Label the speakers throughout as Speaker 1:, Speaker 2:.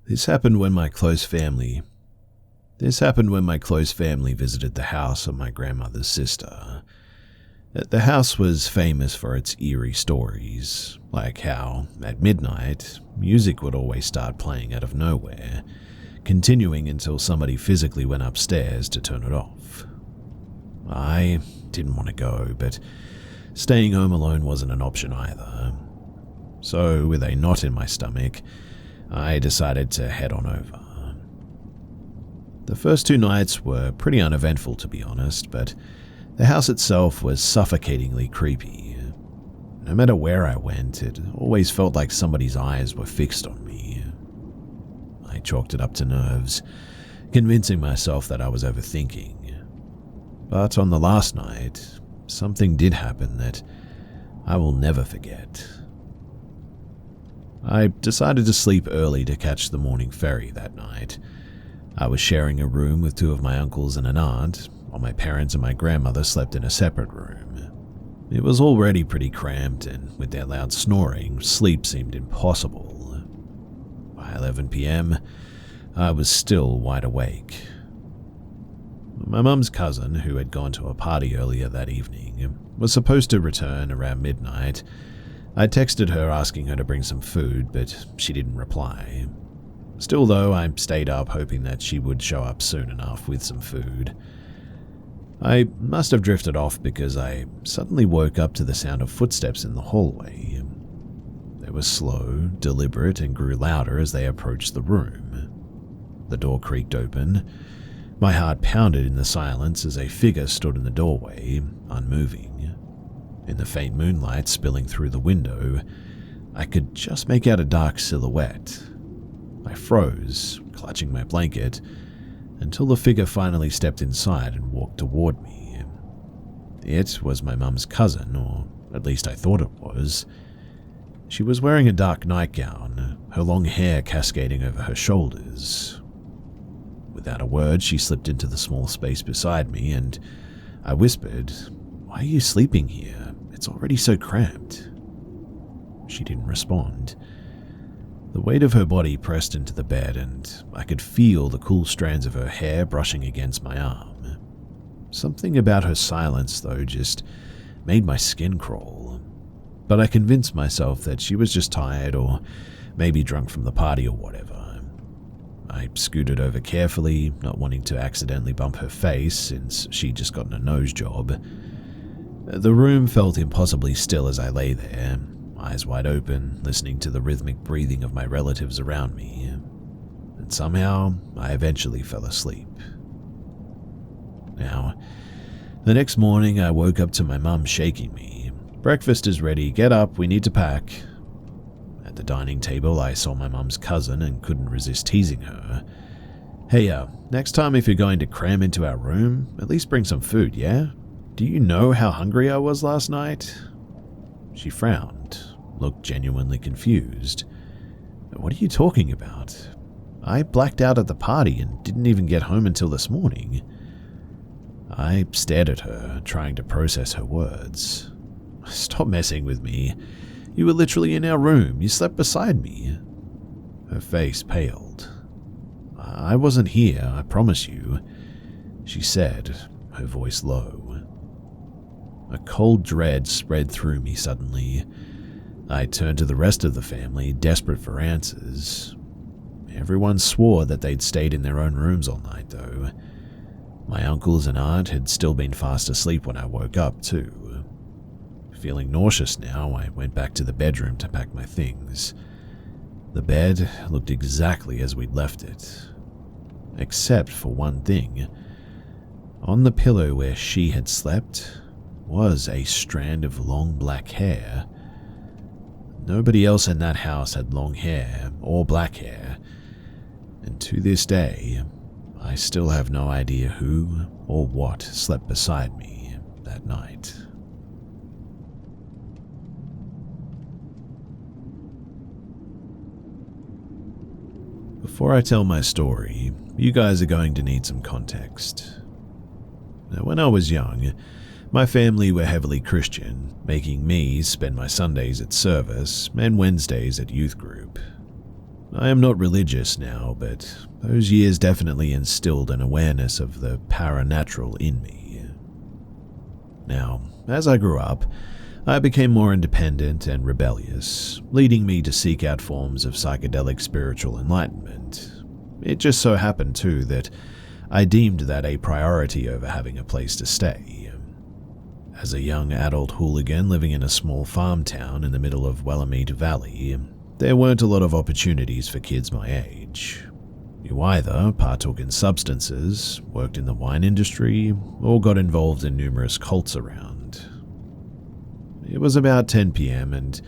Speaker 1: This happened when my close family visited the house of my grandmother's sister. The house was famous for its eerie stories, like how, at midnight, music would always start playing out of nowhere, continuing until somebody physically went upstairs to turn it off. I didn't want to go, but staying home alone wasn't an option either. So, with a knot in my stomach, I decided to head on over. The first 2 nights were pretty uneventful, to be honest, but the house itself was suffocatingly creepy. No matter where I went, it always felt like somebody's eyes were fixed on me. I chalked it up to nerves, convincing myself that I was overthinking. But on the last night, something did happen that I will never forget. I decided to sleep early to catch the morning ferry that night. I was sharing a room with 2 of my uncles and an aunt, while my parents and my grandmother slept in a separate room. It was already pretty cramped, and with their loud snoring, sleep seemed impossible. By 11 p.m., I was still wide awake. My mum's cousin, who had gone to a party earlier that evening, was supposed to return around midnight. I texted her asking her to bring some food, but she didn't reply. Still though, I stayed up hoping that she would show up soon enough with some food. I must have drifted off because I suddenly woke up to the sound of footsteps in the hallway. They were slow, deliberate, and grew louder as they approached the room. The door creaked open. My heart pounded in the silence as a figure stood in the doorway, unmoving. In the faint moonlight spilling through the window, I could just make out a dark silhouette. I froze, clutching my blanket, until the figure finally stepped inside and walked toward me. It was my mum's cousin, or at least I thought it was. She was wearing a dark nightgown, her long hair cascading over her shoulders. Without a word, she slipped into the small space beside me, and I whispered, "Why are you sleeping here? It's already so cramped." She didn't respond. The weight of her body pressed into the bed, and I could feel the cool strands of her hair brushing against my arm. Something about her silence, though, just made my skin crawl. But I convinced myself that she was just tired, or maybe drunk from the party or whatever. I scooted over carefully, not wanting to accidentally bump her face since she'd just gotten a nose job. The room felt impossibly still as I lay there, eyes wide open, listening to the rhythmic breathing of my relatives around me. And somehow, I eventually fell asleep. Now, the next morning I woke up to my mum shaking me. "Breakfast is ready, get up, we need to pack." At the dining table, I saw my mum's cousin and couldn't resist teasing her. "Hey, next time if you're going to cram into our room, at least bring some food, yeah? Do you know how hungry I was last night?" She frowned, looked genuinely confused. "What are you talking about? I blacked out at the party and didn't even get home until this morning." I stared at her, trying to process her words. "Stop messing with me. You were literally in our room. You slept beside me." Her face paled. "I wasn't here, I promise you," she said, her voice low. A cold dread spread through me suddenly. I turned to the rest of the family, desperate for answers. Everyone swore that they'd stayed in their own rooms all night, though. My uncles and aunt had still been fast asleep when I woke up, too. Feeling nauseous now, I went back to the bedroom to pack my things. The bed looked exactly as we'd left it, except for one thing. On the pillow where she had slept was a strand of long black hair. Nobody else in that house had long hair or black hair, and to this day, I still have no idea who or what slept beside me that night. Before I tell my story, you guys are going to need some context. Now, when I was young, my family were heavily Christian, making me spend my Sundays at service and Wednesdays at youth group. I am not religious now, but those years definitely instilled an awareness of the paranatural in me. Now, as I grew up, I became more independent and rebellious, leading me to seek out forms of psychedelic spiritual enlightenment. It just so happened, too, that I deemed that a priority over having a place to stay. As a young adult hooligan living in a small farm town in the middle of Willamette Valley, there weren't a lot of opportunities for kids my age. You either partook in substances, worked in the wine industry, or got involved in numerous cults around. It was about 10 p.m. and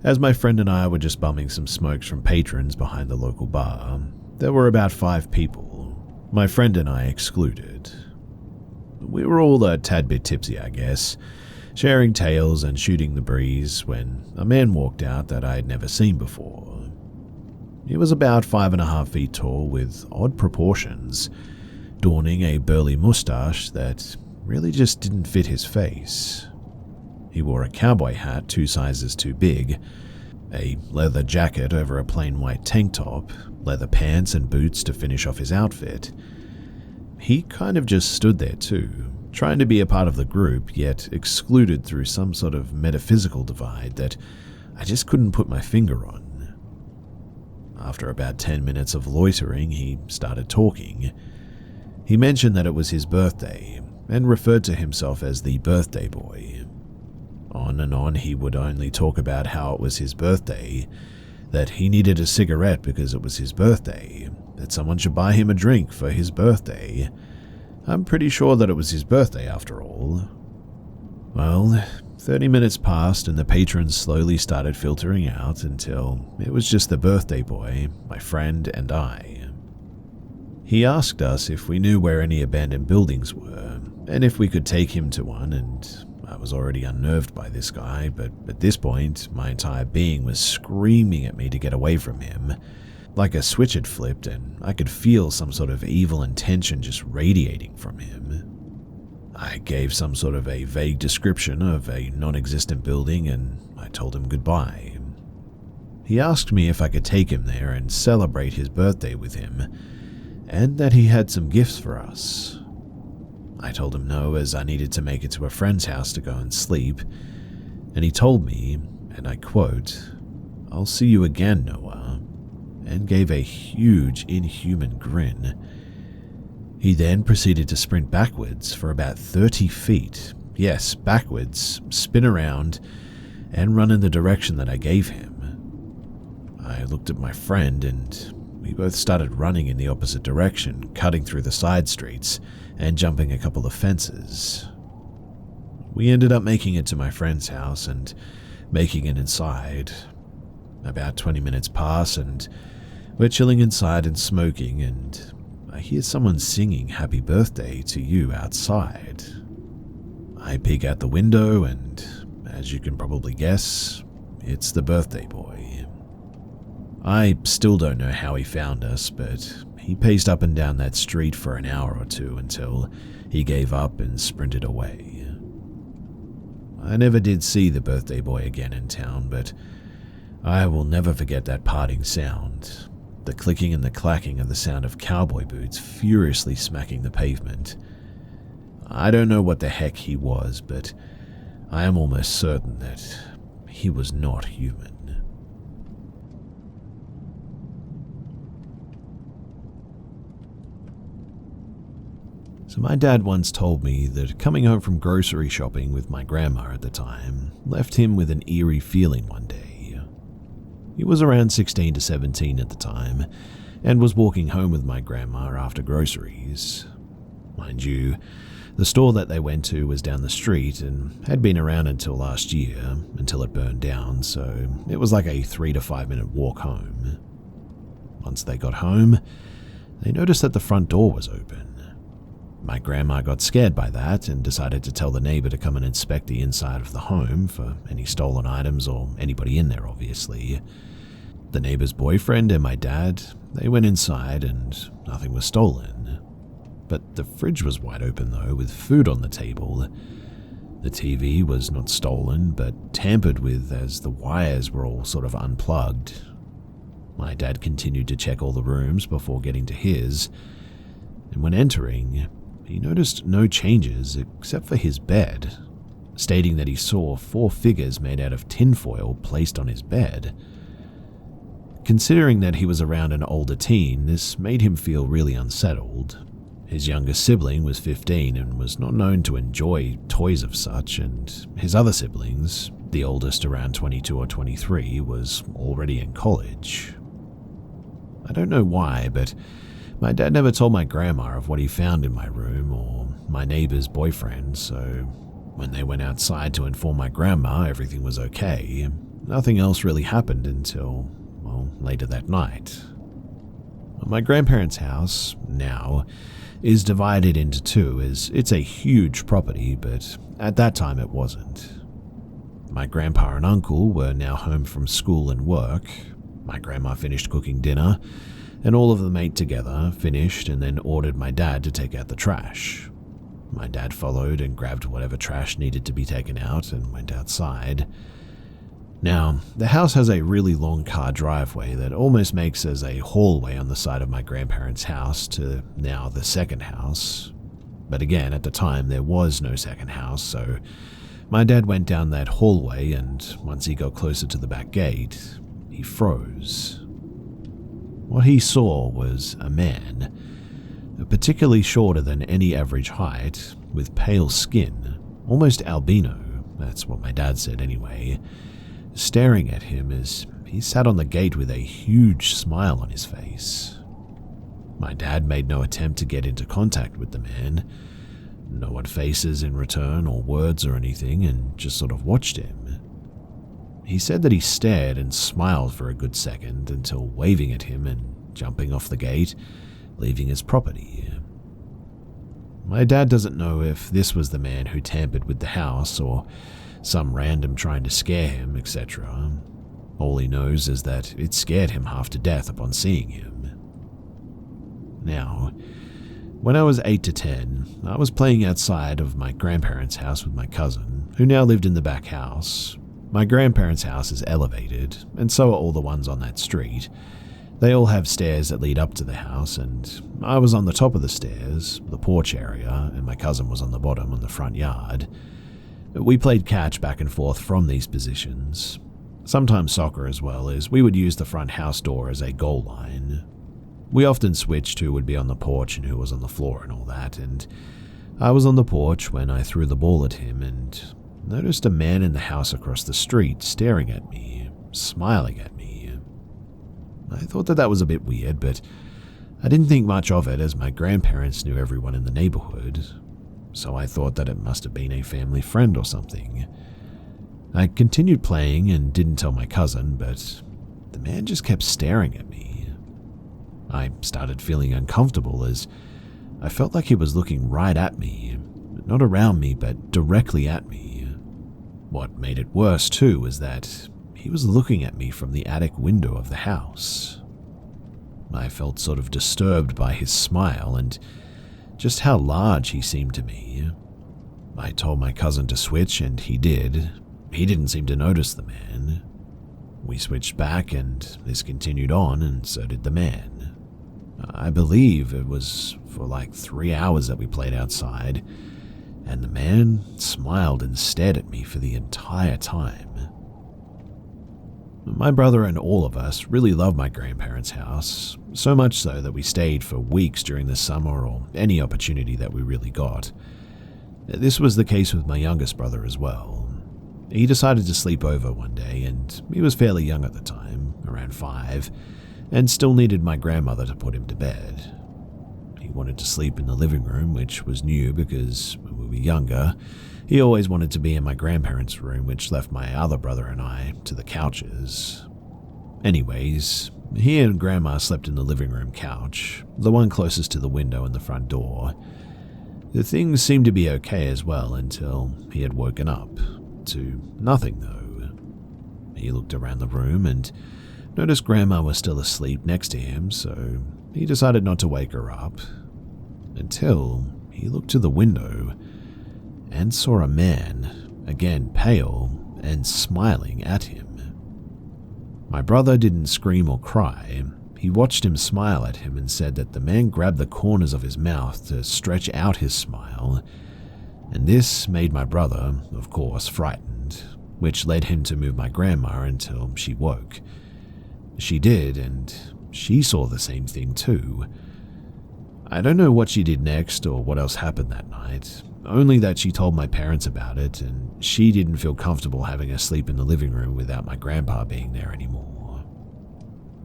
Speaker 1: as my friend and I were just bumming some smokes from patrons behind the local bar, there were about 5 people, my friend and I excluded. We were all a tad bit tipsy, I guess, sharing tales and shooting the breeze when a man walked out that I had never seen before. He was about 5.5 feet tall with odd proportions, donning a burly mustache that really just didn't fit his face. He wore a cowboy hat 2 sizes too big, a leather jacket over a plain white tank top, leather pants and boots to finish off his outfit. He kind of just stood there too, trying to be a part of the group, yet excluded through some sort of metaphysical divide that I just couldn't put my finger on. After about 10 minutes of loitering, he started talking. He mentioned that it was his birthday, and referred to himself as the birthday boy. On and on he would only talk about how it was his birthday, that he needed a cigarette because it was his birthday, that someone should buy him a drink for his birthday. I'm pretty sure that it was his birthday after all. Well, 30 minutes passed and the patrons slowly started filtering out until it was just the birthday boy, my friend, and I. He asked us if we knew where any abandoned buildings were, and if we could take him to one, and I was already unnerved by this guy, but at this point, my entire being was screaming at me to get away from him. Like a switch had flipped, and I could feel some sort of evil intention just radiating from him. I gave some sort of a vague description of a non-existent building, and I told him goodbye. He asked me if I could take him there and celebrate his birthday with him, and that he had some gifts for us. I told him no, as I needed to make it to a friend's house to go and sleep, and he told me, and I quote, "I'll see you again, Noah," and gave a huge, inhuman grin. He then proceeded to sprint backwards for about 30 feet, yes, backwards, spin around, and run in the direction that I gave him. I looked at my friend, and we both started running in the opposite direction, cutting through the side streets, and jumping a couple of fences. We ended up making it to my friend's house and making it inside. About 20 minutes pass and we're chilling inside and smoking, and I hear someone singing happy birthday to you outside. I peek out the window and, as you can probably guess, it's the birthday boy. I still don't know how he found us, but he paced up and down that street for an hour or two until he gave up and sprinted away. I never did see the birthday boy again in town, but I will never forget that parting sound, the clicking and the clacking of the sound of cowboy boots furiously smacking the pavement. I don't know what the heck he was, but I am almost certain that he was not human. So my dad once told me that coming home from grocery shopping with my grandma at the time left him with an eerie feeling one day. He was around 16 to 17 at the time and was walking home with my grandma after groceries. Mind you, the store that they went to was down the street and had been around until last year, until it burned down, so it was like a 3 to 5 minute walk home. Once they got home, they noticed that the front door was open. My grandma got scared by that and decided to tell the neighbor to come and inspect the inside of the home for any stolen items or anybody in there, obviously. The neighbor's boyfriend and my dad, they went inside and nothing was stolen. But the fridge was wide open though, with food on the table. The TV was not stolen, but tampered with as the wires were all sort of unplugged. My dad continued to check all the rooms before getting to his, and when entering, he noticed no changes except for his bed, stating that he saw 4 figures made out of tinfoil placed on his bed. Considering that he was around an older teen, this made him feel really unsettled. His younger sibling was 15 and was not known to enjoy toys of such, and his other siblings, the oldest around 22 or 23, was already in college. I don't know why, but my dad never told my grandma of what he found in my room or my neighbor's boyfriend, so when they went outside to inform my grandma everything was okay, nothing else really happened until, well, later that night. My grandparents' house, now, is divided into 2 as it's a huge property, but at that time it wasn't. My grandpa and uncle were now home from school and work. My grandma finished cooking dinner, and all of them ate together, finished, and then ordered my dad to take out the trash. My dad followed and grabbed whatever trash needed to be taken out and went outside. Now, the house has a really long car driveway that almost makes as a hallway on the side of my grandparents' house to now the second house. But again, at the time, there was no second house, so my dad went down that hallway, and once he got closer to the back gate, he froze. What he saw was a man, particularly shorter than any average height, with pale skin, almost albino, that's what my dad said anyway, staring at him as he sat on the gate with a huge smile on his face. My dad made no attempt to get into contact with the man, no one faces in return or words or anything, and just sort of watched him. He said that he stared and smiled for a good second until waving at him and jumping off the gate, leaving his property. My dad doesn't know if this was the man who tampered with the house or some random trying to scare him, etc. All he knows is that it scared him half to death upon seeing him. Now, when I was 8 to 10, I was playing outside of my grandparents' house with my cousin, who now lived in the back house. My grandparents' house is elevated, and so are all the ones on that street. They all have stairs that lead up to the house, and I was on the top of the stairs, the porch area, and my cousin was on the bottom on the front yard. We played catch back and forth from these positions. Sometimes soccer as well, as we would use the front house door as a goal line. We often switched who would be on the porch and who was on the floor and all that, and I was on the porch when I threw the ball at him and noticed a man in the house across the street staring at me, smiling at me. I thought that was a bit weird, but I didn't think much of it as my grandparents knew everyone in the neighborhood, so I thought that it must have been a family friend or something. I continued playing and didn't tell my cousin, but the man just kept staring at me. I started feeling uncomfortable as I felt like he was looking right at me, not around me, but directly at me. What made it worse too was that he was looking at me from the attic window of the house. I felt sort of disturbed by his smile and just how large he seemed to me. I told my cousin to switch, and he did. He didn't seem to notice the man. We switched back, and this continued on, and so did the man. I believe it was for like 3 hours that we played outside, and the man smiled and stared at me for the entire time. My brother and all of us really loved my grandparents' house, so much so that we stayed for weeks during the summer or any opportunity that we really got. This was the case with my youngest brother as well. He decided to sleep over one day, and he was fairly young at the time, around 5, and still needed my grandmother to put him to bed. He wanted to sleep in the living room, which was new because when we were younger, he always wanted to be in my grandparents' room, which left my other brother and I to the couches. Anyways, he and Grandma slept in the living room couch, the one closest to the window and the front door. The things seemed to be okay as well until he had woken up, to nothing though. He looked around the room and noticed Grandma was still asleep next to him, so he decided not to wake her up, until he looked to the window and saw a man, again pale and smiling at him. My brother didn't scream or cry. He watched him smile at him and said that the man grabbed the corners of his mouth to stretch out his smile, and this made my brother, of course, frightened, which led him to move my grandma until she woke. She did, and she saw the same thing too. I don't know what she did next or what else happened that night, only that she told my parents about it, and she didn't feel comfortable having us sleep in the living room without my grandpa being there anymore.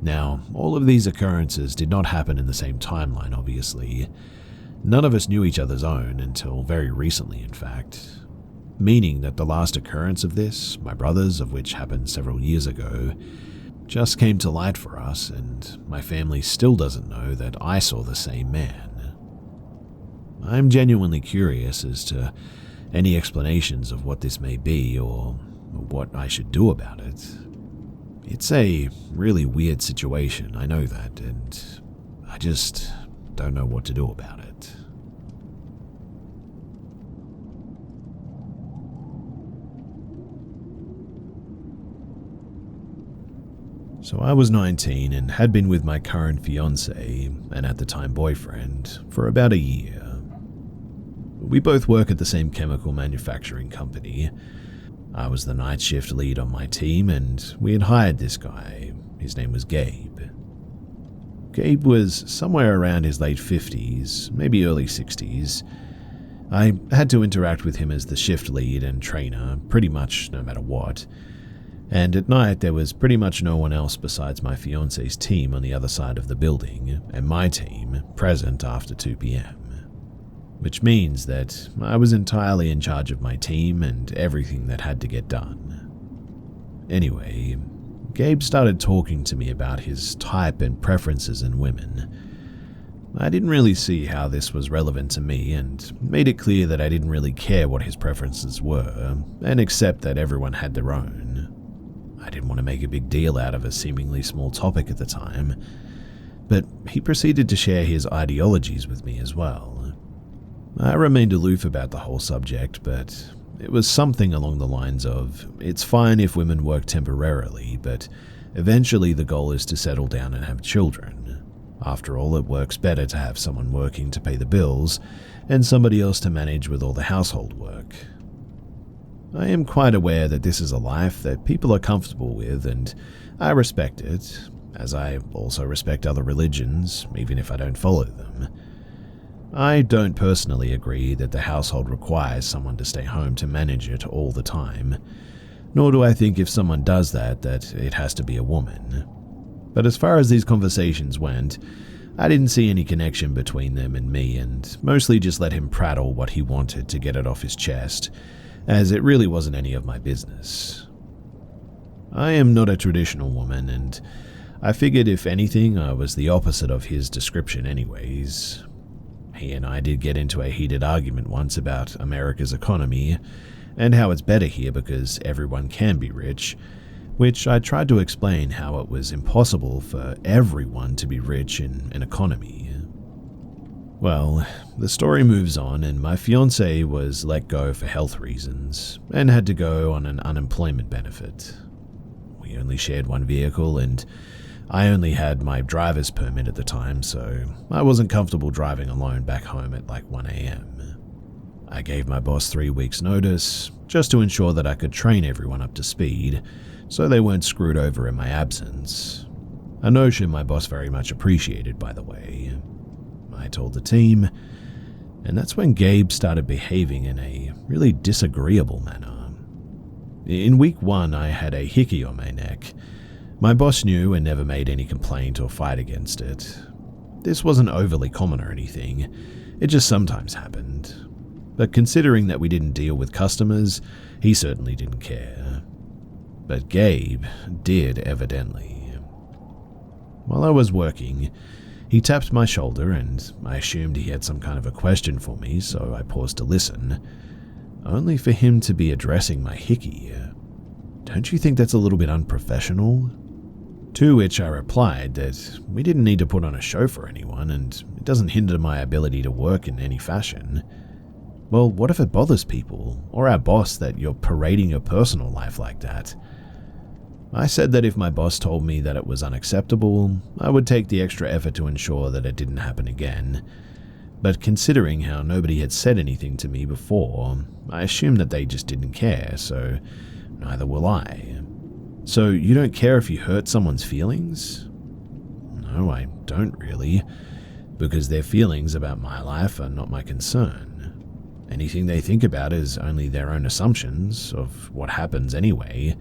Speaker 1: Now, all of these occurrences did not happen in the same timeline, obviously. None of us knew each other's own until very recently, in fact. Meaning that the last occurrence of this, my brother's, of which happened several years ago, just came to light for us, and my family still doesn't know that I saw the same man. I'm genuinely curious as to any explanations of what this may be or what I should do about it. It's a really weird situation, I know that, and I just don't know what to do about it. So I was 19 and had been with my current fiance, and at the time boyfriend, for about a year. We both work at the same chemical manufacturing company. I was the night shift lead on my team, and we had hired this guy. His name was Gabe. Gabe was somewhere around his late 50s, maybe early 60s. I had to interact with him as the shift lead and trainer pretty much no matter what. And at night there was pretty much no one else besides my fiance's team on the other side of the building, and my team present after 2 p.m. Which means that I was entirely in charge of my team and everything that had to get done. Anyway, Gabe started talking to me about his type and preferences in women. I didn't really see how this was relevant to me and made it clear that I didn't really care what his preferences were and accept that everyone had their own. I didn't want to make a big deal out of a seemingly small topic at the time, but he proceeded to share his ideologies with me as well. I remained aloof about the whole subject, but it was something along the lines of, it's fine if women work temporarily, but eventually the goal is to settle down and have children. After all, it works better to have someone working to pay the bills and somebody else to manage with all the household work. I am quite aware that this is a life that people are comfortable with, and I respect it, as I also respect other religions, even if I don't follow them. I don't personally agree that the household requires someone to stay home to manage it all the time, nor do I think if someone does that it has to be a woman. But as far as these conversations went, I didn't see any connection between them and me, and mostly just let him prattle what he wanted to get it off his chest, as it really wasn't any of my business. I am not a traditional woman, and I figured if anything I was the opposite of his description anyways. He and I did get into a heated argument once about America's economy and how it's better here because everyone can be rich, which I tried to explain how it was impossible for everyone to be rich in an economy. Well, the story moves on, and my fiancé was let go for health reasons and had to go on an unemployment benefit. We only shared one vehicle, and I only had my driver's permit at the time, so I wasn't comfortable driving alone back home at like 1 a.m. I gave my boss 3 weeks' notice, just to ensure that I could train everyone up to speed, so they weren't screwed over in my absence. A notion my boss very much appreciated, by the way. I told the team, and that's when Gabe started behaving in a really disagreeable manner. In week 1, I had a hickey on my neck. My boss knew and never made any complaint or fight against it. This wasn't overly common or anything, it just sometimes happened. But considering that we didn't deal with customers, he certainly didn't care. But Gabe did, evidently. While I was working, he tapped my shoulder, and I assumed he had some kind of a question for me, so I paused to listen, only for him to be addressing my hickey. "Don't you think that's a little bit unprofessional?" To which I replied that we didn't need to put on a show for anyone, and it doesn't hinder my ability to work in any fashion. Well, what if it bothers people, or our boss, that you're parading your personal life like that? I said that if my boss told me that it was unacceptable, I would take the extra effort to ensure that it didn't happen again. But considering how nobody had said anything to me before, I assumed that they just didn't care, so neither will I. So you don't care if you hurt someone's feelings? No, I don't really, because their feelings about my life are not my concern. Anything they think about is only their own assumptions of what happens anyway,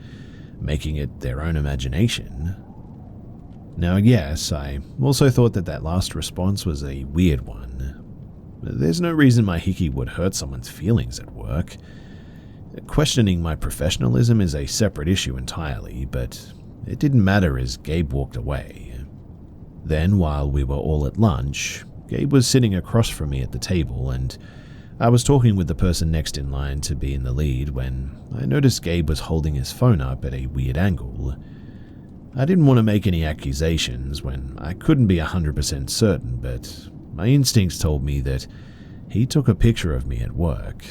Speaker 1: making it their own imagination. Now, yes, I also thought that last response was a weird one. There's no reason my hickey would hurt someone's feelings at work. Questioning my professionalism is a separate issue entirely, but it didn't matter as Gabe walked away. Then, while we were all at lunch, Gabe was sitting across from me at the table, and I was talking with the person next in line to be in the lead when I noticed Gabe was holding his phone up at a weird angle. I didn't want to make any accusations when I couldn't be 100% certain, but my instincts told me that he took a picture of me at work.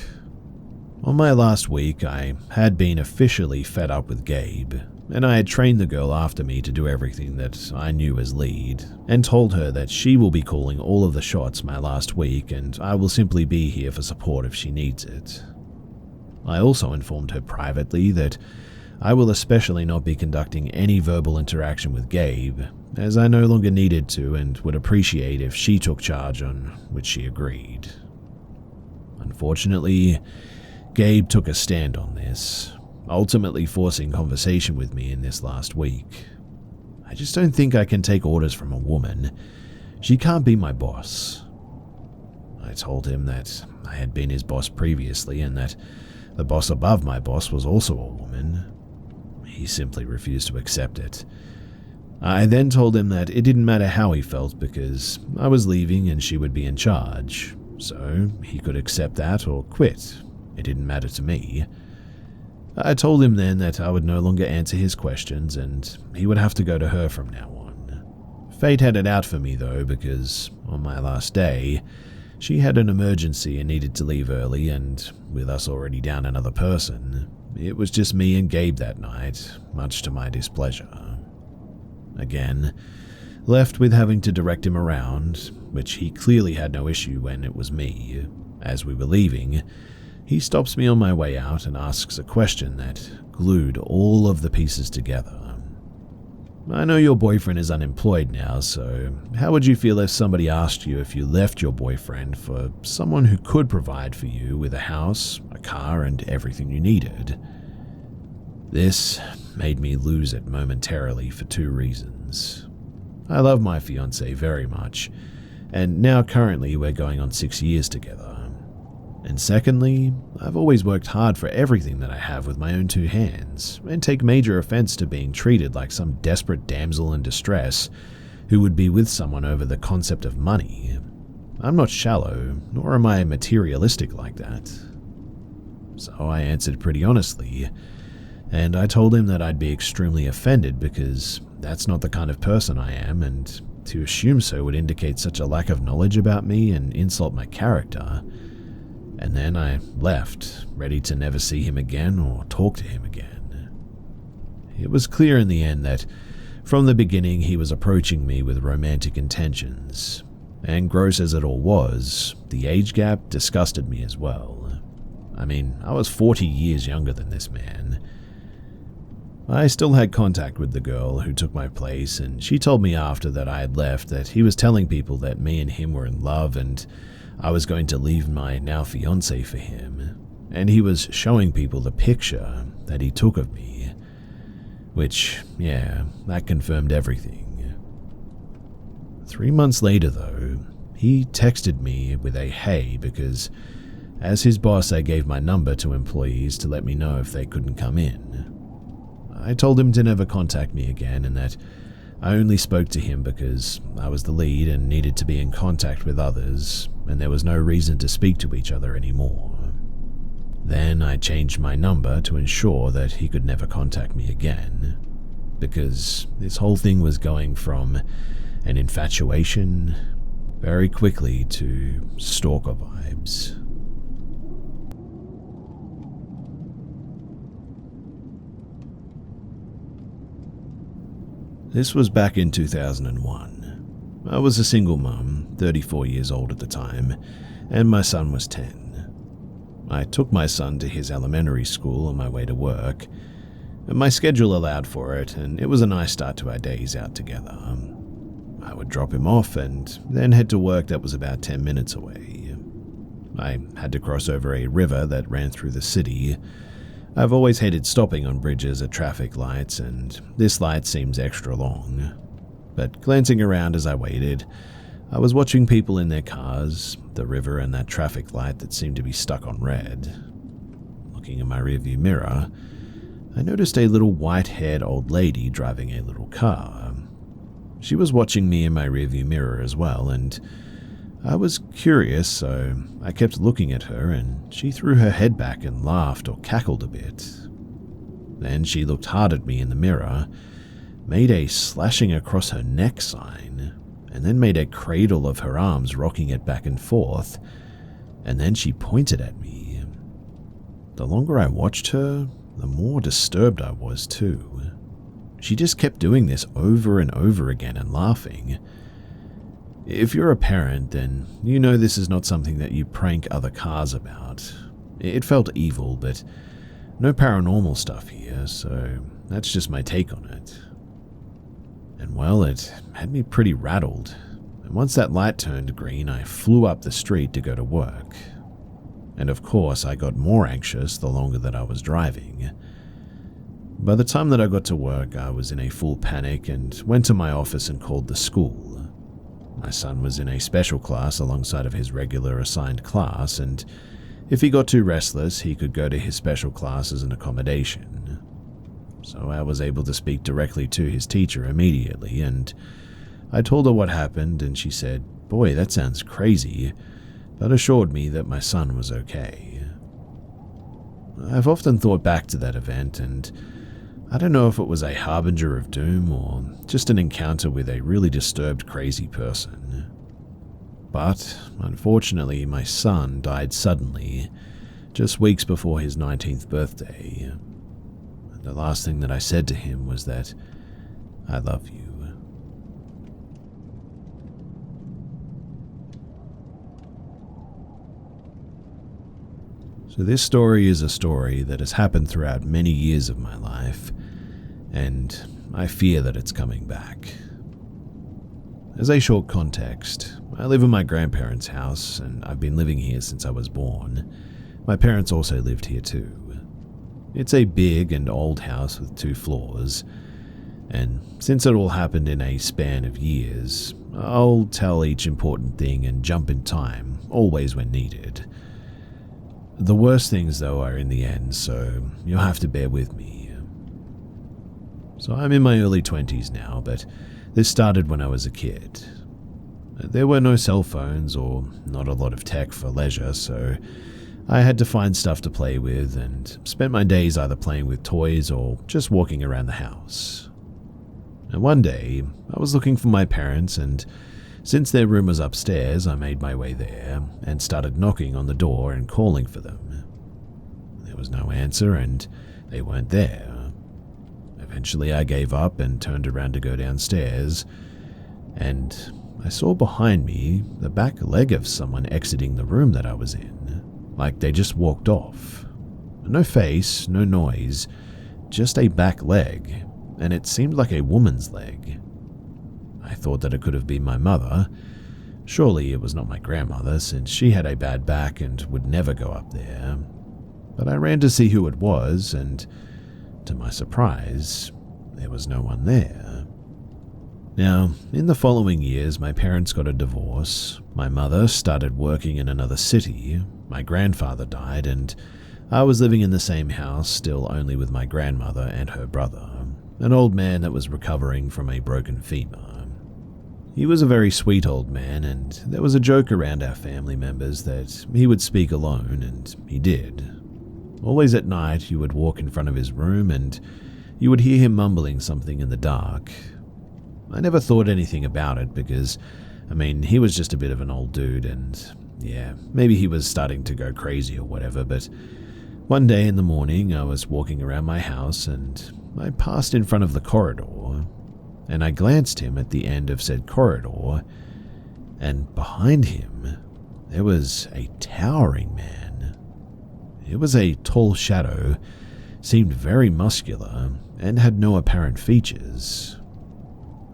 Speaker 1: On my last week, I had been officially fed up with Gabe, and I had trained the girl after me to do everything that I knew as lead, and told her that she will be calling all of the shots my last week and I will simply be here for support if she needs it. I also informed her privately that I will especially not be conducting any verbal interaction with Gabe, as I no longer needed to and would appreciate if she took charge, on which she agreed. Unfortunately, Gabe took a stand on this, ultimately forcing conversation with me in this last week. I just don't think I can take orders from a woman. She can't be my boss. I told him that I had been his boss previously and that the boss above my boss was also a woman. He simply refused to accept it. I then told him that it didn't matter how he felt because I was leaving and she would be in charge, so he could accept that or quit. It didn't matter to me. I told him then that I would no longer answer his questions and he would have to go to her from now on. Fate had it out for me though, because on my last day, she had an emergency and needed to leave early, and with us already down another person, it was just me and Gabe that night, much to my displeasure. Again, left with having to direct him around, which he clearly had no issue when it was me. As we were leaving, he stops me on my way out and asks a question that glued all of the pieces together. I know your boyfriend is unemployed now, so how would you feel if somebody asked you if you left your boyfriend for someone who could provide for you with a house, a car, and everything you needed? This made me lose it momentarily for two reasons. I love my fiancé very much, and now currently we're going on 6 years together. And secondly, I've always worked hard for everything that I have with my own two hands, and take major offense to being treated like some desperate damsel in distress who would be with someone over the concept of money. I'm not shallow, nor am I materialistic like that. So I answered pretty honestly, and I told him that I'd be extremely offended because that's not the kind of person I am, and to assume so would indicate such a lack of knowledge about me and insult my character. And then I left, ready to never see him again or talk to him again. It was clear in the end that, from the beginning, he was approaching me with romantic intentions, and gross as it all was, the age gap disgusted me as well. I mean, I was 40 years younger than this man. I still had contact with the girl who took my place, and she told me after that I had left that he was telling people that me and him were in love and I was going to leave my now fiancé for him, and he was showing people the picture that he took of me, which, yeah, that confirmed everything. 3 months later, though, he texted me with a hey because, as his boss, I gave my number to employees to let me know if they couldn't come in. I told him to never contact me again and that I only spoke to him because I was the lead and needed to be in contact with others, and there was no reason to speak to each other anymore. Then I changed my number to ensure that he could never contact me again, because this whole thing was going from an infatuation very quickly to stalker vibes. This was back in 2001. I was a single mum, 34 years old at the time, and my son was 10. I took my son to his elementary school on my way to work. My schedule allowed for it, and it was a nice start to our days out together. I would drop him off and then head to work that was about 10 minutes away. I had to cross over a river that ran through the city. I've always hated stopping on bridges at traffic lights, and this light seems extra long. But glancing around as I waited, I was watching people in their cars, the river, and that traffic light that seemed to be stuck on red. Looking in my rearview mirror, I noticed a little white-haired old lady driving a little car. She was watching me in my rearview mirror as well, and I was curious, so I kept looking at her, and she threw her head back and laughed or cackled a bit. Then she looked hard at me in the mirror, made a slashing across her neck sign, and then made a cradle of her arms, rocking it back and forth, and then she pointed at me. The longer I watched her, the more disturbed I was too. She just kept doing this over and over again and laughing. If you're a parent, then you know this is not something that you prank other cars about. It felt evil, but no paranormal stuff here, so that's just my take on it. And well, it had me pretty rattled, and once that light turned green, I flew up the street to go to work. And of course, I got more anxious the longer that I was driving. By the time that I got to work, I was in a full panic and went to my office and called the school. My son was in a special class alongside of his regular assigned class, and if he got too restless, he could go to his special class as an accommodation. So I was able to speak directly to his teacher immediately, and I told her what happened, and she said, "Boy, that sounds crazy," but assured me that my son was okay. I've often thought back to that event, and I don't know if it was a harbinger of doom or just an encounter with a really disturbed, crazy person. But unfortunately, my son died suddenly, just weeks before his 19th birthday. The last thing that I said to him was that I love you. So this story is a story that has happened throughout many years of my life, and I fear that it's coming back. As a short context, I live in my grandparents' house, and I've been living here since I was born. My parents also lived here too. It's a big and old house with 2 floors, and since it all happened in a span of years, I'll tell each important thing and jump in time, always when needed. The worst things, though, are in the end, so you'll have to bear with me. So I'm in my early 20s now, but this started when I was a kid. There were no cell phones or not a lot of tech for leisure, so I had to find stuff to play with and spent my days either playing with toys or just walking around the house. And one day, I was looking for my parents, and since their room was upstairs, I made my way there and started knocking on the door and calling for them. There was no answer, and they weren't there. Eventually, I gave up and turned around to go downstairs, and I saw behind me the back leg of someone exiting the room that I was in, like they just walked off. No face, no noise, just a back leg, and it seemed like a woman's leg. I thought that it could have been my mother. Surely it was not my grandmother, since she had a bad back and would never go up there. But I ran to see who it was, and to my surprise, there was no one there. Now, in the following years, my parents got a divorce, my mother started working in another city, my grandfather died, and I was living in the same house, still only with my grandmother and her brother, an old man that was recovering from a broken femur. He was a very sweet old man, and there was a joke around our family members that he would speak alone, and he did. Always at night, you would walk in front of his room, and you would hear him mumbling something in the dark. I never thought anything about it because, he was just a bit of an old dude, and yeah, maybe he was starting to go crazy or whatever, but one day in the morning, I was walking around my house, and I passed in front of the corridor. and I glanced him at the end of said corridor, and behind him there was a towering man. It was a tall shadow, seemed very muscular, and had no apparent features.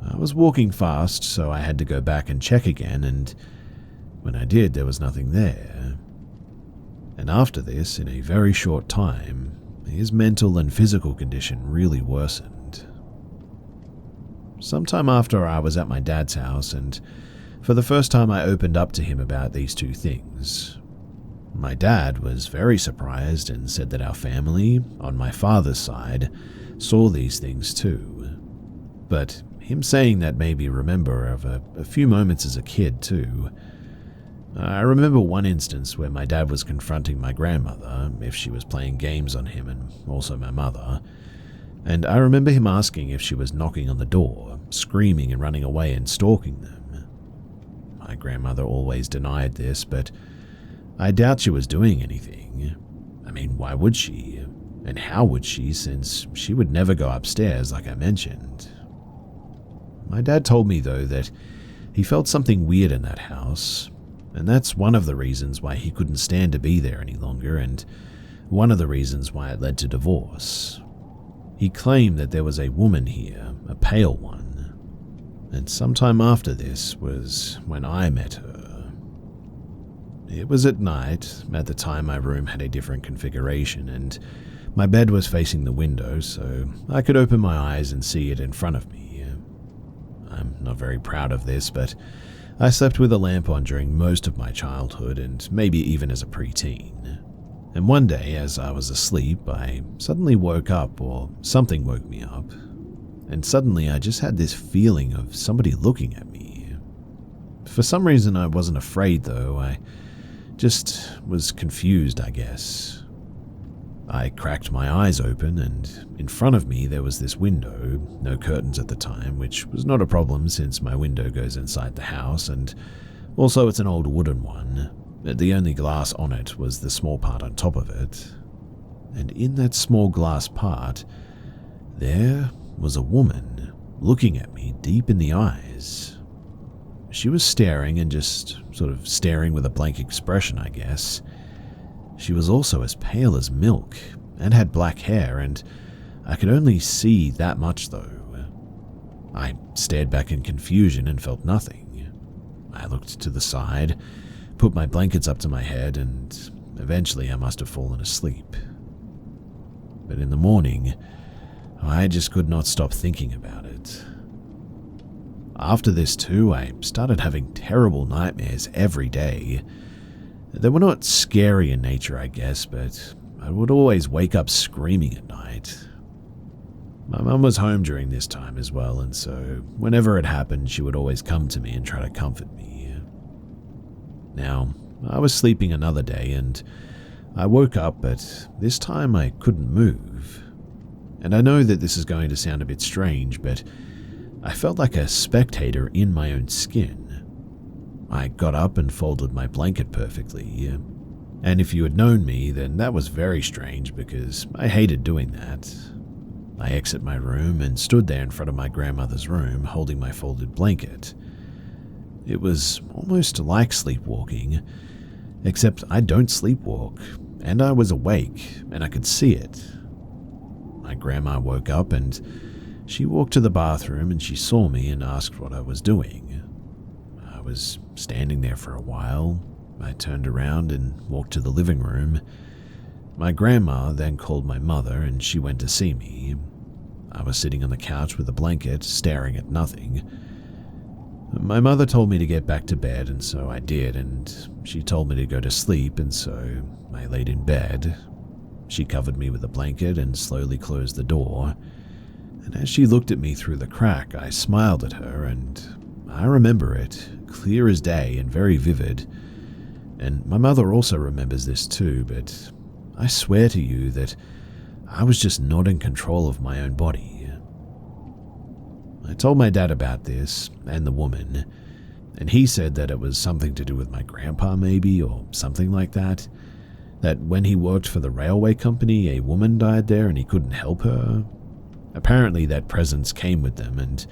Speaker 1: I was walking fast, so I had to go back and check again, and when I did, there was nothing there. And after this, in a very short time, his mental and physical condition really worsened. Sometime after, I was at my dad's house, and for the first time I opened up to him about these two things. My dad was very surprised and said that our family, on my father's side, saw these things too. But him saying that made me remember of a few moments as a kid too. I remember one instance where my dad was confronting my grandmother if she was playing games on him, and also my mother, and I remember him asking if she was knocking on the door, screaming and running away and stalking them. My grandmother always denied this, but I doubt she was doing anything. I mean, why would she? And how would she, since she would never go upstairs like I mentioned? My dad told me, though, that he felt something weird in that house, and that's one of the reasons why he couldn't stand to be there any longer, and one of the reasons why it led to divorce. He claimed that there was a woman here, a pale one, and sometime after this was when I met her. It was at night. At the time, my room had a different configuration, and my bed was facing the window, so I could open my eyes and see it in front of me. I'm not very proud of this, but I slept with a lamp on during most of my childhood, and maybe even as a preteen. And one day, as I was asleep, I suddenly woke up, or something woke me up, and suddenly I just had this feeling of somebody looking at me. For some reason, I wasn't afraid, though. I just was confused, I guess. I cracked my eyes open, and in front of me there was this window, no curtains at the time, which was not a problem since my window goes inside the house, and also it's an old wooden one. The only glass on it was the small part on top of it. And in that small glass part, there was a woman looking at me deep in the eyes. She was staring, and just sort of staring with a blank expression, I guess. She was also as pale as milk, and had black hair, and I could only see that much though. I stared back in confusion and felt nothing. I looked to the side, put my blankets up to my head, and eventually I must have fallen asleep. But in the morning, I just could not stop thinking about it. After this too, I started having terrible nightmares every day. They were not scary in nature, I guess, but I would always wake up screaming at night. My mum was home during this time as well, and so whenever it happened, she would always come to me and try to comfort me. Now, I was sleeping another day, and I woke up, but this time I couldn't move. And I know that this is going to sound a bit strange, but I felt like a spectator in my own skin. I got up and folded my blanket perfectly, and if you had known me, then that was very strange because I hated doing that. I exited my room and stood there in front of my grandmother's room holding my folded blanket. It was almost like sleepwalking, except I don't sleepwalk, and I was awake and I could see it. My grandma woke up and she walked to the bathroom and she saw me and asked what I was doing. I was standing there for a while. I turned around and walked to the living room. My grandma then called my mother and she went to see me. I was sitting on the couch with a blanket, staring at nothing. My mother told me to get back to bed, and so I did, and she told me to go to sleep, and so I laid in bed. She covered me with a blanket and slowly closed the door. And as she looked at me through the crack, I smiled at her, and I remember it, clear as day and very vivid. And my mother also remembers this too, but I swear to you that I was just not in control of my own body. I told my dad about this, and the woman, and he said that it was something to do with my grandpa maybe, or something like that. That when he worked for the railway company, a woman died there and he couldn't help her. Apparently that presence came with them, and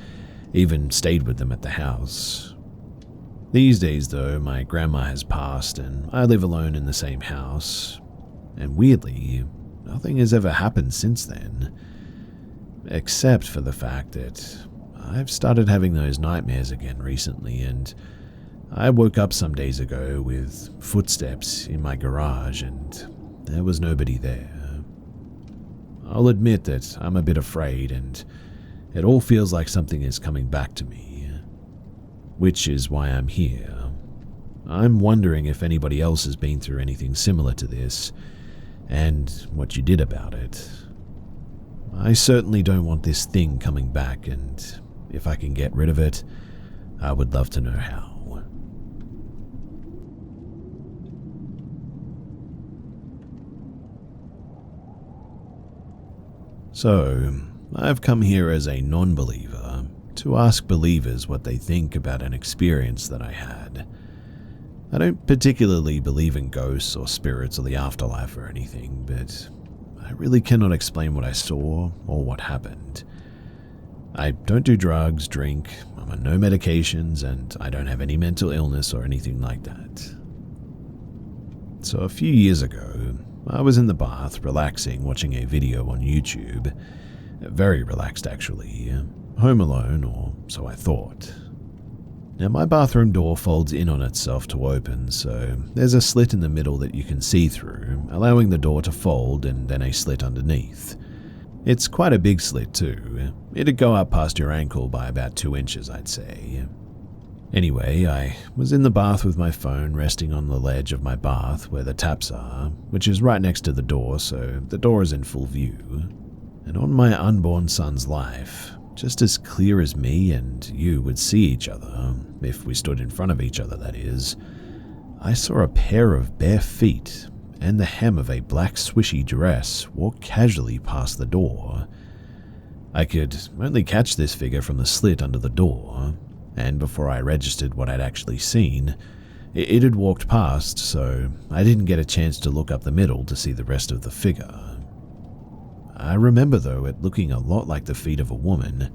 Speaker 1: even stayed with them at the house. These days, though, my grandma has passed and I live alone in the same house, and weirdly, nothing has ever happened since then, except for the fact that I've started having those nightmares again recently, and I woke up some days ago with footsteps in my garage and there was nobody there. I'll admit that I'm a bit afraid and it all feels like something is coming back to me, which is why I'm here. I'm wondering if anybody else has been through anything similar to this and what you did about it. I certainly don't want this thing coming back, and if I can get rid of it, I would love to know how. So, I've come here as a non-believer to ask believers what they think about an experience that I had. I don't particularly believe in ghosts or spirits or the afterlife or anything, but I really cannot explain what I saw or what happened. I don't do drugs, drink, I'm on no medications, and I don't have any mental illness or anything like that. So a few years ago, I was in the bath, relaxing, watching a video on YouTube. Very relaxed, actually. Home alone, or so I thought. Now, my bathroom door folds in on itself to open, so there's a slit in the middle that you can see through, allowing the door to fold and then a slit underneath. It's quite a big slit, too. It'd go up past your ankle by about 2 inches, I'd say. Anyway, I was in the bath with my phone resting on the ledge of my bath where the taps are, which is right next to the door, so the door is in full view. And on my unborn son's life, just as clear as me and you would see each other, if we stood in front of each other, that is, I saw a pair of bare feet and the hem of a black swishy dress walk casually past the door. I could only catch this figure from the slit under the door, and before I registered what I'd actually seen, it had walked past, so I didn't get a chance to look up the middle to see the rest of the figure. I remember, though, it looking a lot like the feet of a woman.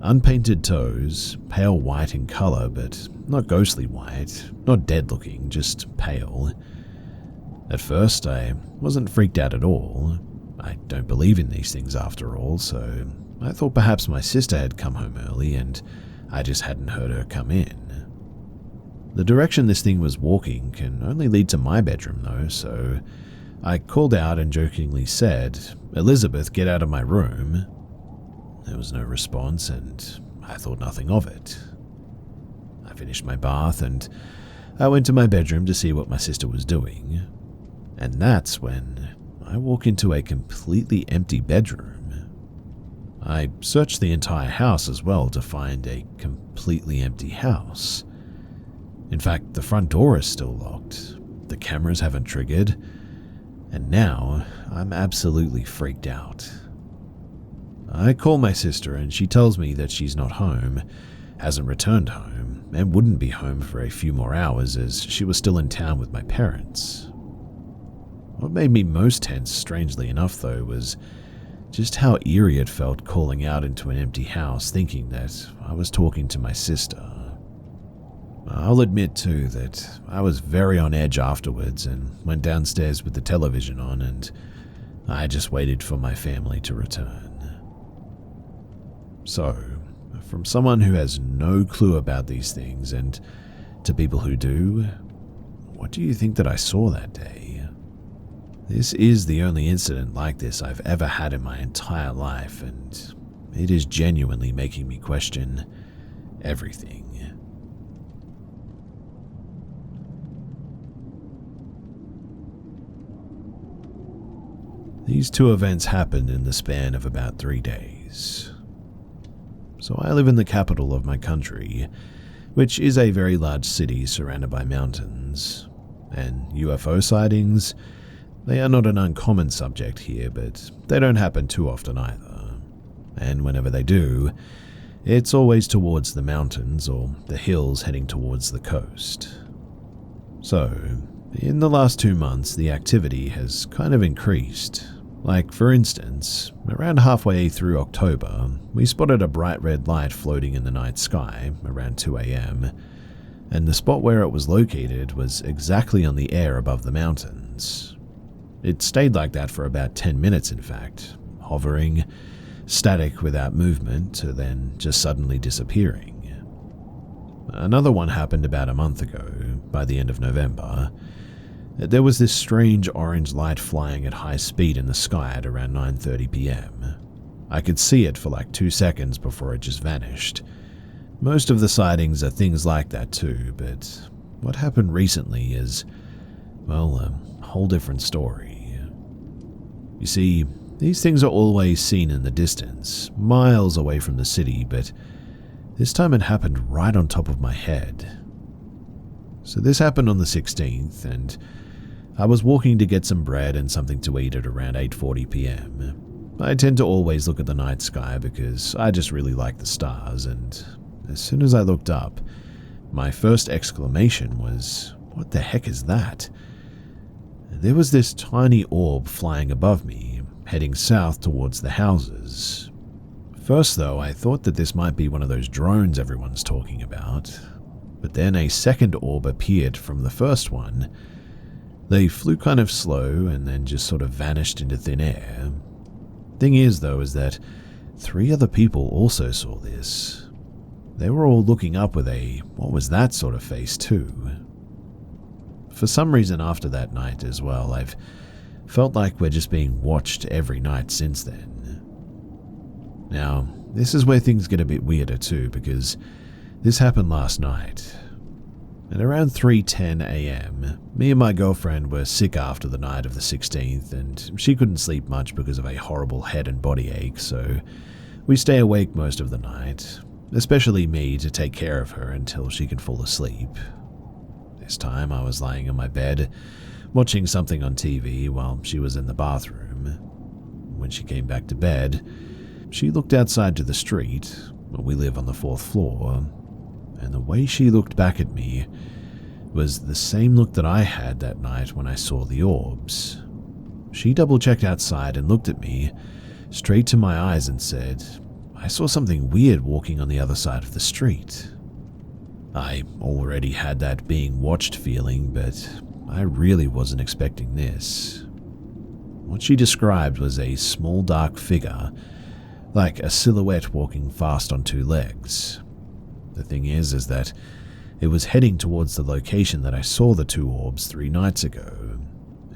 Speaker 1: Unpainted toes, pale white in color, but not ghostly white, not dead-looking, just pale. At first, I wasn't freaked out at all. I don't believe in these things after all, so I thought perhaps my sister had come home early and I just hadn't heard her come in. The direction this thing was walking can only lead to my bedroom, though, so I called out and jokingly said, "Elizabeth, get out of my room." There was no response, and I thought nothing of it. I finished my bath, and I went to my bedroom to see what my sister was doing. And that's when I walk into a completely empty bedroom. I searched the entire house as well to find a completely empty house. In fact, the front door is still locked, the cameras haven't triggered, and now I'm absolutely freaked out. I call my sister and she tells me that she's not home, hasn't returned home, and wouldn't be home for a few more hours as she was still in town with my parents. What made me most tense, strangely enough though, was just how eerie it felt calling out into an empty house thinking that I was talking to my sister. I'll admit too that I was very on edge afterwards and went downstairs with the television on, and I just waited for my family to return. So, from someone who has no clue about these things and to people who do, what do you think that I saw that day? This is the only incident like this I've ever had in my entire life, and it is genuinely making me question everything. These two events happened in the span of about 3 days. So I live in the capital of my country, which is a very large city surrounded by mountains, and UFO sightings, they are not an uncommon subject here, but they don't happen too often either. And whenever they do, it's always towards the mountains or the hills heading towards the coast. So, in the last 2 months, the activity has kind of increased. Like, for instance, around halfway through October, we spotted a bright red light floating in the night sky around 2 a.m., and the spot where it was located was exactly on the air above the mountains. It stayed like that for about 10 minutes, in fact, hovering, static without movement, to then just suddenly disappearing. Another one happened about a month ago, by the end of November. There was this strange orange light flying at high speed in the sky at around 9:30 p.m. I could see it for like 2 seconds before it just vanished. Most of the sightings are things like that too, but what happened recently is, well, a whole different story. You see, these things are always seen in the distance, miles away from the city, but this time it happened right on top of my head. So this happened on the 16th, and I was walking to get some bread and something to eat at around 8:40 p.m. I tend to always look at the night sky because I just really like the stars, and as soon as I looked up, my first exclamation was, "What the heck is that?" There was this tiny orb flying above me, heading south towards the houses. First though, I thought that this might be one of those drones everyone's talking about, but then a second orb appeared from the first one. They flew kind of slow and then just sort of vanished into thin air. Thing is though, is that 3 other people also saw this. They were all looking up with a "what was that" sort of face too. For some reason after that night as well, I've felt like we're just being watched every night since then. Now, this is where things get a bit weirder too, because this happened last night. At around 3:10 a.m., me and my girlfriend were sick after the night of the 16th, and she couldn't sleep much because of a horrible head and body ache, so we stay awake most of the night, especially me to take care of her until she can fall asleep. This time I was lying on my bed, watching something on TV while she was in the bathroom. When she came back to bed, she looked outside to the street. We live on the 4th floor, and the way she looked back at me was the same look that I had that night when I saw the orbs. She double-checked outside and looked at me, straight to my eyes, and said, "I saw something weird walking on the other side of the street." I already had that being watched feeling, but I really wasn't expecting this. What she described was a small dark figure, like a silhouette walking fast on 2 legs. The thing is that it was heading towards the location that I saw the 2 orbs 3 nights ago,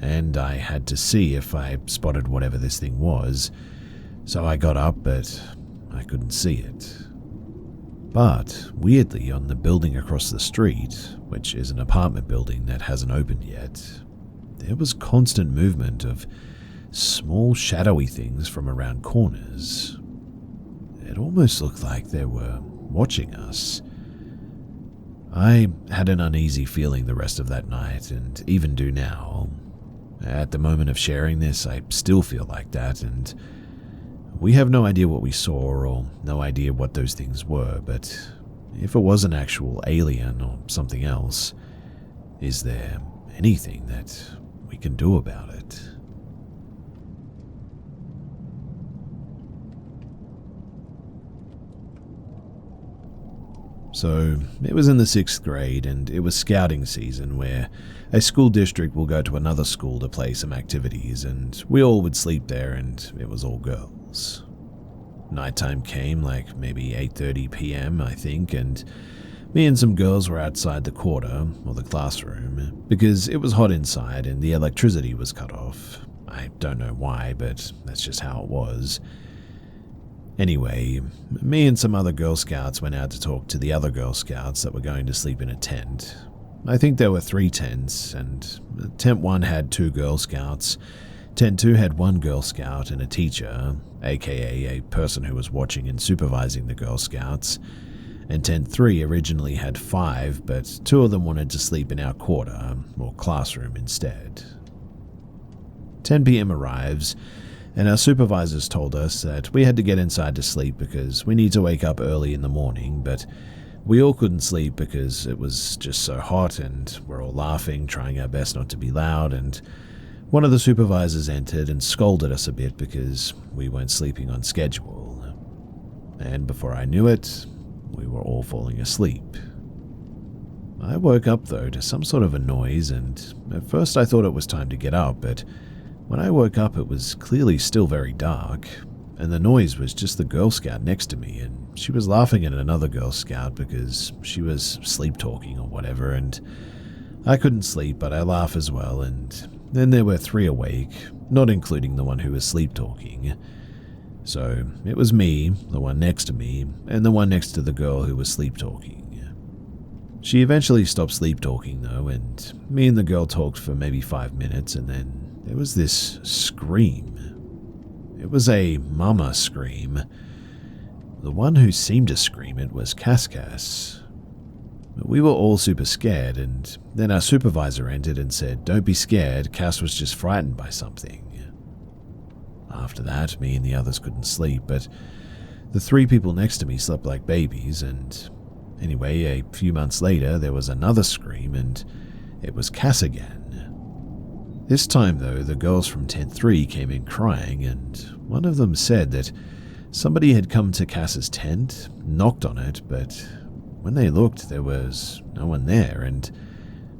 Speaker 1: and I had to see if I spotted whatever this thing was, so I got up, but I couldn't see it. But, weirdly, on the building across the street, which is an apartment building that hasn't opened yet, there was constant movement of small shadowy things from around corners. It almost looked like they were watching us. I had an uneasy feeling the rest of that night, and even do now. At the moment of sharing this, I still feel like that, and we have no idea what we saw or no idea what those things were, but if it was an actual alien or something else, is there anything that we can do about it? So, it was in the 6th grade, and it was scouting season, where a school district will go to another school to play some activities, and we all would sleep there, and it was all girls. Nighttime came, like maybe 8:30 p.m, I think, and me and some girls were outside the quarter, or the classroom, because it was hot inside and the electricity was cut off. I don't know why, but that's just how it was. Anyway, me and some other Girl Scouts went out to talk to the other Girl Scouts that were going to sleep in a tent. I think there were 3 tents, and Tent 1 had 2 Girl Scouts, Tent 2 had 1 Girl Scout and a teacher, aka a person who was watching and supervising the Girl Scouts, and Tent 3 originally had 5, but 2 of them wanted to sleep in our quarter, or classroom, instead. 10 p.m. arrives, and our supervisors told us that we had to get inside to sleep because we need to wake up early in the morning, but we all couldn't sleep because it was just so hot and we're all laughing, trying our best not to be loud, and One of the supervisors entered and scolded us a bit because we weren't sleeping on schedule. And before I knew it, we were all falling asleep. I woke up though to some sort of a noise, and at first I thought it was time to get up, but when I woke up it was clearly still very dark, and the noise was just the Girl Scout next to me, and she was laughing at another Girl Scout because she was sleep talking or whatever, and I couldn't sleep, but I laughed as well, and then there were 3 awake, not including the one who was sleep talking. So it was me, the one next to me, and the one next to the girl who was sleep talking. She eventually stopped sleep talking though, and me and the girl talked for maybe 5 minutes, and then there was this scream. It was a mama scream. The one who seemed to scream it was Cass. We were all super scared, and then our supervisor entered and said, "Don't be scared, Cass was just frightened by something." After that, me and the others couldn't sleep, but the 3 people next to me slept like babies, and anyway, a few months later, there was another scream, and it was Cass again. This time, though, the girls from Tent 3 came in crying, and one of them said that somebody had come to Cass's tent, knocked on it, but when they looked, there was no one there, and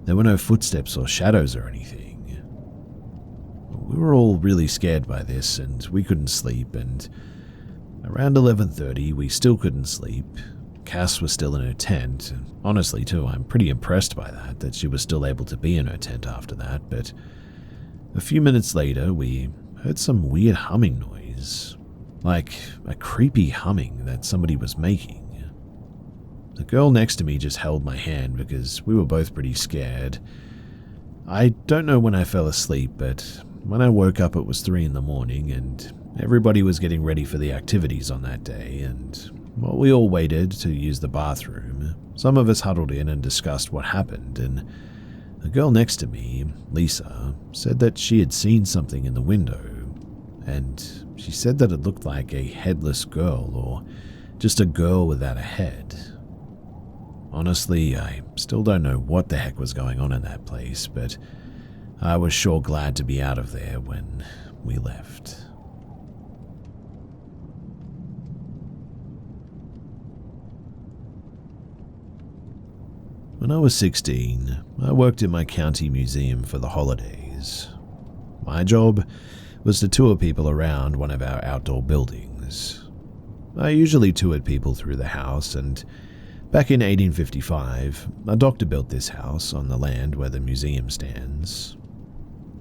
Speaker 1: there were no footsteps or shadows or anything. We were all really scared by this, and we couldn't sleep, and around 11:30 we still couldn't sleep. Cass was still in her tent, and honestly too, I'm pretty impressed by that she was still able to be in her tent after that, but a few minutes later we heard some weird humming noise, like a creepy humming that somebody was making. The girl next to me just held my hand because we were both pretty scared. I don't know when I fell asleep, but when I woke up it was 3 in the morning, and everybody was getting ready for the activities on that day, and while we all waited to use the bathroom, some of us huddled in and discussed what happened, and the girl next to me, Lisa, said that she had seen something in the window, and she said that it looked like a headless girl, or just a girl without a head. Honestly, I still don't know what the heck was going on in that place, but I was sure glad to be out of there when we left. When I was 16, I worked in my county museum for the holidays. My job was to tour people around one of our outdoor buildings. I usually toured people through the house, and back in 1855, a doctor built this house on the land where the museum stands.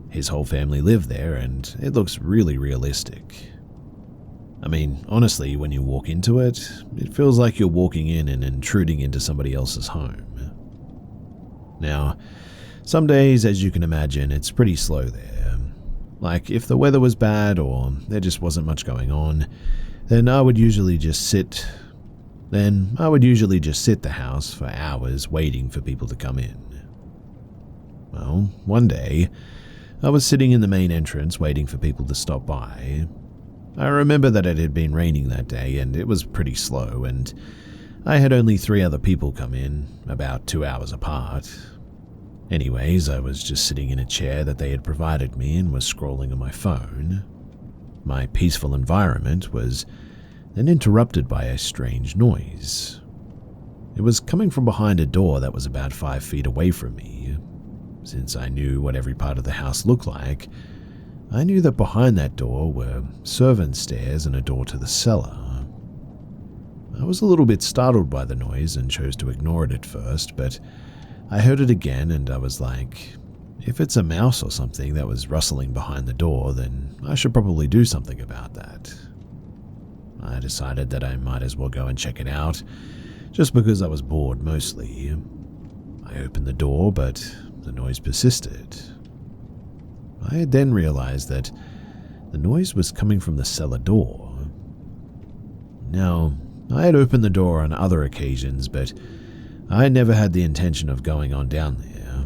Speaker 1: His whole family lived there, and it looks really realistic. I mean, honestly, when you walk into it, it feels like you're walking in and intruding into somebody else's home. Now, some days, as you can imagine, it's pretty slow there. Like, if the weather was bad or there just wasn't much going on, then I would usually just sit the house for hours waiting for people to come in. Well, one day, I was sitting in the main entrance waiting for people to stop by. I remember that it had been raining that day and it was pretty slow, and I had only 3 other people come in, about 2 hours apart. Anyways, I was just sitting in a chair that they had provided me and was scrolling on my phone. My peaceful environment was then interrupted by a strange noise. It was coming from behind a door that was about 5 feet away from me. Since I knew what every part of the house looked like, I knew that behind that door were servants' stairs and a door to the cellar. I was a little bit startled by the noise and chose to ignore it at first, but I heard it again and I was like, if it's a mouse or something that was rustling behind the door, then I should probably do something about that. I decided that I might as well go and check it out, just because I was bored mostly. I opened the door, but the noise persisted. I had then realized that the noise was coming from the cellar door. Now, I had opened the door on other occasions, but I never had the intention of going on down there.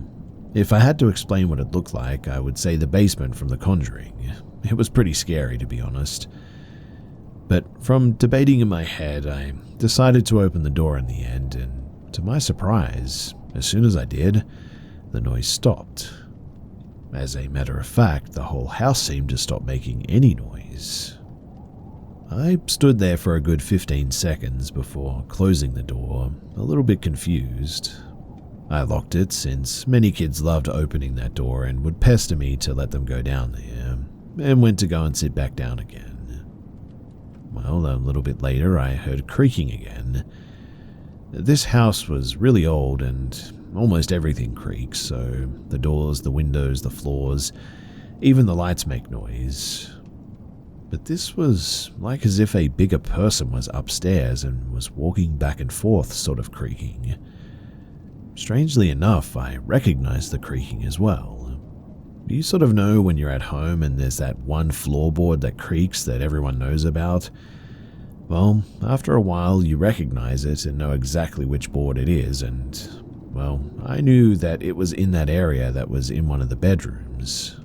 Speaker 1: If I had to explain what it looked like, I would say the basement from The Conjuring. It was pretty scary, to be honest. But from debating in my head, I decided to open the door in the end, and to my surprise, as soon as I did, the noise stopped. As a matter of fact, the whole house seemed to stop making any noise. I stood there for a good 15 seconds before closing the door, a little bit confused. I locked it since many kids loved opening that door and would pester me to let them go down there, and went to go and sit back down again. Well, a little bit later I heard creaking again. This house was really old and almost everything creaks, so the doors, the windows, the floors, even the lights make noise. But this was like as if a bigger person was upstairs and was walking back and forth, sort of creaking. Strangely enough, I recognized the creaking as well. You sort of know when you're at home and there's that one floorboard that creaks that everyone knows about? Well, after a while you recognize it and know exactly which board it is, and, well, I knew that it was in that area that was in one of the bedrooms.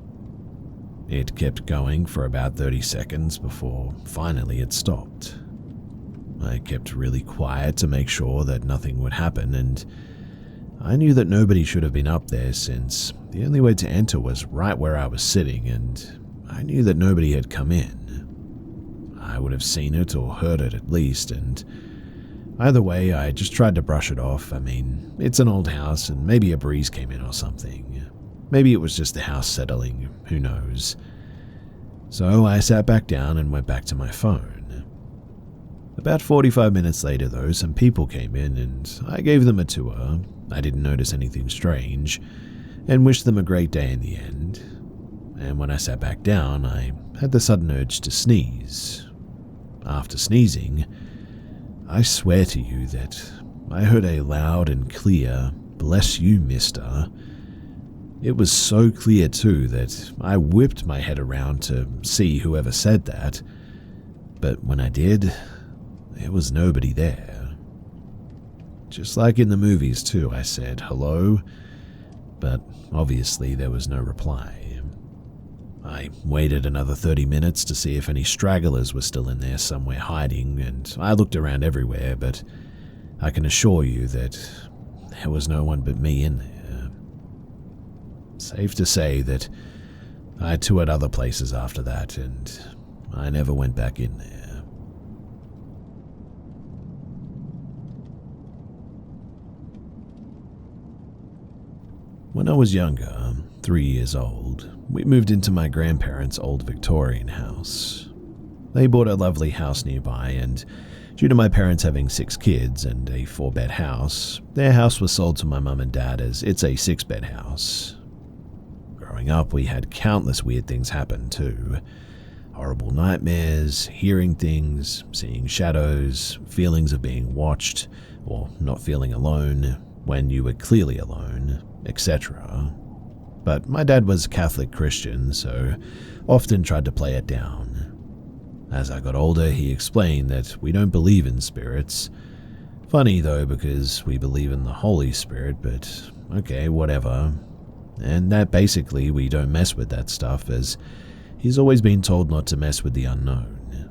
Speaker 1: It kept going for about 30 seconds before finally it stopped. I kept really quiet to make sure that nothing would happen, and I knew that nobody should have been up there since the only way to enter was right where I was sitting, and I knew that nobody had come in. I would have seen it or heard it at least, and either way, I just tried to brush it off. I mean, it's an old house and maybe a breeze came in or something. Maybe it was just the house settling, who knows. So I sat back down and went back to my phone. About 45 minutes later though, some people came in and I gave them a tour. I didn't notice anything strange, and wished them a great day in the end. And when I sat back down, I had the sudden urge to sneeze. After sneezing, I swear to you that I heard a loud and clear, "Bless you, mister." It was so clear too that I whipped my head around to see whoever said that, but when I did, there was nobody there. Just like in the movies too, I said hello, but obviously there was no reply. I waited another 30 minutes to see if any stragglers were still in there somewhere hiding, and I looked around everywhere, but I can assure you that there was no one but me in there. Safe to say that I toured other places after that, and I never went back in there. When I was younger, 3 years old, we moved into my grandparents' old Victorian house. They bought a lovely house nearby, and due to my parents having 6 kids and a 4-bed house, their house was sold to my mum and dad as it's a 6-bed house. Growing up, we had countless weird things happen too. Horrible nightmares, hearing things, seeing shadows, feelings of being watched, or not feeling alone when you were clearly alone, etc. But my dad was Catholic Christian, so often tried to play it down. As I got older, he explained that we don't believe in spirits. Funny though, because we believe in the Holy Spirit, but okay, whatever. And that basically we don't mess with that stuff, as he's always been told not to mess with the unknown.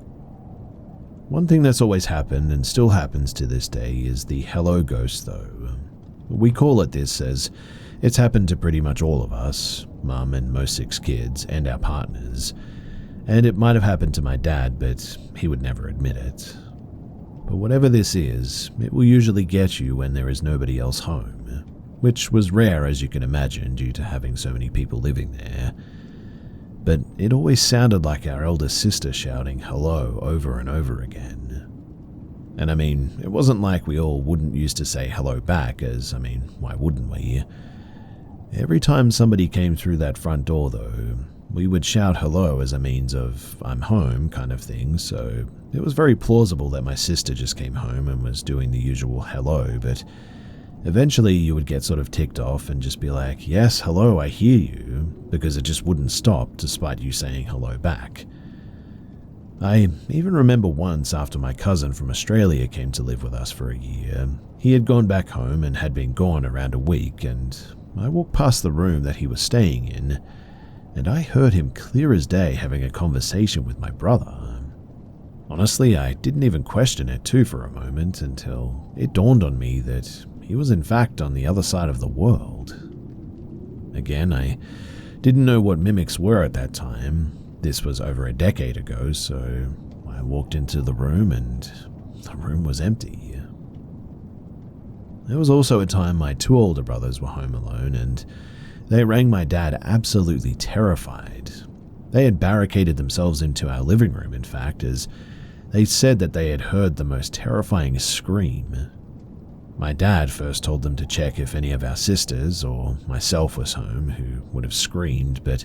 Speaker 1: One thing that's always happened and still happens to this day is the hello ghost though. We call it this as it's happened to pretty much all of us, Mum and most 6 kids, and our partners. And it might have happened to my dad, but he would never admit it. But whatever this is, it will usually get you when there is nobody else home, which was rare as you can imagine due to having so many people living there. But it always sounded like our eldest sister shouting hello over and over again. And I mean, it wasn't like we all wouldn't used to say hello back, as, I mean, why wouldn't we? Every time somebody came through that front door though, we would shout hello as a means of I'm home kind of thing, so it was very plausible that my sister just came home and was doing the usual hello, but eventually you would get sort of ticked off and just be like, yes, hello, I hear you, because it just wouldn't stop despite you saying hello back. I even remember once after my cousin from Australia came to live with us for a year, he had gone back home and had been gone around a week, and I walked past the room that he was staying in, and I heard him clear as day having a conversation with my brother. Honestly, I didn't even question it too for a moment until it dawned on me that he was in fact on the other side of the world. Again, I Didn't know what mimics were at that time. This was over a decade ago, so I walked into the room and the room was empty. There was also a time my two older brothers were home alone and they rang my dad absolutely terrified. They had barricaded themselves into our living room, in fact, as they said that they had heard the most terrifying scream. My dad first told them to check if any of our sisters or myself was home, who would have screamed, but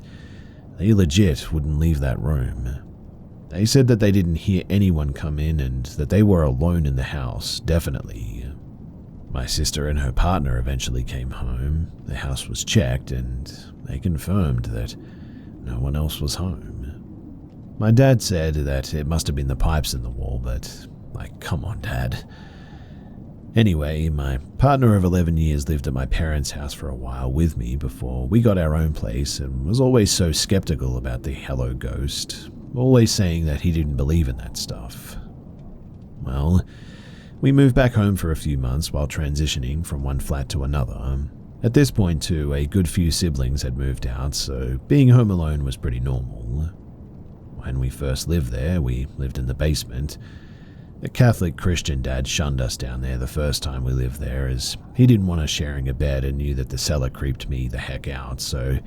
Speaker 1: they legit wouldn't leave that room. They said that they didn't hear anyone come in and that they were alone in the house, definitely. My sister and her partner eventually came home. The house was checked and they confirmed that no one else was home. My dad said that it must have been the pipes in the wall, but, come on, Dad. Anyway, my partner of 11 years lived at my parents' house for a while with me before we got our own place and was always so skeptical about the hello ghost, always saying that he didn't believe in that stuff. Well, we moved back home for a few months while transitioning from one flat to another. At this point, too, a good few siblings had moved out, so being home alone was pretty normal. When we first lived there, we lived in the basement. A Catholic Christian dad shunned us down there the first time we lived there, as he didn't want us sharing a bed and knew that the cellar creeped me the heck out, so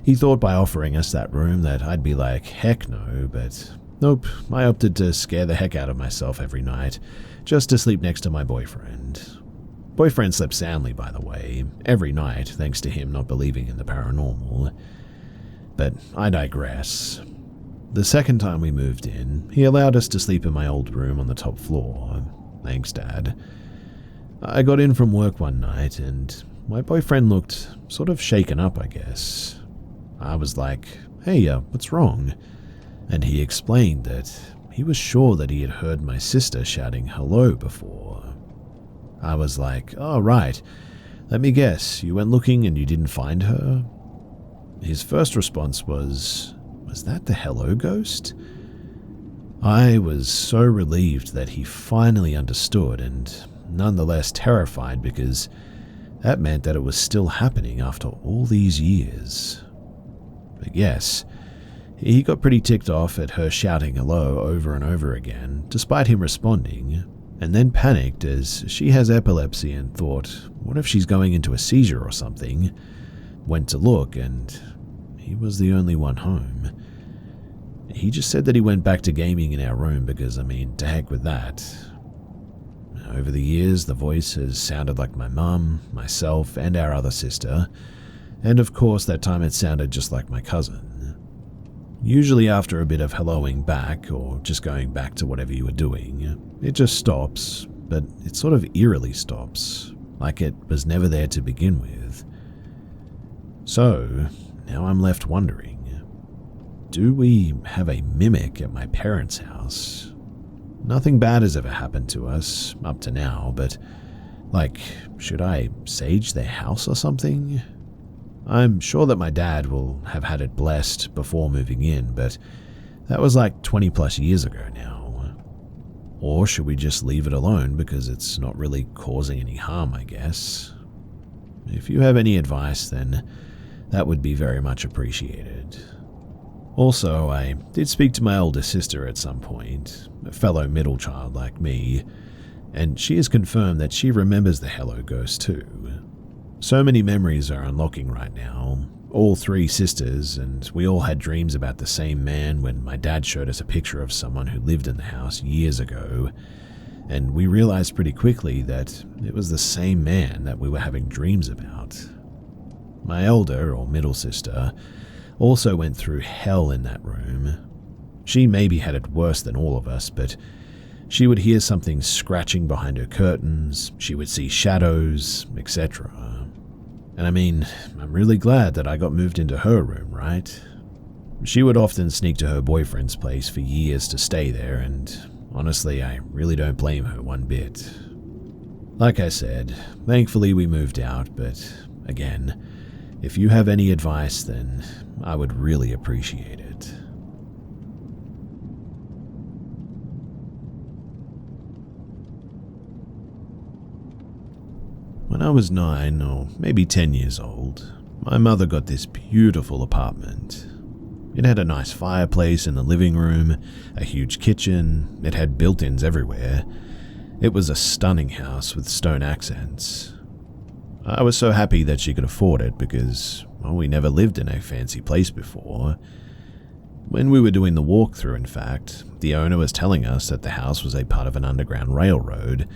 Speaker 1: he thought by offering us that room that I'd be like, heck no, but nope, I opted to scare the heck out of myself every night, just to sleep next to my boyfriend. Boyfriend slept soundly, by the way, every night, thanks to him not believing in the paranormal. But I digress. The second time we moved in, he allowed us to sleep in my old room on the top floor. Thanks, Dad. I got in from work one night and my boyfriend looked sort of shaken up, I guess. I was like, hey, what's wrong? And he explained that he was sure that he had heard my sister shouting hello before. I was like, oh, right. Let me guess, you went looking and you didn't find her? His first response was that the hello ghost? I was so relieved that he finally understood and nonetheless terrified because that meant that it was still happening after all these years. But yes, he got pretty ticked off at her shouting hello over and over again, despite him responding, and then panicked as she has epilepsy and thought, what if she's going into a seizure or something? Went to look and he was the only one home. He just said that he went back to gaming in our room because, to heck with that. Over the years, the voice has sounded like my mum, myself, and our other sister, and of course that time it sounded just like my cousin. Usually after a bit of helloing back, or just going back to whatever you were doing, it just stops, but it sort of eerily stops, like it was never there to begin with. So, now I'm left wondering, do we have a mimic at my parents' house? Nothing bad has ever happened to us, up to now, but, should I sage their house or something? I'm sure that my dad will have had it blessed before moving in, but that was 20 plus years ago now. Or should we just leave it alone because it's not really causing any harm, I guess? If you have any advice, then that would be very much appreciated. Also, I did speak to my older sister at some point, a fellow middle child like me, and she has confirmed that she remembers the hello ghost too. So many memories are unlocking right now, all three sisters, and we all had dreams about the same man when my dad showed us a picture of someone who lived in the house years ago, and we realized pretty quickly that it was the same man that we were having dreams about. My older, or middle sister, also went through hell in that room. She maybe had it worse than all of us, but she would hear something scratching behind her curtains, she would see shadows, etc. And I'm really glad that I got moved into her room, right? She would often sneak to her boyfriend's place for years to stay there, and honestly, I really don't blame her one bit. Like I said, thankfully we moved out, but again, if you have any advice, then I would really appreciate it. When I was 9 or maybe 10 years old, My mother got this beautiful apartment. It had a nice fireplace in the living room, a huge kitchen, it had built-ins everywhere. It was a stunning house with stone accents. I was so happy that she could afford it because, well, we never lived in a fancy place before. When we were doing the walkthrough, in fact, the owner was telling us that the house was a part of an underground railroad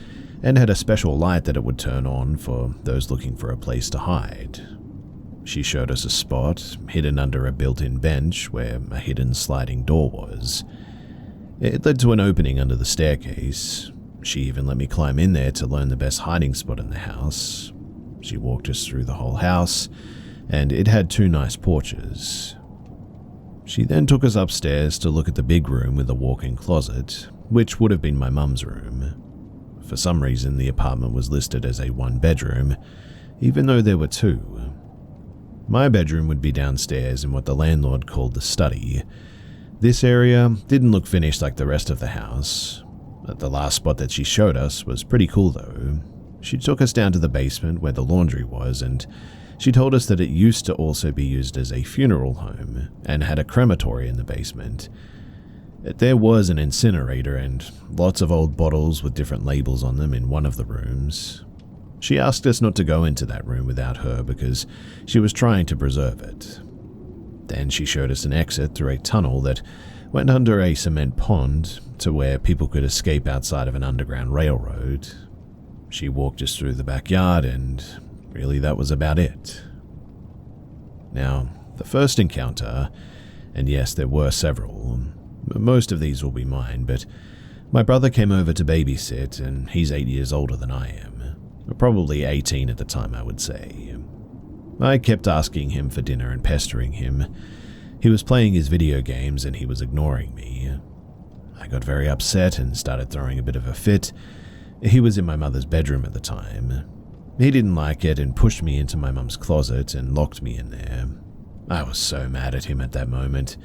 Speaker 1: and had a special light that it would turn on for those looking for a place to hide. She showed us a spot hidden under a built-in bench where a hidden sliding door was. It led to an opening under the staircase. She even let me climb in there to learn the best hiding spot in the house. She walked us through the whole house, and it had 2 nice porches. She then took us upstairs to look at the big room with a walk-in closet, which would have been my mum's room. For some reason, the apartment was listed as a 1-bedroom, even though there were 2. My bedroom would be downstairs in what the landlord called the study. This area didn't look finished like the rest of the house. The last spot that she showed us was pretty cool though. She took us down to the basement where the laundry was, and she told us that it used to also be used as a funeral home and had a crematory in the basement. There was an incinerator and lots of old bottles with different labels on them in one of the rooms. She asked us not to go into that room without her because she was trying to preserve it. Then she showed us an exit through a tunnel that went under a cement pond to where people could escape outside of an underground railroad. She walked us through the backyard, and really that was about it. Now, the first encounter, and yes, there were several, most of these will be mine, but my brother came over to babysit, and he's 8 years older than I am. Probably 18 at the time, I would say. I kept asking him for dinner and pestering him. He was playing his video games and he was ignoring me. I got very upset and started throwing a bit of a fit. He was in my mother's bedroom at the time. He didn't like it and pushed me into my mum's closet and locked me in there. I was so mad at him at that moment.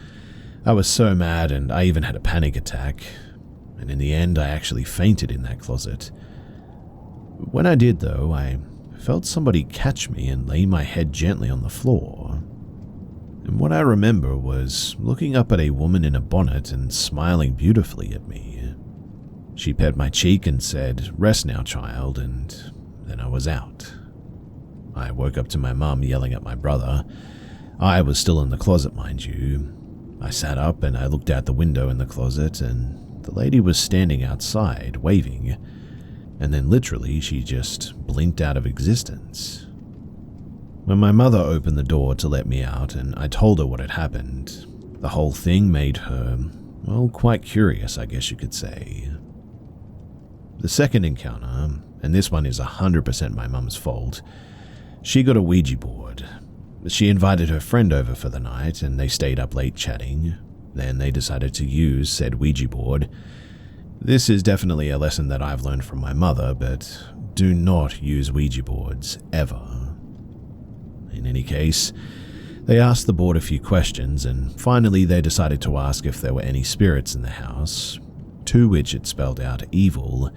Speaker 1: I was so mad, and I even had a panic attack. And in the end, I actually fainted in that closet. When I did, though, I felt somebody catch me and lay my head gently on the floor. And what I remember was looking up at a woman in a bonnet and smiling beautifully at me. She pet my cheek and said, "Rest now, child," and then I was out. I woke up to my mum yelling at my brother. I was still in the closet, mind you. I sat up and I looked out the window in the closet, and the lady was standing outside, waving. And then literally she just blinked out of existence. When my mother opened the door to let me out and I told her what had happened, the whole thing made her, well, quite curious, I guess you could say. The second encounter, and this one is 100% my mum's fault, she got a Ouija board. She invited her friend over for the night and they stayed up late chatting. Then they decided to use said Ouija board. This is definitely a lesson that I've learned from my mother, but do not use Ouija boards, ever. In any case, they asked the board a few questions, and finally they decided to ask if there were any spirits in the house, to which it spelled out evil,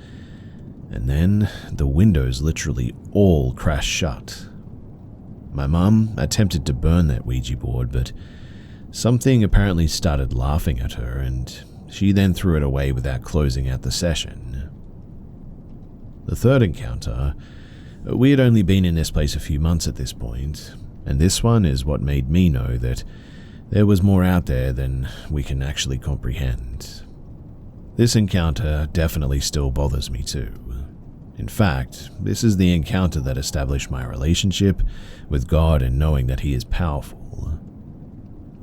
Speaker 1: and then the windows literally all crashed shut. My mum attempted to burn that Ouija board, but something apparently started laughing at her, and she then threw it away without closing out the session. The third encounter, we had only been in this place a few months at this point, and this one is what made me know that there was more out there than we can actually comprehend. This encounter definitely still bothers me too. In fact, this is the encounter that established my relationship with God and knowing that He is powerful.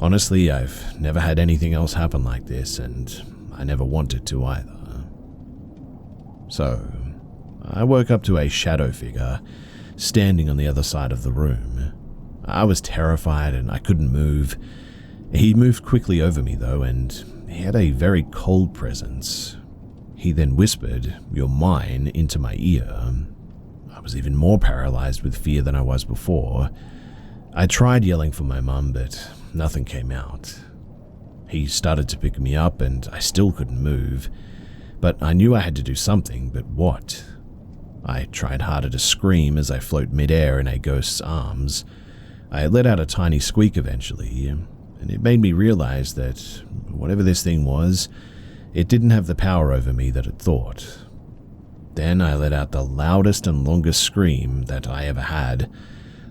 Speaker 1: Honestly, I've never had anything else happen like this, and I never wanted to either. So, I woke up to a shadow figure standing on the other side of the room. I was terrified and I couldn't move. He moved quickly over me though, and he had a very cold presence. He then whispered, "You're mine," into my ear. I was even more paralyzed with fear than I was before. I tried yelling for my mum, but nothing came out. He started to pick me up and I still couldn't move, but I knew I had to do something, but what? I tried harder to scream as I float midair in a ghost's arms. I let out a tiny squeak eventually, and it made me realize that whatever this thing was, it didn't have the power over me that it thought. Then I let out the loudest and longest scream that I ever had.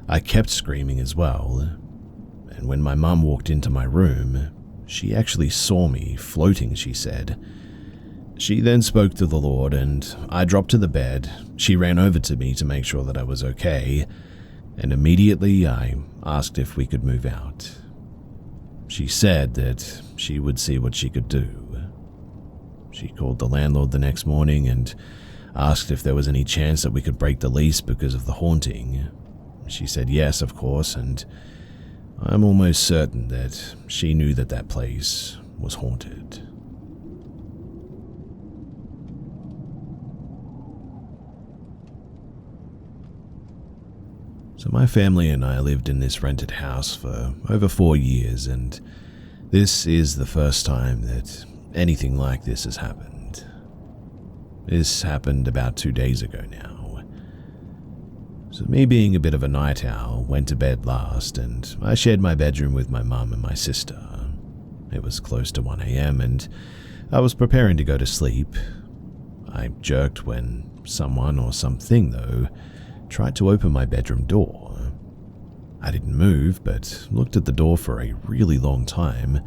Speaker 1: I kept screaming as well, and when my mum walked into my room, she actually saw me floating, she said. She then spoke to the Lord, and I dropped to the bed. She ran over to me to make sure that I was okay, and immediately I asked if we could move out. She said that she would see what she could do. She called the landlord the next morning and asked if there was any chance that we could break the lease because of the haunting. She said yes, of course, and I'm almost certain that she knew that that place was haunted. So my family and I lived in this rented house for over 4 years, and this is the first time that anything like this has happened. This happened about 2 days ago now. So me being a bit of a night owl, went to bed last, and I shared my bedroom with my mum and my sister. It was close to 1 a.m. and I was preparing to go to sleep. I jerked when someone or something, though, tried to open my bedroom door. I didn't move, but looked at the door for a really long time,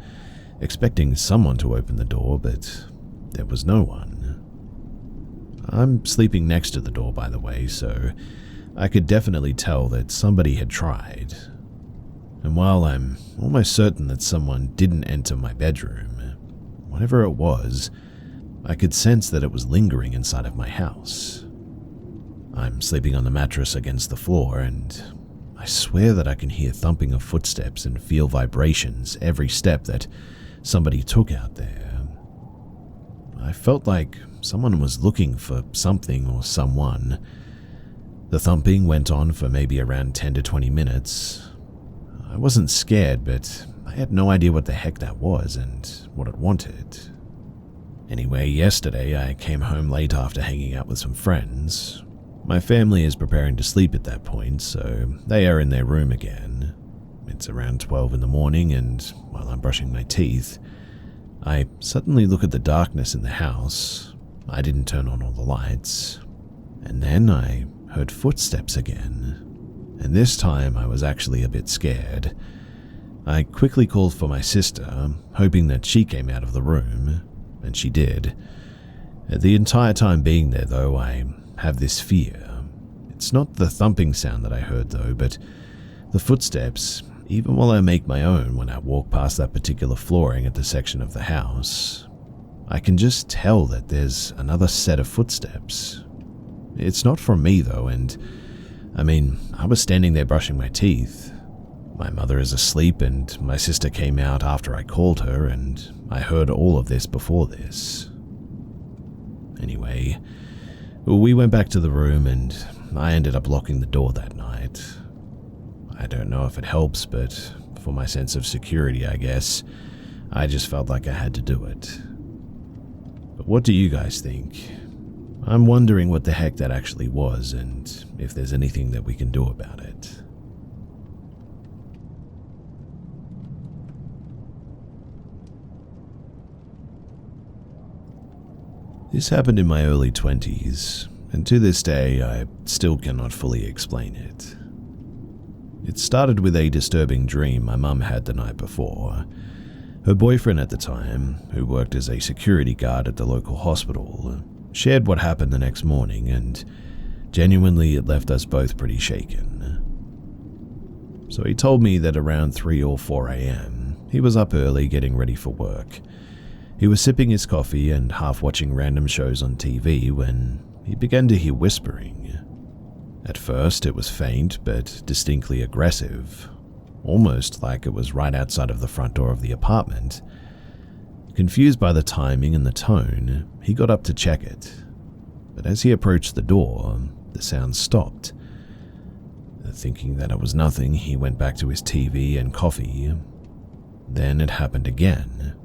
Speaker 1: expecting someone to open the door, but there was no one. I'm sleeping next to the door, by the way, so I could definitely tell that somebody had tried. And while I'm almost certain that someone didn't enter my bedroom, whatever it was, I could sense that it was lingering inside of my house. I'm sleeping on the mattress against the floor, and I swear that I can hear thumping of footsteps and feel vibrations every step that somebody took out there. I felt like someone was looking for something or someone. The thumping went on for maybe around 10 to 20 minutes. I wasn't scared, but I had no idea what the heck that was and what it wanted. Anyway, yesterday I came home late after hanging out with some friends. My family is preparing to sleep at that point, so they are in their room again. It's around 12 in the morning, and while I'm brushing my teeth, I suddenly look at the darkness in the house. I didn't turn on all the lights. And then I heard footsteps again. And this time I was actually a bit scared. I quickly called for my sister, hoping that she came out of the room, and she did. The entire time being there, though, I have this fear. It's not the thumping sound that I heard, though, but the footsteps, even while I make my own when I walk past that particular flooring at the section of the house. I can just tell that there's another set of footsteps. It's not from me, though, and I was standing there brushing my teeth. My mother is asleep, and my sister came out after I called her, and I heard all of this before this. Anyway, we went back to the room, and I ended up locking the door that night. I don't know if it helps, but for my sense of security, I guess, I just felt like I had to do it. But what do you guys think? I'm wondering what the heck that actually was, and if there's anything that we can do about it. This happened in my early 20s, and to this day I still cannot fully explain it. It started with a disturbing dream my mum had the night before. Her boyfriend at the time, who worked as a security guard at the local hospital, shared what happened the next morning, and genuinely it left us both pretty shaken. So he told me that around 3 or 4 a.m., he was up early getting ready for work. He was sipping his coffee and half watching random shows on TV when he began to hear whispering. At first it was faint but distinctly aggressive, almost like it was right outside of the front door of the apartment. Confused by the timing and the tone, he got up to check it, but as he approached the door, the sound stopped. Thinking that it was nothing, he went back to his TV and coffee. Then it happened again.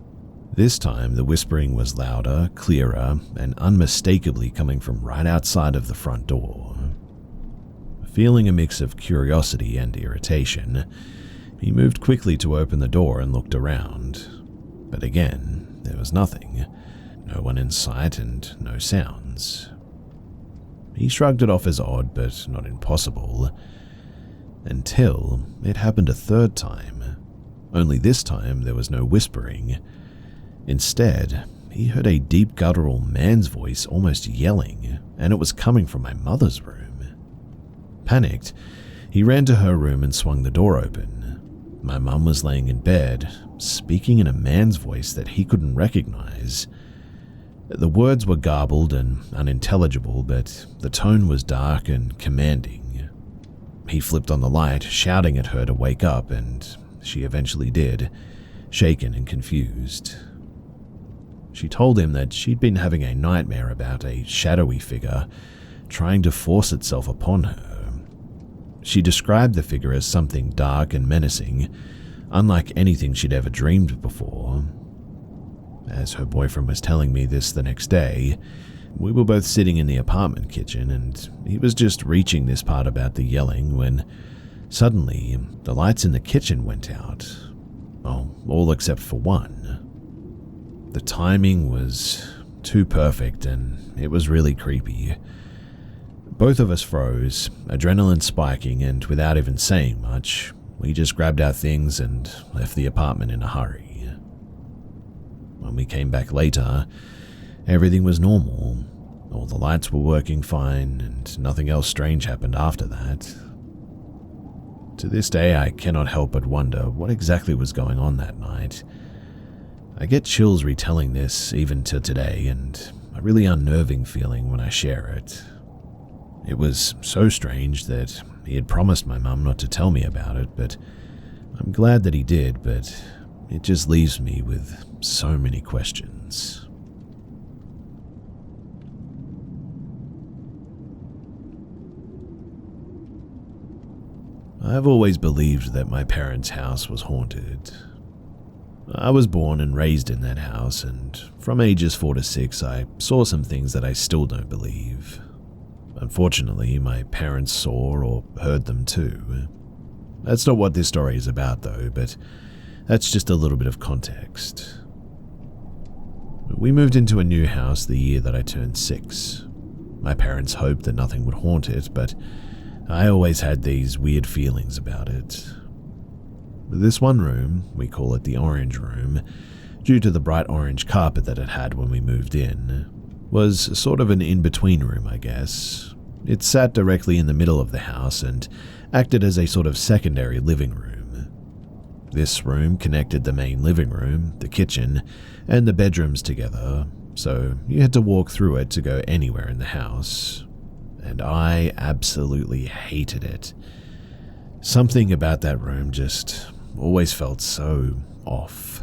Speaker 1: This time the whispering was louder, clearer, and unmistakably coming from right outside of the front door. Feeling a mix of curiosity and irritation, he moved quickly to open the door and looked around. But again, there was nothing. No one in sight and no sounds. He shrugged it off as odd, but not impossible. Until it happened a third time. Only this time there was no whispering. Instead, he heard a deep guttural man's voice almost yelling, and it was coming from my mother's room. Panicked, he ran to her room and swung the door open. My mum was laying in bed, speaking in a man's voice that he couldn't recognize. The words were garbled and unintelligible, but the tone was dark and commanding. He flipped on the light, shouting at her to wake up, and she eventually did, shaken and confused. She told him that she'd been having a nightmare about a shadowy figure trying to force itself upon her. She described the figure as something dark and menacing, unlike anything she'd ever dreamed before. As her boyfriend was telling me this the next day, we were both sitting in the apartment kitchen, and he was just reaching this part about the yelling when suddenly the lights in the kitchen went out. Oh, all except for one. The timing was too perfect, and it was really creepy. Both of us froze, adrenaline spiking, and without even saying much, we just grabbed our things and left the apartment in a hurry. When we came back later, everything was normal. All the lights were working fine, and nothing else strange happened after that. To this day, I cannot help but wonder what exactly was going on that night. I get chills retelling this even to today, and a really unnerving feeling when I share it. It was so strange that he had promised my mum not to tell me about it, but I'm glad that he did, but it just leaves me with so many questions. I've always believed that my parents' house was haunted. I was born and raised in that house, and from ages 4 to 6, I saw some things that I still don't believe. Unfortunately, my parents saw or heard them too. That's not what this story is about though, but that's just a little bit of context. We moved into a new house the year that I turned 6. My parents hoped that nothing would haunt it, but I always had these weird feelings about it. This one room, we call it the orange room, due to the bright orange carpet that it had when we moved in, was sort of an in-between room, I guess. It sat directly in the middle of the house and acted as a sort of secondary living room. This room connected the main living room, the kitchen, and the bedrooms together, so you had to walk through it to go anywhere in the house. And I absolutely hated it. Something about that room just always felt so off.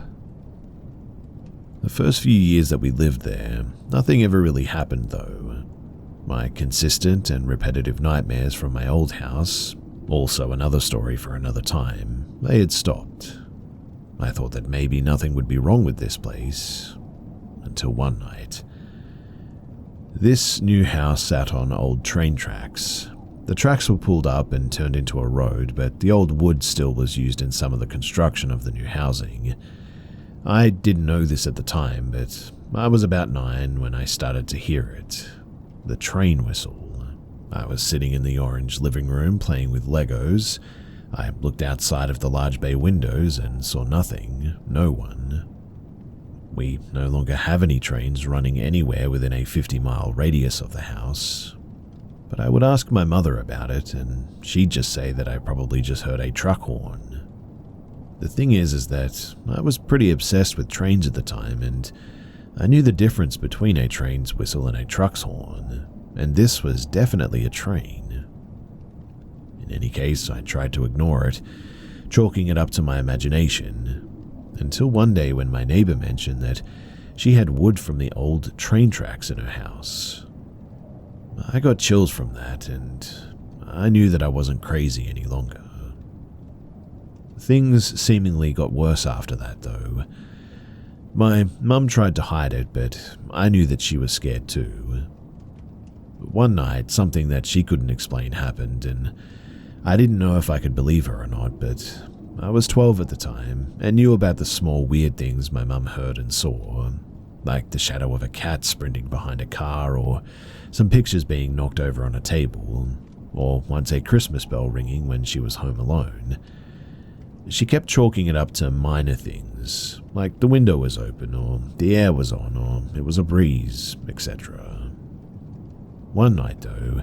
Speaker 1: The first few years that we lived there, nothing ever really happened though. My consistent and repetitive nightmares from my old house, also another story for another time, they had stopped. I thought that maybe nothing would be wrong with this place, until one night. This new house sat on old train tracks. The tracks were pulled up and turned into a road, but the old wood still was used in some of the construction of the new housing. I didn't know this at the time, but I was about 9 when I started to hear it. The train whistle. I was sitting in the orange living room playing with Legos. I looked outside of the large bay windows and saw nothing, no one. We no longer have any trains running anywhere within a 50-mile radius of the house. But I would ask my mother about it, and she'd just say that I probably just heard a truck horn. The thing is that I was pretty obsessed with trains at the time, and I knew the difference between a train's whistle and a truck's horn, and this was definitely a train. In any case, I tried to ignore it, chalking it up to my imagination, until one day when my neighbor mentioned that she had wood from the old train tracks in her house. I got chills from that, and I knew that I wasn't crazy any longer. Things seemingly got worse after that, though. My mum tried to hide it, but I knew that she was scared too. one night, something that she couldn't explain happened, and I didn't know if I could believe her or not, but I was 12 at the time and knew about the small weird things my mum heard and saw, like the shadow of a cat sprinting behind a car, or some pictures being knocked over on a table, or once a Christmas bell ringing when she was home alone. She kept chalking it up to minor things, like the window was open, or the air was on, or it was a breeze, etc. One night, though,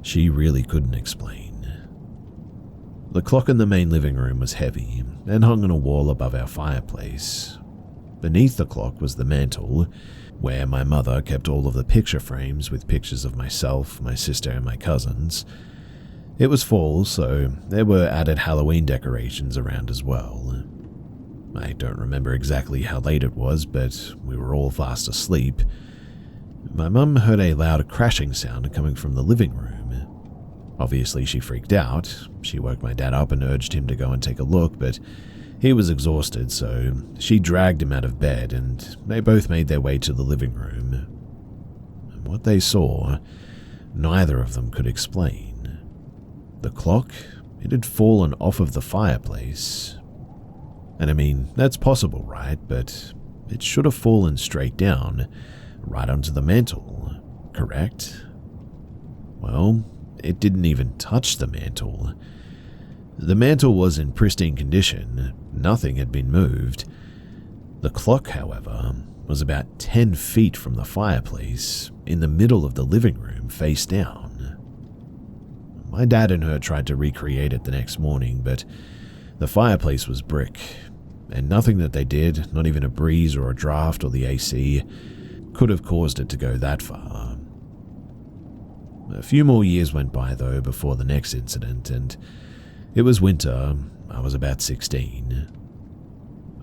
Speaker 1: she really couldn't explain. The clock in the main living room was heavy and hung on a wall above our fireplace. Beneath the clock was the mantel, where my mother kept all of the picture frames with pictures of myself, my sister, and my cousins. It was fall, so there were added Halloween decorations around as well. I don't remember exactly how late it was, but we were all fast asleep. My mum heard a loud crashing sound coming from the living room. Obviously, she freaked out. She woke my dad up and urged him to go and take a look, but he was exhausted, so she dragged him out of bed, and they both made their way to the living room. And what they saw, neither of them could explain. The clock, it had fallen off of the fireplace. And I mean, that's possible, right? But it should have fallen straight down, right onto the mantel, correct? Well, it didn't even touch the mantel. The mantel was in pristine condition, nothing had been moved. The clock, however, was about 10 feet from the fireplace, in the middle of the living room, face down. My dad and her tried to recreate it the next morning, but the fireplace was brick, and nothing that they did, not even a breeze or a draft or the AC, could have caused it to go that far. A few more years went by, though, before the next incident, and it was winter. I was about 16.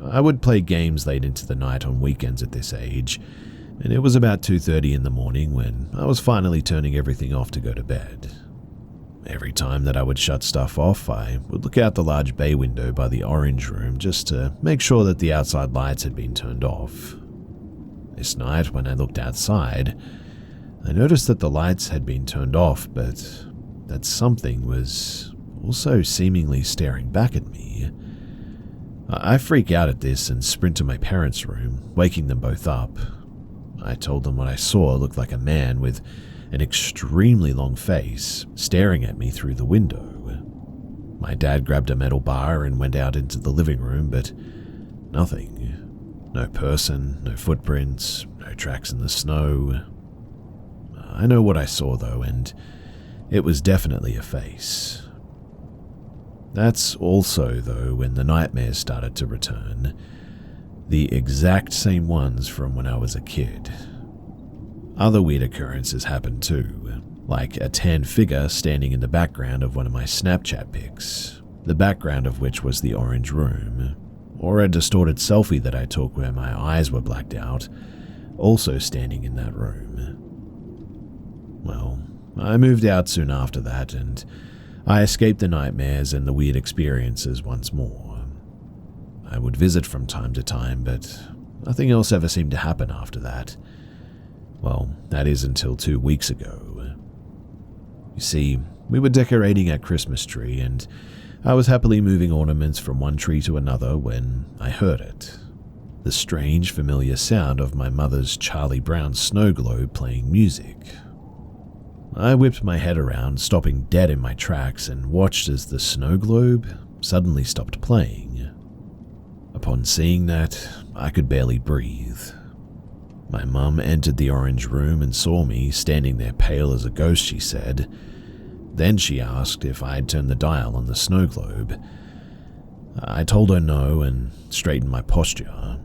Speaker 1: I would play games late into the night on weekends at this age, and it was about 2:30 in the morning when I was finally turning everything off to go to bed. Every time that I would shut stuff off, I would look out the large bay window by the orange room just to make sure that the outside lights had been turned off. This night, when I looked outside, I noticed that the lights had been turned off, but that something was also seemingly staring back at me. I freak out at this and sprint to my parents' room, waking them both up. I told them what I saw looked like a man with an extremely long face staring at me through the window. My dad grabbed a metal bar and went out into the living room, but nothing. No person, no footprints, no tracks in the snow. I know what I saw, though, and it was definitely a face. That's also, though, when the nightmares started to return. The exact same ones from when I was a kid. Other weird occurrences happened too, like a tan figure standing in the background of one of my Snapchat pics, the background of which was the orange room, or a distorted selfie that I took where my eyes were blacked out, also standing in that room. Well, I moved out soon after that, and I escaped the nightmares and the weird experiences once more. I would visit from time to time, but nothing else ever seemed to happen after that. Well, that is until 2 weeks ago. You see, we were decorating our Christmas tree, and I was happily moving ornaments from one tree to another when I heard it. The strange, familiar sound of my mother's Charlie Brown snow globe playing music. I whipped my head around, stopping dead in my tracks, and watched as the snow globe suddenly stopped playing. Upon seeing that, I could barely breathe. My mum entered the orange room and saw me standing there pale as a ghost, she said. Then she asked if I had turned the dial on the snow globe. I told her no and straightened my posture.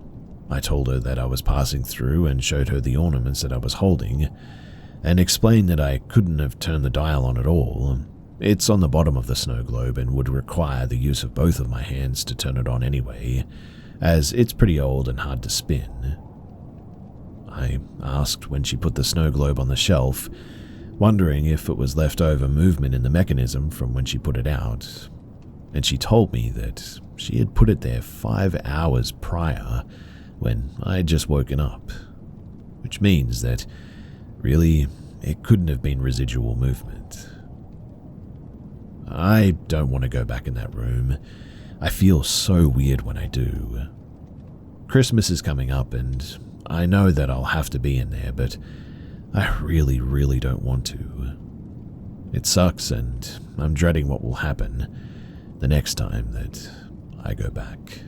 Speaker 1: I told her that I was passing through and showed her the ornaments that I was holding, and explained that I couldn't have turned the dial on at all. It's on the bottom of the snow globe and would require the use of both of my hands to turn it on anyway, as it's pretty old and hard to spin. I asked when she put the snow globe on the shelf, wondering if it was leftover movement in the mechanism from when she put it out, and she told me that she had put it there 5 hours prior when I had just woken up, which means that really It couldn't have been residual movement. I don't want to go back in that room. I feel so weird when I do. Christmas is coming up and I know that I'll have to be in there, but I really, really don't want to. It sucks and I'm dreading what will happen the next time that I go back.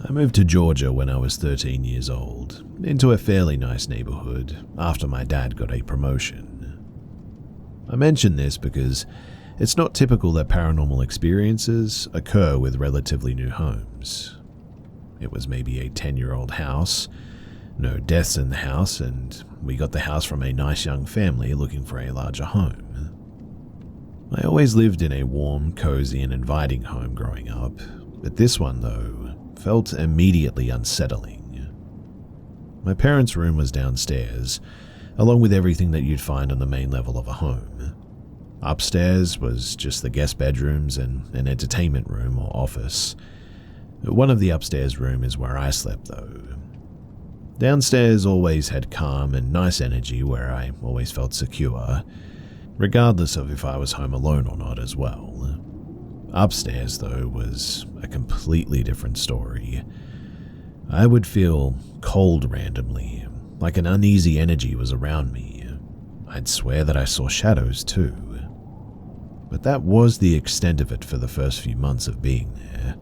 Speaker 1: I moved to Georgia when I was 13 years old, into a fairly nice neighborhood after my dad got a promotion. I mention this because it's not typical that paranormal experiences occur with relatively new homes. It was maybe a 10-year-old house, no deaths in the house, and we got the house from a nice young family looking for a larger home. I always lived in a warm, cozy, and inviting home growing up, but this one, though, felt immediately unsettling. My parents' room was downstairs, along with everything that you'd find on the main level of a home. Upstairs was just the guest bedrooms and an entertainment room or office. One of the upstairs rooms is where I slept, though. Downstairs always had calm and nice energy where I always felt secure, regardless of if I was home alone or not as well. Upstairs, though, was a completely different story. I would feel cold randomly, like an uneasy energy was around me. I'd swear that I saw shadows too. But that was the extent of it for the first few months of being there.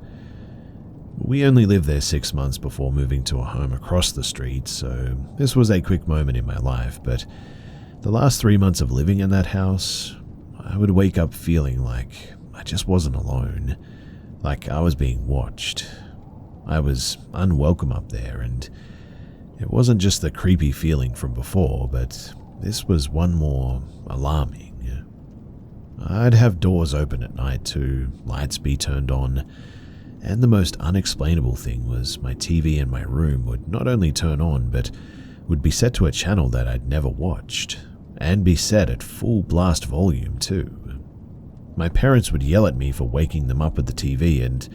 Speaker 1: We only lived there 6 months before moving to a home across the street, so this was a quick moment in my life, but the last 3 months of living in that house, I would wake up feeling like I just wasn't alone, like I was being watched. I was unwelcome up there, and it wasn't just the creepy feeling from before, but this was one more alarming. I'd have doors open at night too, lights be turned on, and the most unexplainable thing was my TV in my room would not only turn on, but would be set to a channel that I'd never watched, and be set at full blast volume too. My parents would yell at me for waking them up with the TV, and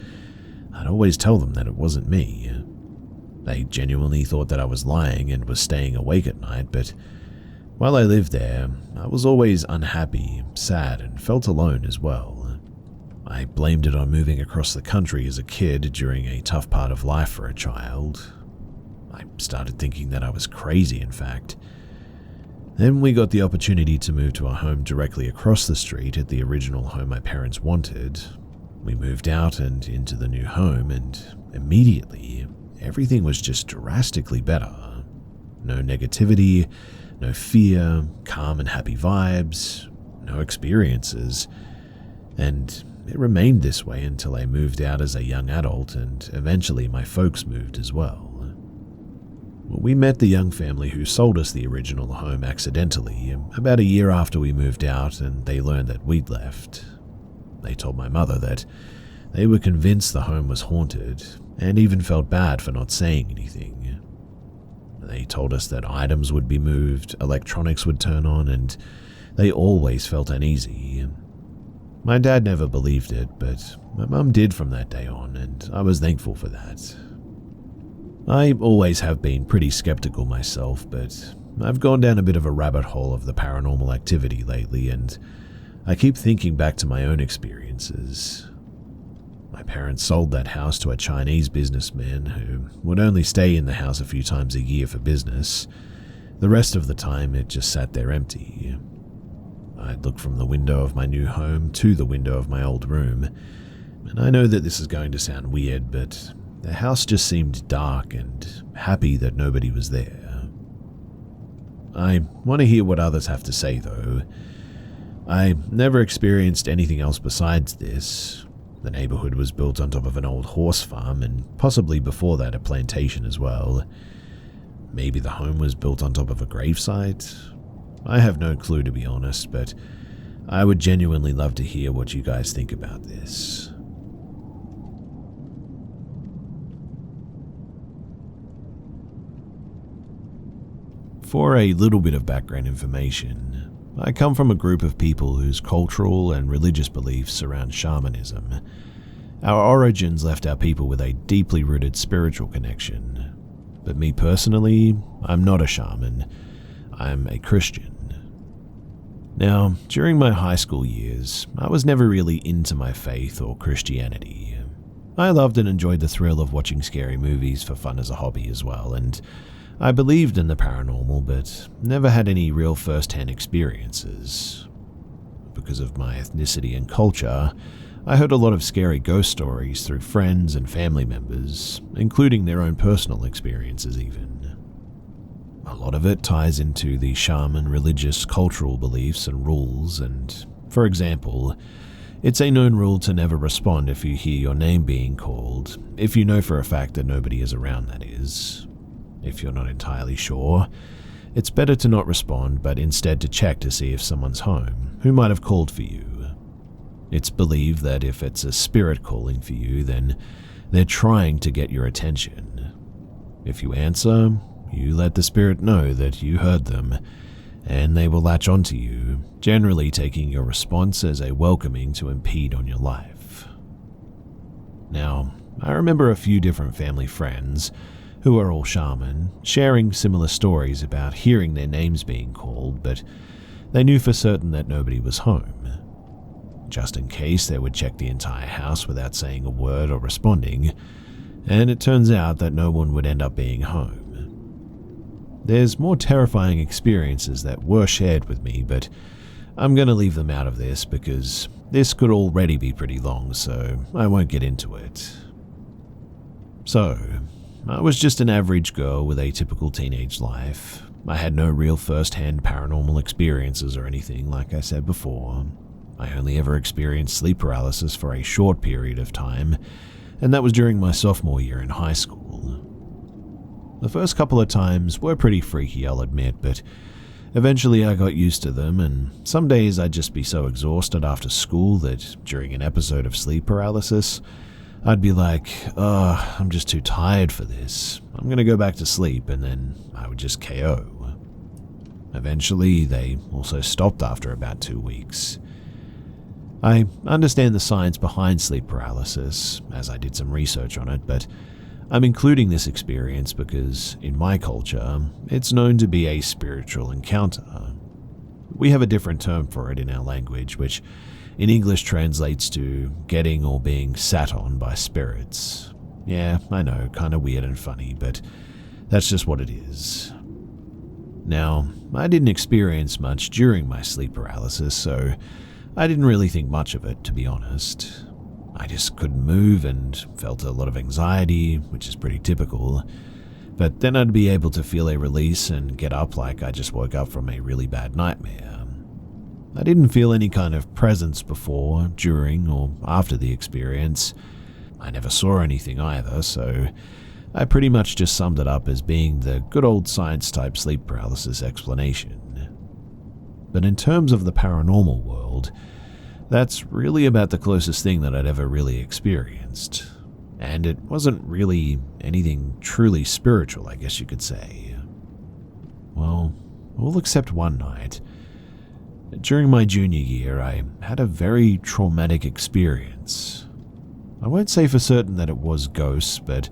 Speaker 1: I'd always tell them that it wasn't me. They genuinely thought that I was lying and was staying awake at night, but while I lived there, I was always unhappy, sad, and felt alone as well. I blamed it on moving across the country as a kid during a tough part of life for a child. I started thinking that I was crazy, in fact. Then we got the opportunity to move to a home directly across the street at the original home my parents wanted. We moved out and into the new home, and immediately, everything was just drastically better. No negativity, no fear, calm and happy vibes, no experiences. And it remained this way until I moved out as a young adult, and eventually my folks moved as well. We met the young family who sold us the original home accidentally about a year after we moved out, and they learned that we'd left. They told my mother that they were convinced the home was haunted, and even felt bad for not saying anything. They told us that items would be moved, electronics would turn on, and they always felt uneasy. My dad never believed it, but my mum did from that day on, and I was thankful for that. I always have been pretty skeptical myself, but I've gone down a bit of a rabbit hole of the paranormal activity lately, and I keep thinking back to my own experiences. My parents sold that house to a Chinese businessman who would only stay in the house a few times a year for business. The rest of the time, it just sat there empty. I'd look from the window of my new home to the window of my old room, and I know that this is going to sound weird, but the house just seemed dark and happy that nobody was there. I want to hear what others have to say, though. I never experienced anything else besides this. The neighborhood was built on top of an old horse farm, and possibly before that a plantation as well. Maybe the home was built on top of a gravesite? I have no clue, to be honest, but I would genuinely love to hear what you guys think about this. For a little bit of background information, I come from a group of people whose cultural and religious beliefs surround shamanism. Our origins left our people with a deeply rooted spiritual connection. But me personally, I'm not a shaman. I'm a Christian. Now, during my high school years, I was never really into my faith or Christianity. I loved and enjoyed the thrill of watching scary movies for fun as a hobby as well, and I believed in the paranormal, but never had any real first-hand experiences. Because of my ethnicity and culture, I heard a lot of scary ghost stories through friends and family members, including their own personal experiences even. A lot of it ties into the shaman religious cultural beliefs and rules, and, for example, it's a known rule to never respond if you hear your name being called, if you know for a fact that nobody is around, that is. If you're not entirely sure, it's better to not respond, but instead to check to see if someone's home, who might have called for you. It's believed that if it's a spirit calling for you, then they're trying to get your attention. If you answer, you let the spirit know that you heard them, and they will latch onto you, generally taking your response as a welcoming to impede on your life. Now, I remember a few different family friends, who are all shaman, sharing similar stories about hearing their names being called, but they knew for certain that nobody was home. Just in case, they would check the entire house without saying a word or responding, and it turns out that no one would end up being home. There's more terrifying experiences that were shared with me, but I'm going to leave them out of this because this could already be pretty long, so I won't get into it. So, I was just an average girl with a typical teenage life. I had no real first-hand paranormal experiences or anything, like I said before. I only ever experienced sleep paralysis for a short period of time, and that was during my sophomore year in high school. The first couple of times were pretty freaky, I'll admit, but eventually I got used to them, and some days I'd just be so exhausted after school that during an episode of sleep paralysis, I'd be like, I'm just too tired for this. I'm going to go back to sleep, and then I would just KO. Eventually, they also stopped after about 2 weeks. I understand the science behind sleep paralysis, as I did some research on it, but I'm including this experience because, in my culture, it's known to be a spiritual encounter. We have a different term for it in our language, which in English translates to getting or being sat on by spirits. Yeah, I know, kinda weird and funny, but that's just what it is. Now, I didn't experience much during my sleep paralysis, so I didn't really think much of it, to be honest. I just couldn't move and felt a lot of anxiety, which is pretty typical. But then I'd be able to feel a release and get up like I just woke up from a really bad nightmare. I didn't feel any kind of presence before, during, or after the experience. I never saw anything either, so I pretty much just summed it up as being the good old science-type sleep paralysis explanation. But in terms of the paranormal world, that's really about the closest thing that I'd ever really experienced. And it wasn't really anything truly spiritual, I guess you could say. Well, all except one night. During my junior year, I had a very traumatic experience. I won't say for certain that it was ghosts, but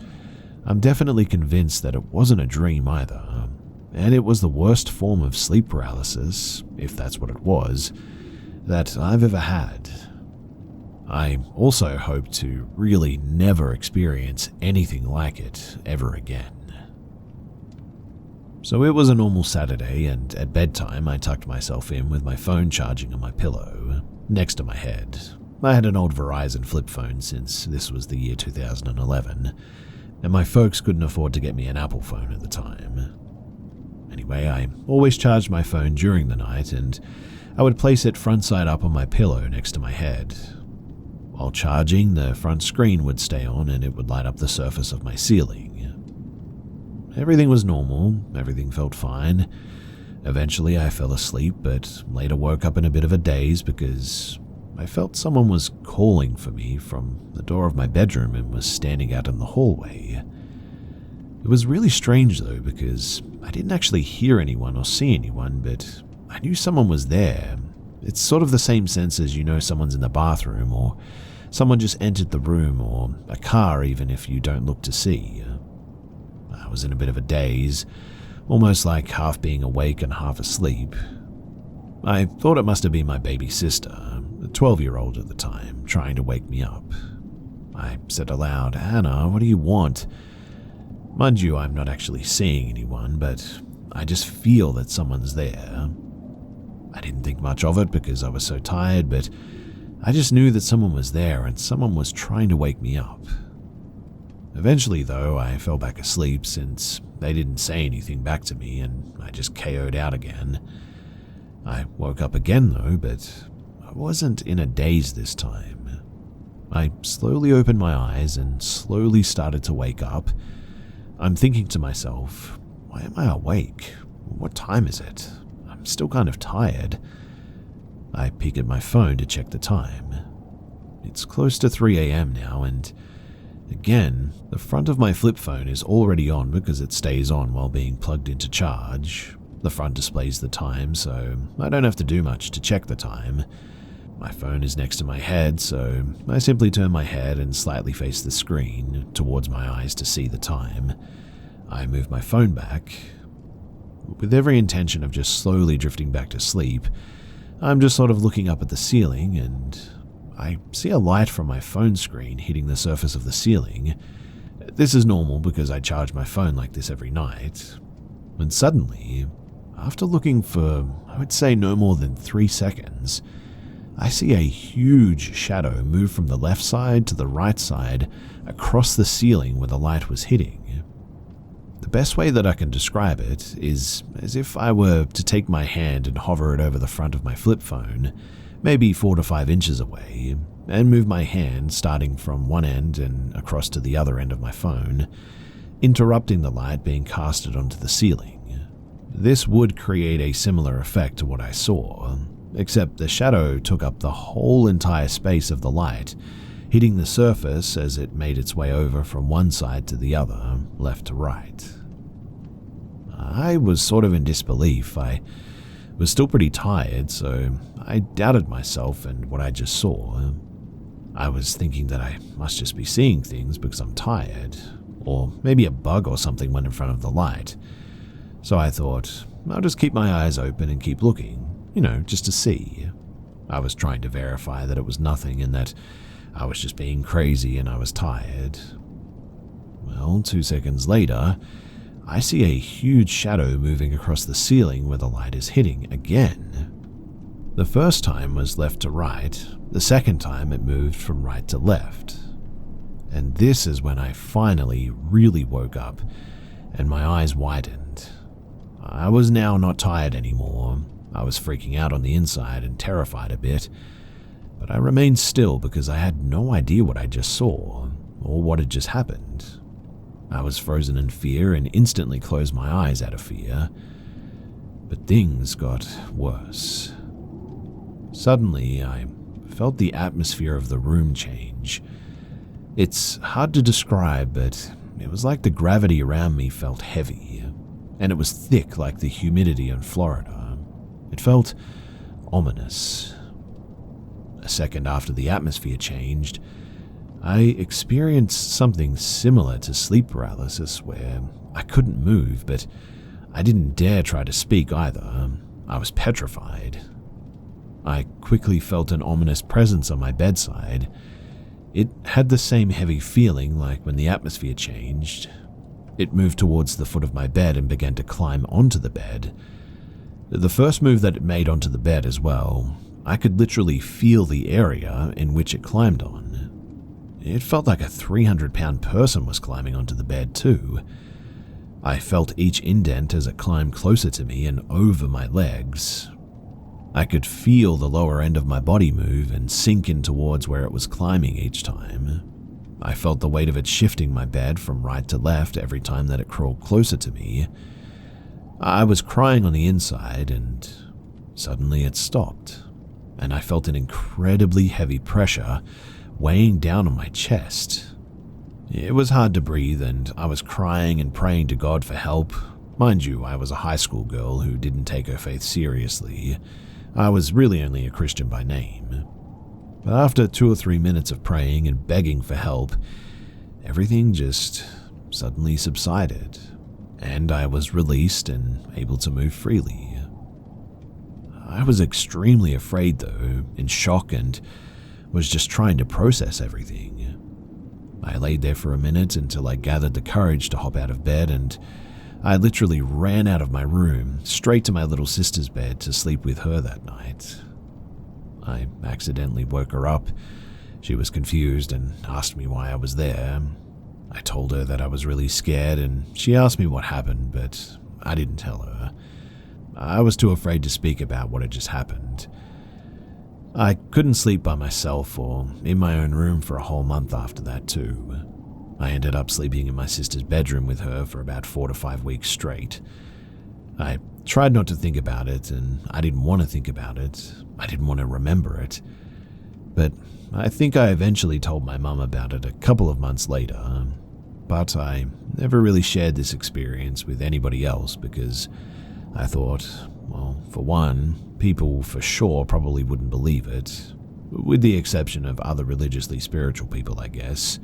Speaker 1: I'm definitely convinced that it wasn't a dream either. And it was the worst form of sleep paralysis, if that's what it was, that I've ever had. I also hope to really never experience anything like it ever again. So it was a normal Saturday, and at bedtime I tucked myself in with my phone charging on my pillow, next to my head. I had an old Verizon flip phone since this was the year 2011, and my folks couldn't afford to get me an Apple phone at the time. Anyway, I always charged my phone during the night, and I would place it front side up on my pillow next to my head. While charging, the front screen would stay on and it would light up the surface of my ceiling. Everything was normal, everything felt fine. Eventually I fell asleep, but later woke up in a bit of a daze because I felt someone was calling for me from the door of my bedroom and was standing out in the hallway. It was really strange though, because I didn't actually hear anyone or see anyone, but I knew someone was there. It's sort of the same sense as you know someone's in the bathroom or someone just entered the room, or a car even if you don't look to see. I was in a bit of a daze, almost like half being awake and half asleep. I thought it must have been my baby sister, a 12-year-old at the time, trying to wake me up. I said aloud, "Hannah, what do you want?" Mind you, I'm not actually seeing anyone, but I just feel that someone's there. I didn't think much of it because I was so tired, but I just knew that someone was there and someone was trying to wake me up. Eventually, though, I fell back asleep since they didn't say anything back to me and I just KO'd out again. I woke up again, though, but I wasn't in a daze this time. I slowly opened my eyes and slowly started to wake up. I'm thinking to myself, why am I awake? What time is it? I'm still kind of tired. I peek at my phone to check the time. It's close to 3 a.m. now, and again, the front of my flip phone is already on because it stays on while being plugged into charge. The front displays the time, so I don't have to do much to check the time. My phone is next to my head, so I simply turn my head and slightly face the screen towards my eyes to see the time. I move my phone back. With every intention of just slowly drifting back to sleep, I'm just sort of looking up at the ceiling, and I see a light from my phone screen hitting the surface of the ceiling. This is normal because I charge my phone like this every night. And suddenly, after looking for, I would say no more than 3 seconds, I see a huge shadow move from the left side to the right side across the ceiling where the light was hitting. The best way that I can describe it is as if I were to take my hand and hover it over the front of my flip phone, maybe 4 to 5 inches away, and move my hand starting from one end and across to the other end of my phone, interrupting the light being casted onto the ceiling. This would create a similar effect to what I saw, except the shadow took up the whole entire space of the light, hitting the surface as it made its way over from one side to the other, left to right. I was sort of in disbelief. I was still pretty tired, so I doubted myself and what I just saw. I was thinking that I must just be seeing things because I'm tired, or maybe a bug or something went in front of the light. So I thought, I'll just keep my eyes open and keep looking, just to see. I was trying to verify that it was nothing and that I was just being crazy and I was tired. Well, 2 seconds later, I see a huge shadow moving across the ceiling where the light is hitting again. The first time was left to right, the second time it moved from right to left. And this is when I finally really woke up and my eyes widened. I was now not tired anymore. I was freaking out on the inside and terrified a bit, but I remained still because I had no idea what I just saw or what had just happened. I was frozen in fear and instantly closed my eyes out of fear. But things got worse. Suddenly, I felt the atmosphere of the room change. It's hard to describe, but it was like the gravity around me felt heavy, and it was thick like the humidity in Florida. It felt ominous. A second after the atmosphere changed, I experienced something similar to sleep paralysis where I couldn't move, but I didn't dare try to speak either. I was petrified. I quickly felt an ominous presence on my bedside. It had the same heavy feeling like when the atmosphere changed. It moved towards the foot of my bed and began to climb onto the bed. The first move that it made onto the bed as well, I could literally feel the area in which it climbed on. It felt like a 300-pound person was climbing onto the bed too. I felt each indent as it climbed closer to me and over my legs. I could feel the lower end of my body move and sink in towards where it was climbing each time. I felt the weight of it shifting my bed from right to left every time that it crawled closer to me. I was crying on the inside, and suddenly it stopped, and I felt an incredibly heavy pressure weighing down on my chest. It was hard to breathe, and I was crying and praying to God for help. Mind you, I was a high school girl who didn't take her faith seriously. I was really only a Christian by name. But after 2 or 3 minutes of praying and begging for help, everything just suddenly subsided, and I was released and able to move freely. I was extremely afraid though, in shock, and was just trying to process everything. I laid there for a minute until I gathered the courage to hop out of bed, and I literally ran out of my room, straight to my little sister's bed to sleep with her that night. I accidentally woke her up. She was confused and asked me why I was there. I told her that I was really scared, and she asked me what happened, but I didn't tell her. I was too afraid to speak about what had just happened. I couldn't sleep by myself or in my own room for a whole month after that too. I ended up sleeping in my sister's bedroom with her for about 4 to 5 weeks straight. I tried not to think about it, and I didn't want to think about it. I didn't want to remember it. But I think I eventually told my mum about it a couple of months later. But I never really shared this experience with anybody else because I thought, well, for one, people for sure probably wouldn't believe it, with the exception of other religiously spiritual people, I guess.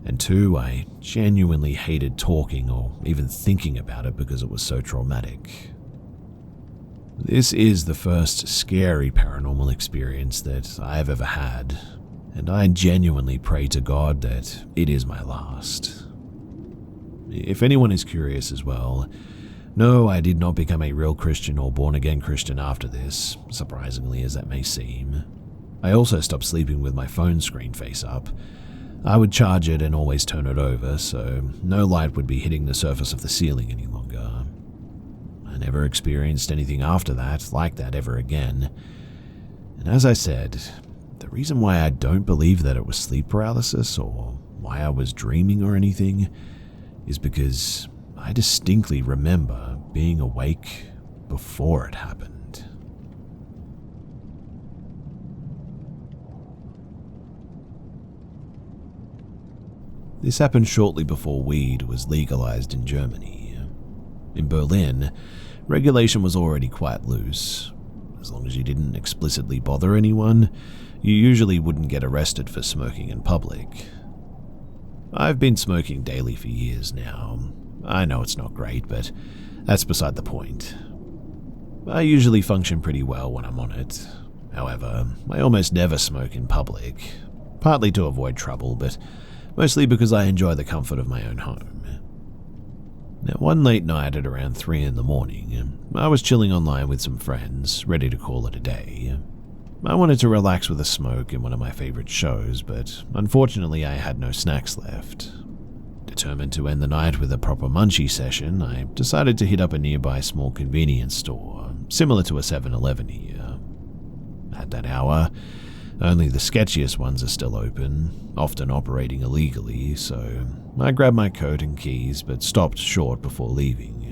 Speaker 1: And two, I genuinely hated talking or even thinking about it because it was so traumatic. This is the first scary paranormal experience that I have ever had, and I genuinely pray to God that it is my last. If anyone is curious as well, no, I did not become a real Christian or born-again Christian after this, surprisingly as that may seem. I also stopped sleeping with my phone screen face up. I would charge it and always turn it over, so no light would be hitting the surface of the ceiling any longer. I never experienced anything after that like that ever again. And as I said, the reason why I don't believe that it was sleep paralysis or why I was dreaming or anything is because I distinctly remember being awake before it happened. This happened shortly before weed was legalized in Germany. In Berlin, regulation was already quite loose. As long as you didn't explicitly bother anyone, you usually wouldn't get arrested for smoking in public. I've been smoking daily for years now. I know it's not great, but that's beside the point. I usually function pretty well when I'm on it. However, I almost never smoke in public, partly to avoid trouble, but mostly because I enjoy the comfort of my own home. Now, one late night at around 3 in the morning, I was chilling online with some friends, ready to call it a day. I wanted to relax with a smoke in one of my favorite shows, but unfortunately I had no snacks left. Determined to end the night with a proper munchie session, I decided to hit up a nearby small convenience store, similar to a 7-Eleven here. At that hour, only the sketchiest ones are still open, often operating illegally, so I grabbed my coat and keys but stopped short before leaving.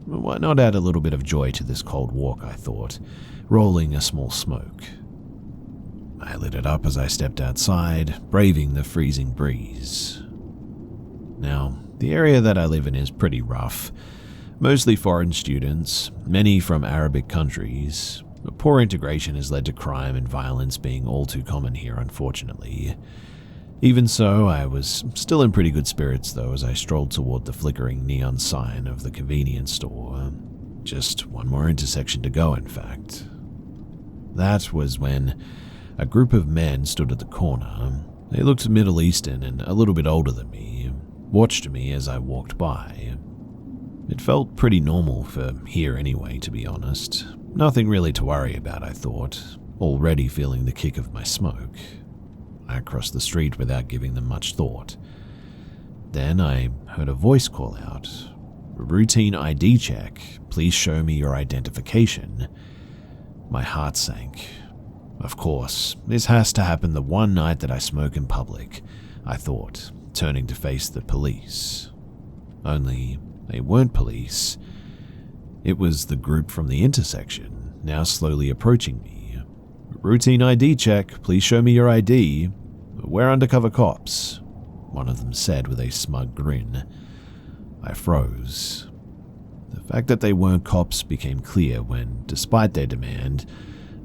Speaker 1: Why not add a little bit of joy to this cold walk, I thought, rolling a small smoke. I lit it up as I stepped outside, braving the freezing breeze. Now, the area that I live in is pretty rough. Mostly foreign students, many from Arabic countries. Poor integration has led to crime and violence being all too common here, unfortunately. Even so, I was still in pretty good spirits though as I strolled toward the flickering neon sign of the convenience store. Just one more intersection to go, in fact. That was when a group of men stood at the corner. They looked Middle Eastern and a little bit older than me, watched me as I walked by. It felt pretty normal for here anyway, to be honest. Nothing really to worry about, I thought, already feeling the kick of my smoke. I crossed the street without giving them much thought. Then I heard a voice call out, "Routine ID check, please show me your identification." My heart sank. Of course, this has to happen the one night that I smoke in public, I thought, turning to face the police. Only they weren't police. It was the group from the intersection, now slowly approaching me. "Routine ID check, please show me your ID. We're undercover cops," one of them said with a smug grin. I froze. The fact that they weren't cops became clear when, despite their demand,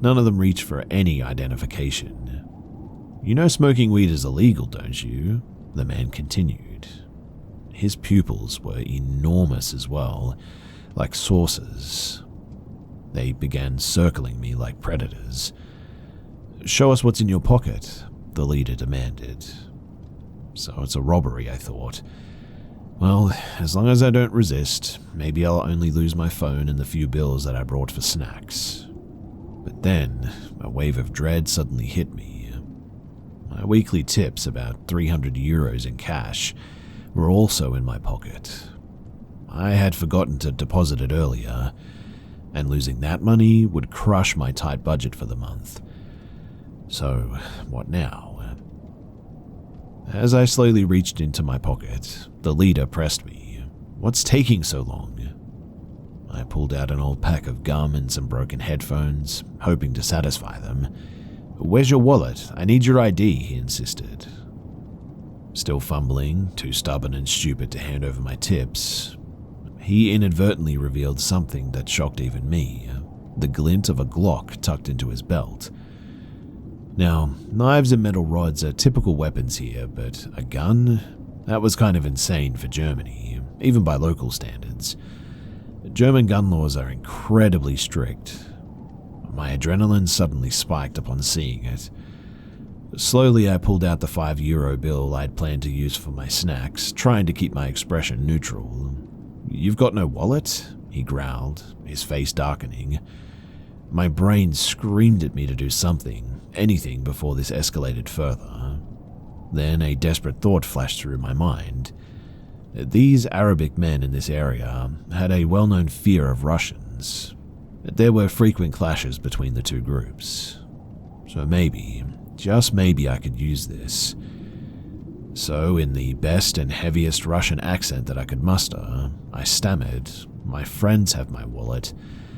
Speaker 1: None of them reached for any identification. "You know smoking weed is illegal, don't you?" the man continued. His pupils were enormous as well, like saucers. They began circling me like predators. "Show us what's in your pocket," the leader demanded. So it's a robbery, I thought. Well, as long as I don't resist, maybe I'll only lose my phone and the few bills that I brought for snacks. But then, a wave of dread suddenly hit me. My weekly tips, about 300 euros in cash, were also in my pocket. I had forgotten to deposit it earlier, and losing that money would crush my tight budget for the month. So, what now? As I slowly reached into my pocket, the leader pressed me. "What's taking so long?" I pulled out an old pack of gum and some broken headphones, hoping to satisfy them. "Where's your wallet? I need your ID," he insisted. Still fumbling, too stubborn and stupid to hand over my tips, he inadvertently revealed something that shocked even me, the glint of a Glock tucked into his belt. Now, knives and metal rods are typical weapons here, but a gun? That was kind of insane for Germany, even by local standards. German gun laws are incredibly strict. My adrenaline suddenly spiked upon seeing it. Slowly, I pulled out the €5 bill I'd planned to use for my snacks, trying to keep my expression neutral. "You've got no wallet?" he growled, his face darkening. My brain screamed at me to do something, anything before this escalated further. Then a desperate thought flashed through my mind. These Arabic men in this area had a well-known fear of Russians. There were frequent clashes between the two groups. So maybe, just maybe, I could use this. So, in the best and heaviest Russian accent that I could muster, I stammered, "My friends have my wallet.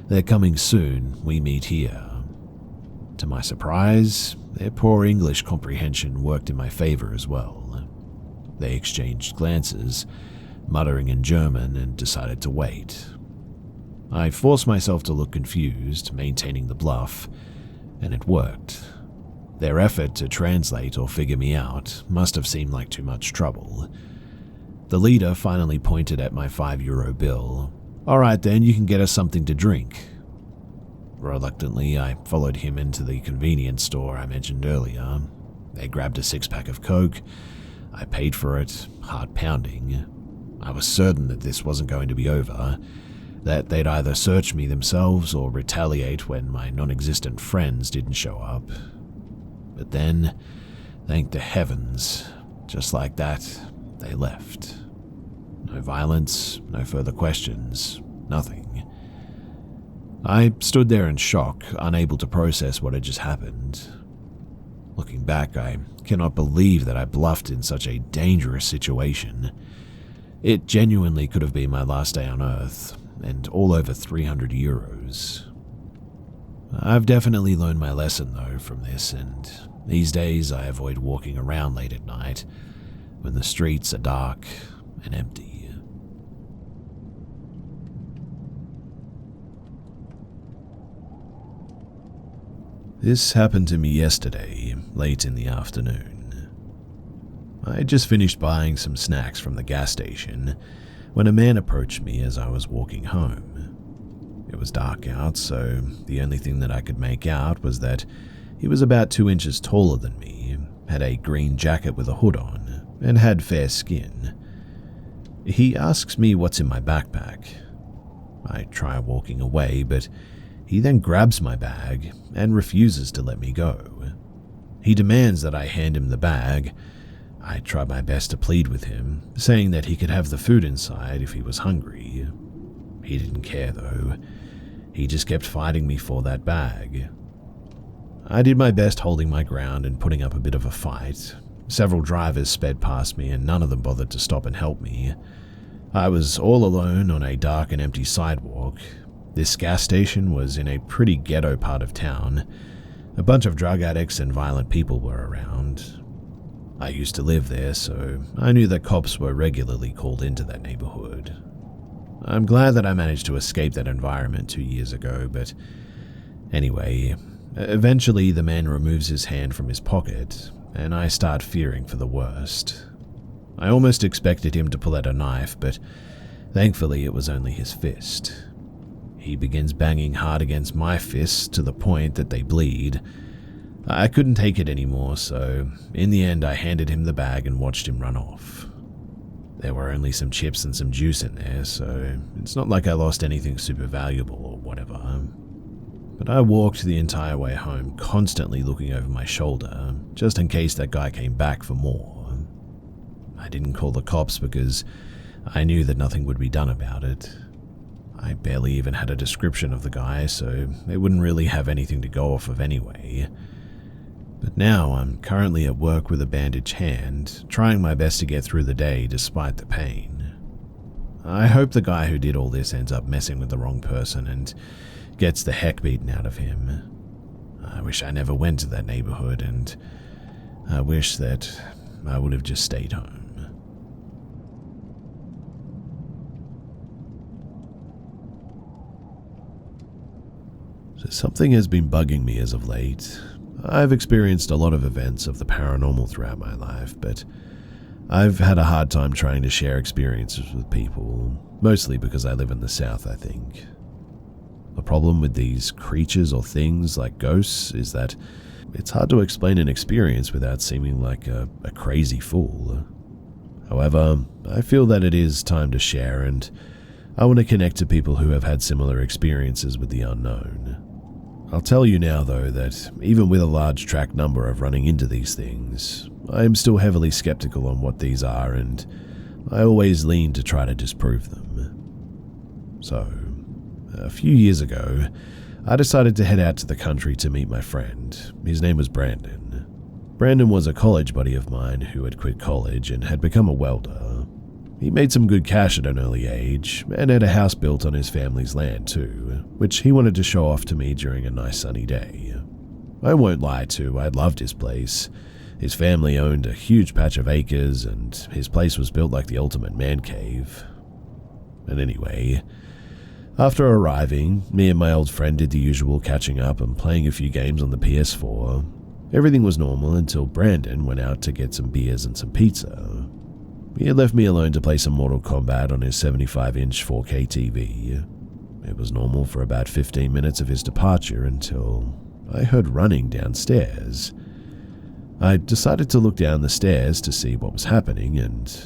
Speaker 1: They're coming soon. We meet here." To my surprise, their poor English comprehension worked in my favor as well. They exchanged glances, muttering in German, and decided to wait. I forced myself to look confused, maintaining the bluff, and it worked. Their effort to translate or figure me out must have seemed like too much trouble. The leader finally pointed at my €5 bill. "All right then, you can get us something to drink." Reluctantly, I followed him into the convenience store I mentioned earlier. They grabbed a 6-pack of Coke. I paid for it, heart pounding. I was certain that this wasn't going to be over, that they'd either search me themselves or retaliate when my non-existent friends didn't show up. But then, thank the heavens, just like that, they left. No violence, no further questions, nothing. I stood there in shock, unable to process what had just happened. Looking back, I cannot believe that I bluffed in such a dangerous situation. It genuinely could have been my last day on Earth, and all over 300 euros. I've definitely learned my lesson though from this, and these days I avoid walking around late at night when the streets are dark and empty. This happened to me yesterday, late in the afternoon. I had just finished buying some snacks from the gas station when a man approached me as I was walking home. It was dark out, so the only thing that I could make out was that he was about 2 inches taller than me, had a green jacket with a hood on, and had fair skin. He asks me what's in my backpack. I try walking away, but he then grabs my bag and refuses to let me go. He demands that I hand him the bag. I try my best to plead with him, saying that he could have the food inside if he was hungry. He didn't care though. He just kept fighting me for that bag. I did my best holding my ground and putting up a bit of a fight. Several drivers sped past me and none of them bothered to stop and help me. I was all alone on a dark and empty sidewalk. This gas station was in a pretty ghetto part of town. A bunch of drug addicts and violent people were around. I used to live there, so I knew that cops were regularly called into that neighborhood. I'm glad that I managed to escape that environment 2 years ago, but anyway, Eventually, the man removes his hand from his pocket, and I start fearing for the worst. I almost expected him to pull out a knife, but thankfully it was only his fist. He begins banging hard against my fists to the point that they bleed. I couldn't take it anymore, so in the end I handed him the bag and watched him run off. There were only some chips and some juice in there, so it's not like I lost anything super valuable or whatever. But I walked the entire way home, constantly looking over my shoulder, just in case that guy came back for more. I didn't call the cops because I knew that nothing would be done about it. I barely even had a description of the guy, so they wouldn't really have anything to go off of anyway. But now I'm currently at work with a bandaged hand, trying my best to get through the day despite the pain. I hope the guy who did all this ends up messing with the wrong person and gets the heck beaten out of him. I wish I never went to that neighborhood, and I wish that I would have just stayed home. So something has been bugging me as of late. I've experienced a lot of events of the paranormal throughout my life, but I've had a hard time trying to share experiences with people, mostly because I live in the South, I think. The problem with these creatures or things like ghosts is that it's hard to explain an experience without seeming like a crazy fool. However, I feel that it is time to share, and I want to connect to people who have had similar experiences with the unknown. I'll tell you now, though, that even with a large track number of running into these things, I am still heavily skeptical on what these are, and I always lean to try to disprove them. So, a few years ago, I decided to head out to the country to meet my friend. His name was Brandon. Brandon was a college buddy of mine who had quit college and had become a welder. He made some good cash at an early age and had a house built on his family's land too, which he wanted to show off to me during a nice sunny day. I won't lie too, I loved his place. His family owned a huge patch of acres, and his place was built like the ultimate man cave. And anyway, after arriving, me and my old friend did the usual catching up and playing a few games on the PS4. Everything was normal until Brandon went out to get some beers and some pizza. He had left me alone to play some Mortal Kombat on his 75-inch 4K TV. It was normal for about 15 minutes of his departure until I heard running downstairs. I decided to look down the stairs to see what was happening, and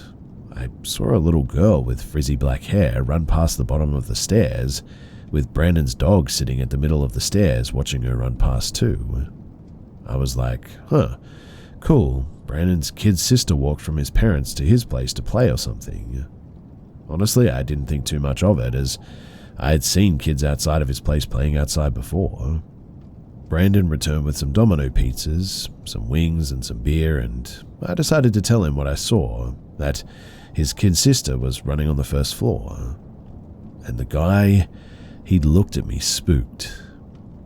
Speaker 1: I saw a little girl with frizzy black hair run past the bottom of the stairs, with Brandon's dog sitting at the middle of the stairs watching her run past too. I was like, cool, Brandon's kid's sister walked from his parents to his place to play or something. Honestly, I didn't think too much of it, as I had seen kids outside of his place playing outside before. Brandon returned with some domino pizzas, some wings and some beer, and I decided to tell him what I saw, that his kid sister was running on the first floor. And the guy, he looked at me spooked.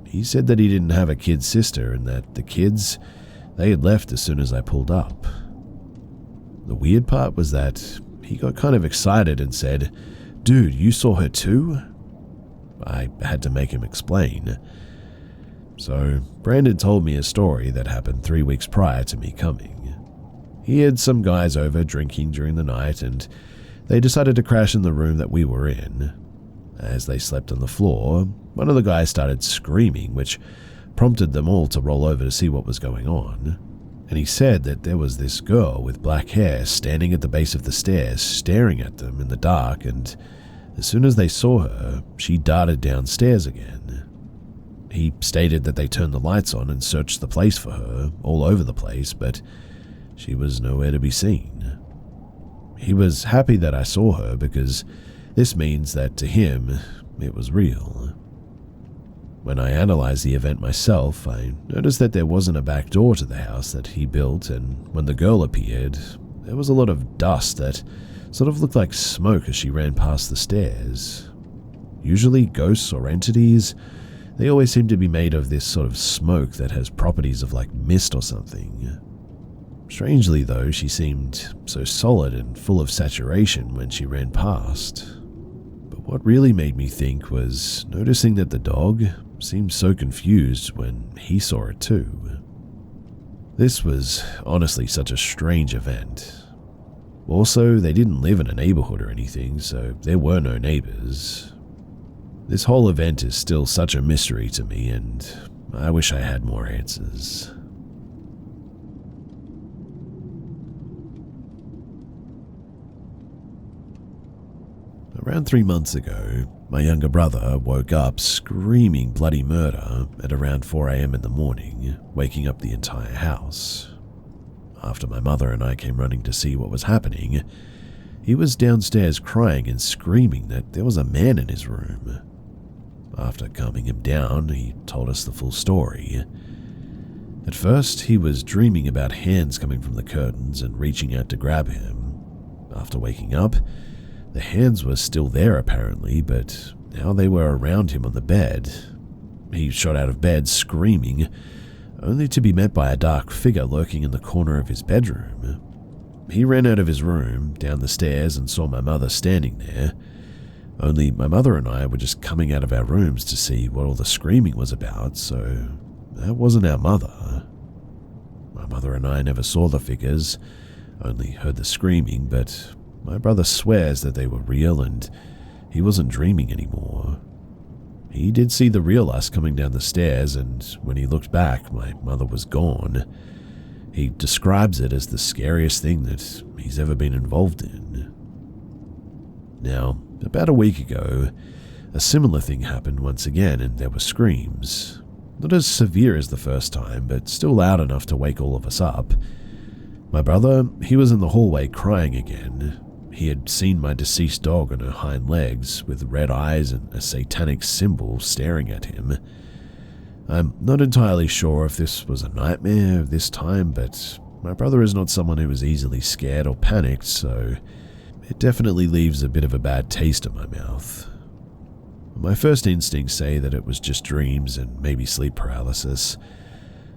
Speaker 1: He said that he didn't have a kid sister and that the kids, they had left as soon as I pulled up. The weird part was that he got kind of excited and said, "Dude, you saw her too?" I had to make him explain. So Brandon told me a story that happened 3 weeks prior to me coming. He had some guys over drinking during the night, and they decided to crash in the room that we were in. As they slept on the floor, one of the guys started screaming, which prompted them all to roll over to see what was going on. And he said that there was this girl with black hair standing at the base of the stairs, staring at them in the dark, and as soon as they saw her, she darted downstairs again. He stated that they turned the lights on and searched the place for her, all over the place, but she was nowhere to be seen. He was happy that I saw her because this means that to him, it was real. When I analyzed the event myself, I noticed that there wasn't a back door to the house that he built, and when the girl appeared, there was a lot of dust that sort of looked like smoke as she ran past the stairs. Usually ghosts or entities, they always seem to be made of this sort of smoke that has properties of like mist or something. Strangely though, she seemed so solid and full of saturation when she ran past. But What really made me think was noticing that the dog seemed so confused when he saw it too. This was honestly such a strange event. Also, they didn't live in a neighborhood or anything, so there were no neighbors. This whole event is still such a mystery to me, and I wish I had more answers. Around 3 months ago, my younger brother woke up screaming bloody murder at around 4 a.m. in the morning, waking up the entire house. After my mother and I came running to see what was happening, he was downstairs crying and screaming that there was a man in his room. After calming him down, he told us the full story. At first, he was dreaming about hands coming from the curtains and reaching out to grab him. After waking up, the hands were still there apparently, but now they were around him on the bed. He shot out of bed screaming, only to be met by a dark figure lurking in the corner of his bedroom. He ran out of his room, down the stairs, and saw my mother standing there. Only my mother and I were just coming out of our rooms to see what all the screaming was about, so that wasn't our mother. My mother and I never saw the figures, only heard the screaming, but my brother swears that they were real and he wasn't dreaming anymore. He did see the real us coming down the stairs, and when he looked back, my mother was gone. He describes it as the scariest thing that he's ever been involved in. Now, about a week ago, a similar thing happened once again, and there were screams. Not as severe as the first time, but still loud enough to wake all of us up. My brother, he was in the hallway crying again. He had seen my deceased dog on her hind legs, with red eyes and a satanic symbol staring at him. I'm not entirely sure if this was a nightmare this time, but my brother is not someone who is easily scared or panicked, so it definitely leaves a bit of a bad taste in my mouth. My first instincts say that it was just dreams and maybe sleep paralysis.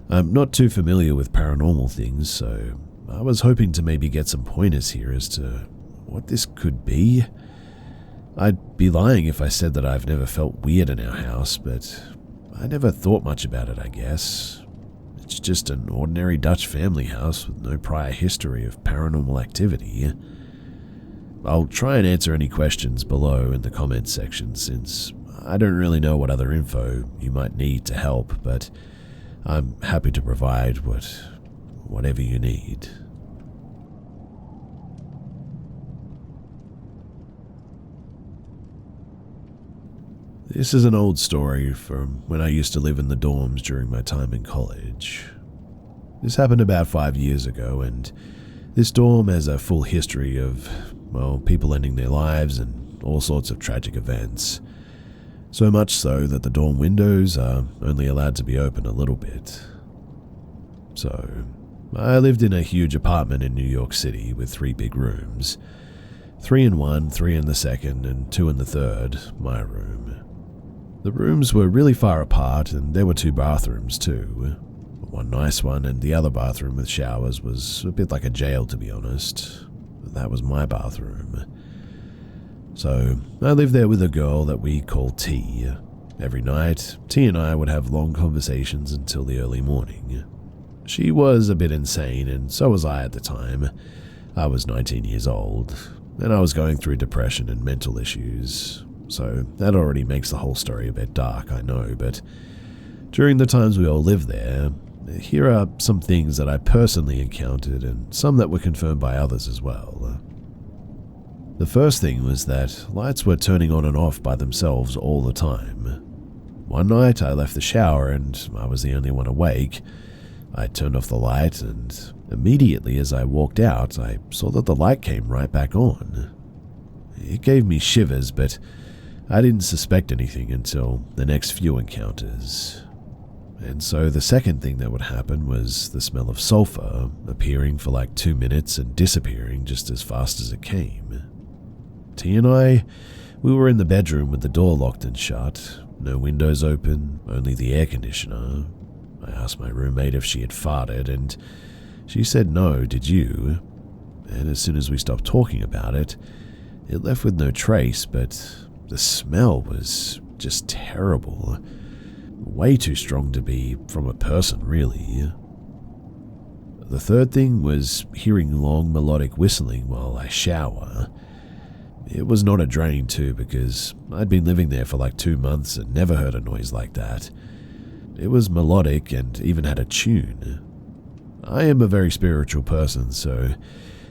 Speaker 1: I'm not too familiar with paranormal things, so I was hoping to maybe get some pointers here as to what this could be. I'd be lying if I said that I've never felt weird in our house, but I never thought much about it, I guess. It's just an ordinary Dutch family house with no prior history of paranormal activity. I'll try and answer any questions below in the comments section, since I don't really know what other info you might need to help, but I'm happy to provide whatever you need. This is an old story from when I used to live in the dorms during my time in college. This happened about 5 years ago, and this dorm has a full history of, well, people ending their lives and all sorts of tragic events. So much so that the dorm windows are only allowed to be open a little bit. So, I lived in a huge apartment in New York City with 3 big rooms. 3 in one, 3 in the second, and 2 in the third, my room. The rooms were really far apart, and there were 2 bathrooms too. One nice one, and the other bathroom with showers was a bit like a jail, to be honest. That was my bathroom. So, I lived there with a girl that we called T. Every night, T and I would have long conversations until the early morning. She was a bit insane, and so was I at the time. I was 19 years old, and I was going through depression and mental issues. So that already makes the whole story a bit dark, I know, but during the times we all lived there, here are some things that I personally encountered and some that were confirmed by others as well. The first thing was that lights were turning on and off by themselves all the time. One night I left the shower and I was the only one awake. I turned off the light, and immediately as I walked out, I saw that the light came right back on. It gave me shivers, but I didn't suspect anything until the next few encounters. And so the second thing that would happen was the smell of sulfur appearing for like 2 minutes and disappearing just as fast as it came. T and I, we were in the bedroom with the door locked and shut, no windows open, only the air conditioner. I asked my roommate if she had farted, and she said no, did you? And as soon as we stopped talking about it, it left with no trace, but the smell was just terrible. Way too strong to be from a person, really. The third thing was hearing long melodic whistling while I shower. It was not a drain too, because I'd been living there for like 2 months and never heard a noise like that. It was melodic and even had a tune. I am a very spiritual person, so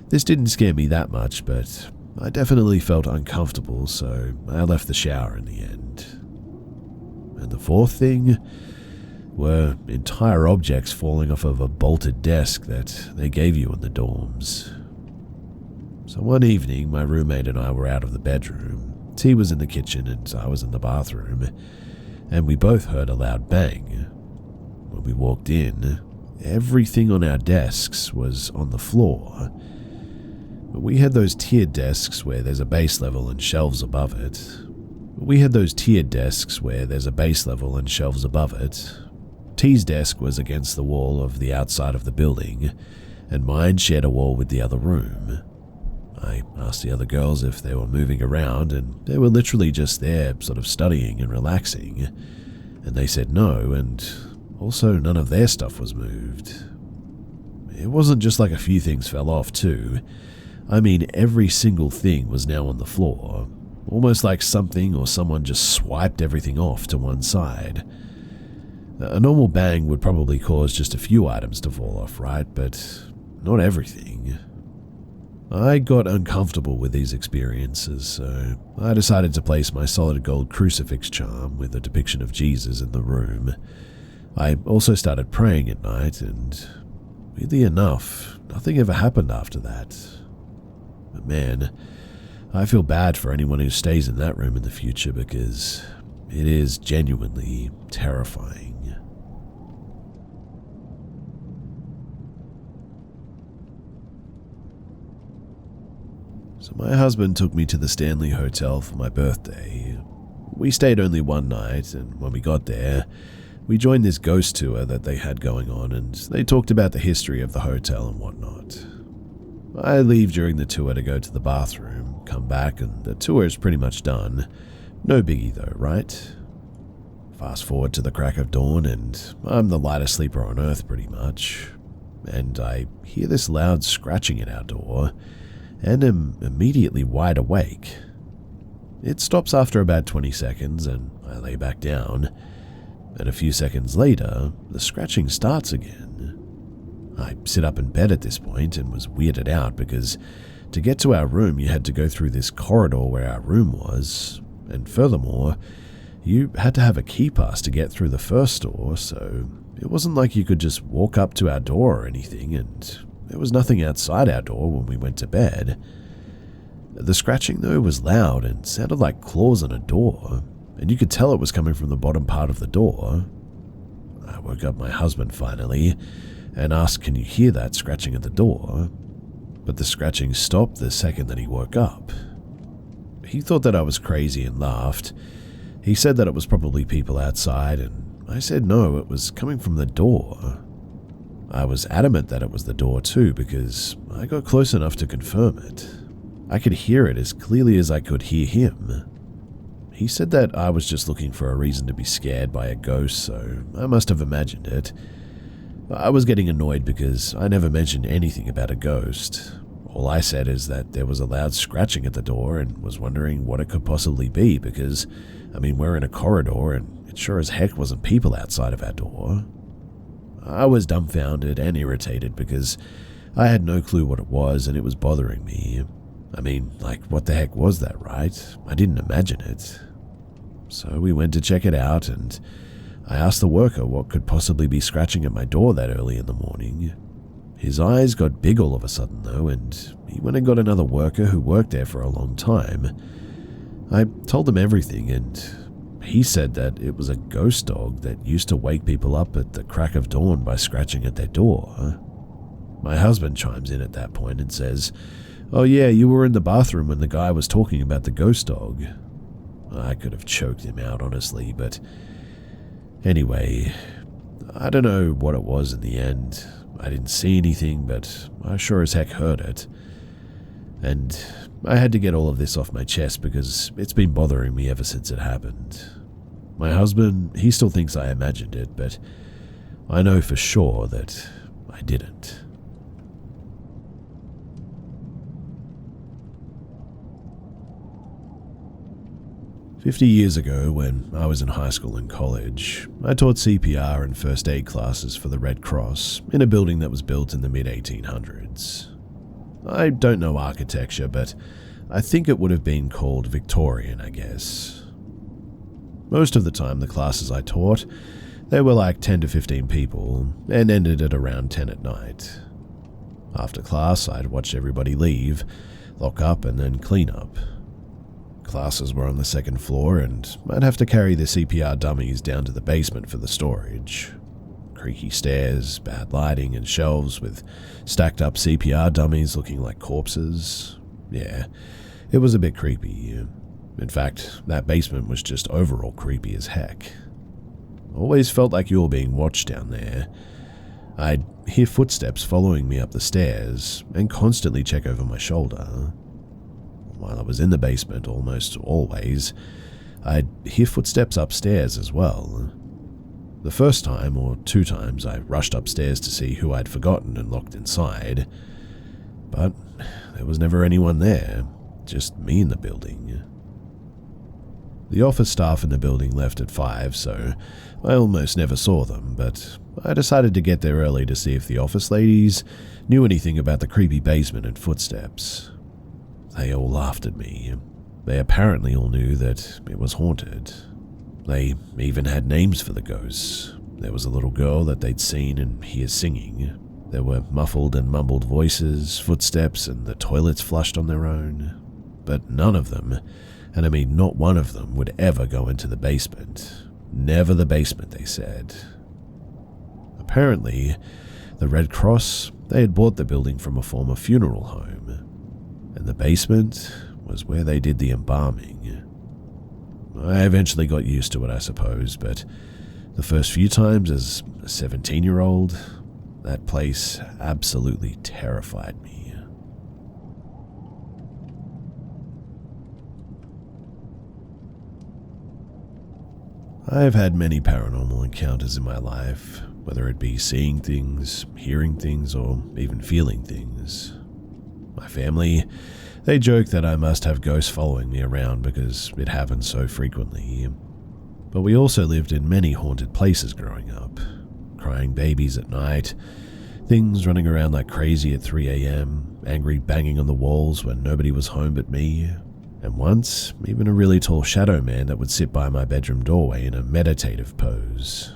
Speaker 1: this didn't scare me that much, but I definitely felt uncomfortable, so I left the shower in the end. And the fourth thing were entire objects falling off of a bolted desk that they gave you in the dorms. So one evening, my roommate and I were out of the bedroom. T was in the kitchen and I was in the bathroom, and we both heard a loud bang. When we walked in, everything on our desks was on the floor. We had those tiered desks where there's a base level and shelves above it. T's desk was against the wall of the outside of the building, and mine shared a wall with the other room. I asked the other girls if they were moving around, and they were literally just there, sort of studying and relaxing. And they said no, and also none of their stuff was moved. It wasn't just like a few things fell off too. I mean, every single thing was now on the floor, almost like something or someone just swiped everything off to one side. A normal bang would probably cause just a few items to fall off, right? But not everything. I got uncomfortable with these experiences, so I decided to place my solid gold crucifix charm with a depiction of Jesus in the room. I also started praying at night, and weirdly enough, nothing ever happened after that. But man, I feel bad for anyone who stays in that room in the future, because it is genuinely terrifying. So my husband took me to the Stanley Hotel for my birthday. We stayed only one night, and when we got there, we joined this ghost tour that they had going on, and they talked about the history of the hotel and whatnot. I leave during the tour to go to the bathroom, come back, and the tour is pretty much done. No biggie though, right? Fast forward to the crack of dawn, and I'm the lightest sleeper on earth pretty much. And I hear this loud scratching at our door, and am immediately wide awake. It stops after about 20 seconds, and I lay back down. And a few seconds later, the scratching starts again. I sit up in bed at this point and was weirded out because to get to our room, you had to go through this corridor where our room was. And furthermore, you had to have a key pass to get through the first door, so it wasn't like you could just walk up to our door or anything, and there was nothing outside our door when we went to bed. The scratching, though, was loud and sounded like claws on a door, and you could tell it was coming from the bottom part of the door. I woke up my husband finally and asked, "Can you hear that scratching at the door?" But the scratching stopped the second that he woke up. He thought that I was crazy and laughed. He said that it was probably people outside, and I said no, it was coming from the door. I was adamant that it was the door too, because I got close enough to confirm it. I could hear it as clearly as I could hear him. He said that I was just looking for a reason to be scared by a ghost, so I must have imagined it. I was getting annoyed because I never mentioned anything about a ghost. All I said is that there was a loud scratching at the door and was wondering what it could possibly be because, we're in a corridor and it sure as heck wasn't people outside of our door. I was dumbfounded and irritated because I had no clue what it was and it was bothering me. What the heck was that, right? I didn't imagine it. So we went to check it out, and I asked the worker what could possibly be scratching at my door that early in the morning. His eyes got big all of a sudden, though, and he went and got another worker who worked there for a long time. I told him everything, and he said that it was a ghost dog that used to wake people up at the crack of dawn by scratching at their door. My husband chimes in at that point and says, "Oh yeah, you were in the bathroom when the guy was talking about the ghost dog." I could have choked him out, honestly, but anyway, I don't know what it was in the end. I didn't see anything, but I sure as heck heard it. And I had to get all of this off my chest because it's been bothering me ever since it happened. My husband, he still thinks I imagined it, but I know for sure that I didn't. "50 years ago, when I was in high school and college, I taught CPR and first aid classes for the Red Cross in a building that was built in the mid-1800s. I don't know architecture, but I think it would have been called Victorian, I guess. Most of the time, the classes I taught, they were like 10 to 15 people and ended at around 10 at night. After class, I'd watch everybody leave, lock up, and then clean up. Classes were on the second floor, and I'd have to carry the CPR dummies down to the basement for the storage. Creaky stairs, bad lighting, and shelves with stacked up CPR dummies looking like corpses. Yeah, it was a bit creepy. In fact, that basement was just overall creepy as heck. Always felt like you were being watched down there. I'd hear footsteps following me up the stairs and constantly check over my shoulder. While I was in the basement, almost always, I'd hear footsteps upstairs as well. The first time or 2 times I rushed upstairs to see who I'd forgotten and locked inside, but there was never anyone there, just me in the building. The office staff in the building left at 5, so I almost never saw them, but I decided to get there early to see if the office ladies knew anything about the creepy basement and footsteps. They all laughed at me. They apparently all knew that it was haunted. They even had names for the ghosts. There was a little girl that they'd seen and hear singing. There were muffled and mumbled voices, footsteps, and the toilets flushed on their own. But none of them, and I mean not one of them, would ever go into the basement. Never the basement, they said. Apparently, the Red Cross, they had bought the building from a former funeral home, and the basement was where they did the embalming. I eventually got used to it, I suppose, but the first few times as a 17-year-old, that place absolutely terrified me. I've had many paranormal encounters in my life, whether it be seeing things, hearing things, or even feeling things. My family, they joke that I must have ghosts following me around because it happens so frequently. But we also lived in many haunted places growing up. Crying babies at night, things running around like crazy at 3 a.m, angry banging on the walls when nobody was home but me, and once, even a really tall shadow man that would sit by my bedroom doorway in a meditative pose.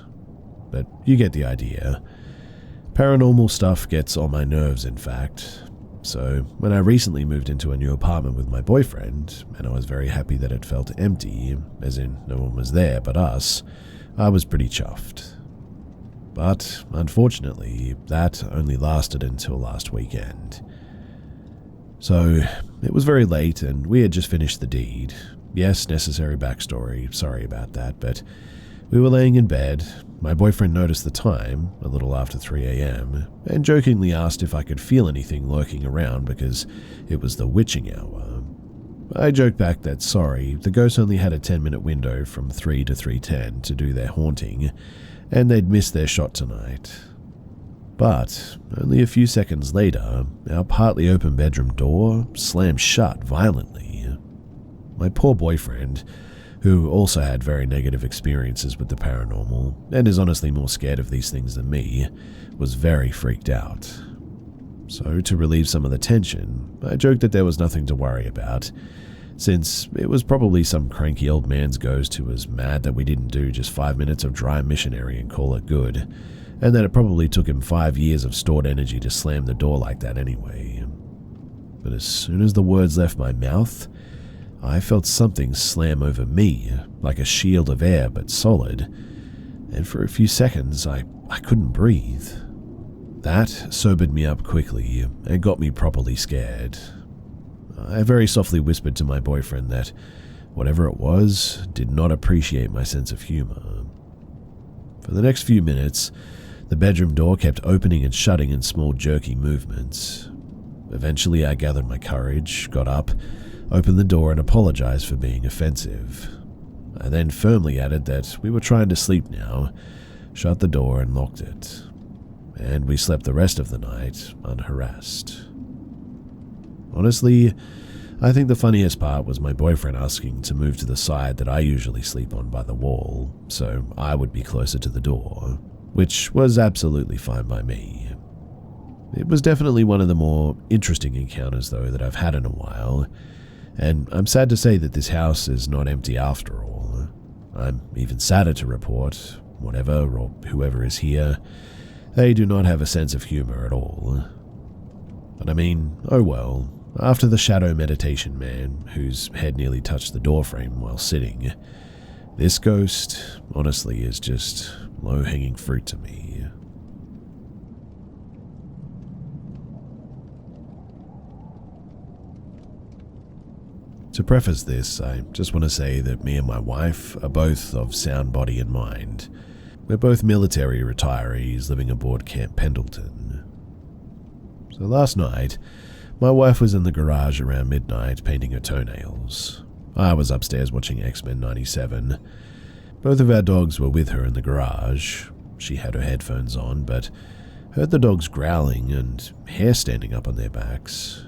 Speaker 1: But you get the idea. Paranormal stuff gets on my nerves, in fact. So when I recently moved into a new apartment with my boyfriend, and I was very happy that it felt empty, as in no one was there but us, I was pretty chuffed. But unfortunately, that only lasted until last weekend. So it was very late and we had just finished the deed. Yes, necessary backstory, sorry about that, but we were laying in bed. My boyfriend noticed the time, a little after 3 a.m, and jokingly asked if I could feel anything lurking around because it was the witching hour. I joked back that sorry, the ghosts only had a 10-minute window from 3 to 3:10 to do their haunting, and they'd missed their shot tonight. But only a few seconds later, our partly open bedroom door slammed shut violently. My poor boyfriend, who also had very negative experiences with the paranormal, and is honestly more scared of these things than me, was very freaked out. So to relieve some of the tension, I joked that there was nothing to worry about, since it was probably some cranky old man's ghost who was mad that we didn't do just 5 minutes of dry missionary and call it good, and that it probably took him 5 years of stored energy to slam the door like that anyway. But as soon as the words left my mouth, I felt something slam over me, like a shield of air but solid, and for a few seconds I couldn't breathe. That sobered me up quickly and got me properly scared. I very softly whispered to my boyfriend that whatever it was did not appreciate my sense of humor. For the next few minutes, the bedroom door kept opening and shutting in small jerky movements. Eventually, I gathered my courage, got up, opened the door and apologized for being offensive. I then firmly added that we were trying to sleep now, shut the door and locked it, and we slept the rest of the night unharassed. Honestly, I think the funniest part was my boyfriend asking to move to the side that I usually sleep on by the wall, so I would be closer to the door, which was absolutely fine by me. It was definitely one of the more interesting encounters, though, that I've had in a while, and I'm sad to say that this house is not empty after all. I'm even sadder to report, whatever or whoever is here, they do not have a sense of humor at all. But I mean, oh well. After the shadow meditation man, whose head nearly touched the doorframe while sitting, this ghost, honestly, is just low-hanging fruit to me. To preface this, I just want to say that me and my wife are both of sound body and mind. We're both military retirees living aboard Camp Pendleton. So last night, my wife was in the garage around midnight painting her toenails. I was upstairs watching X-Men 97. Both of our dogs were with her in the garage. She had her headphones on, but heard the dogs growling and hair standing up on their backs.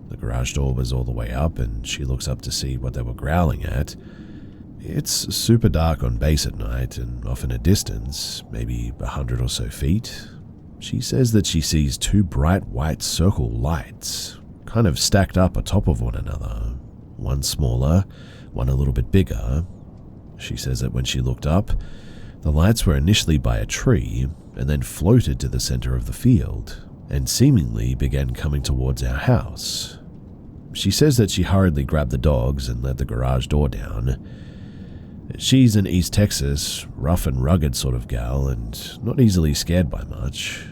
Speaker 1: The garage door was all the way up, and she looks up to see what they were growling at. It's super dark on base at night, and off in a distance, maybe 100 or so feet, she says that she sees two bright white circle lights, kind of stacked up atop of one another, one smaller, one a little bit bigger. She says that when she looked up, the lights were initially by a tree and then floated to the center of the field and seemingly began coming towards our house. She says that she hurriedly grabbed the dogs and let the garage door down. She's an East Texas, rough and rugged sort of gal and not easily scared by much.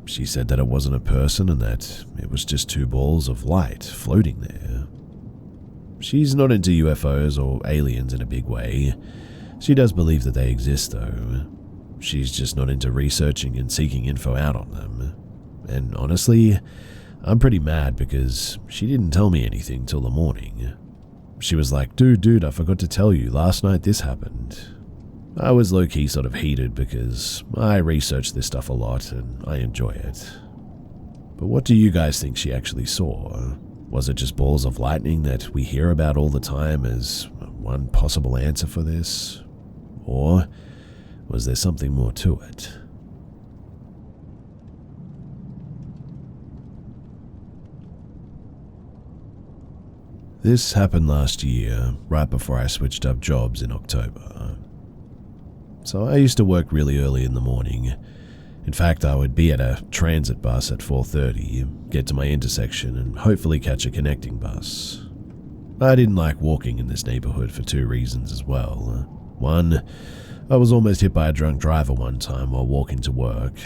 Speaker 1: She said that it wasn't a person and that it was just two balls of light floating there. She's not into UFOs or aliens in a big way. She does believe that they exist though. She's just not into researching and seeking info out on them. And honestly, I'm pretty mad because she didn't tell me anything till the morning. She was like, dude, I forgot to tell you, last night this happened. I was low-key sort of heated because I research this stuff a lot and I enjoy it. But what do you guys think she actually saw? Was it just balls of lightning that we hear about all the time as one possible answer for this? Or was there something more to it? This happened last year, right before I switched up jobs in October. So I used to work really early in the morning. In fact, I would be at a transit bus at 4:30, get to my intersection, and hopefully catch a connecting bus. I didn't like walking in this neighborhood for two reasons as well. One, I was almost hit by a drunk driver one time while walking to work.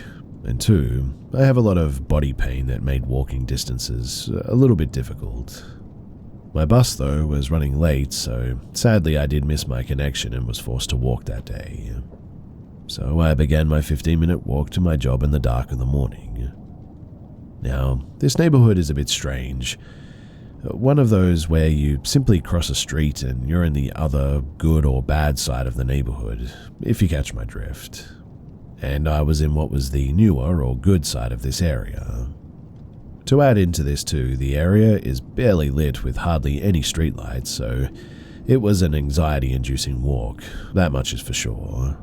Speaker 1: And two, I have a lot of body pain that made walking distances a little bit difficult. My bus, though, was running late, so sadly I did miss my connection and was forced to walk that day. So I began my 15-minute walk to my job in the dark of the morning. Now, this neighborhood is a bit strange. One of those where you simply cross a street and you're in the other good or bad side of the neighborhood, if you catch my drift. And I was in what was the newer or good side of this area. To add into this too, the area is barely lit with hardly any streetlights, so it was an anxiety-inducing walk, that much is for sure.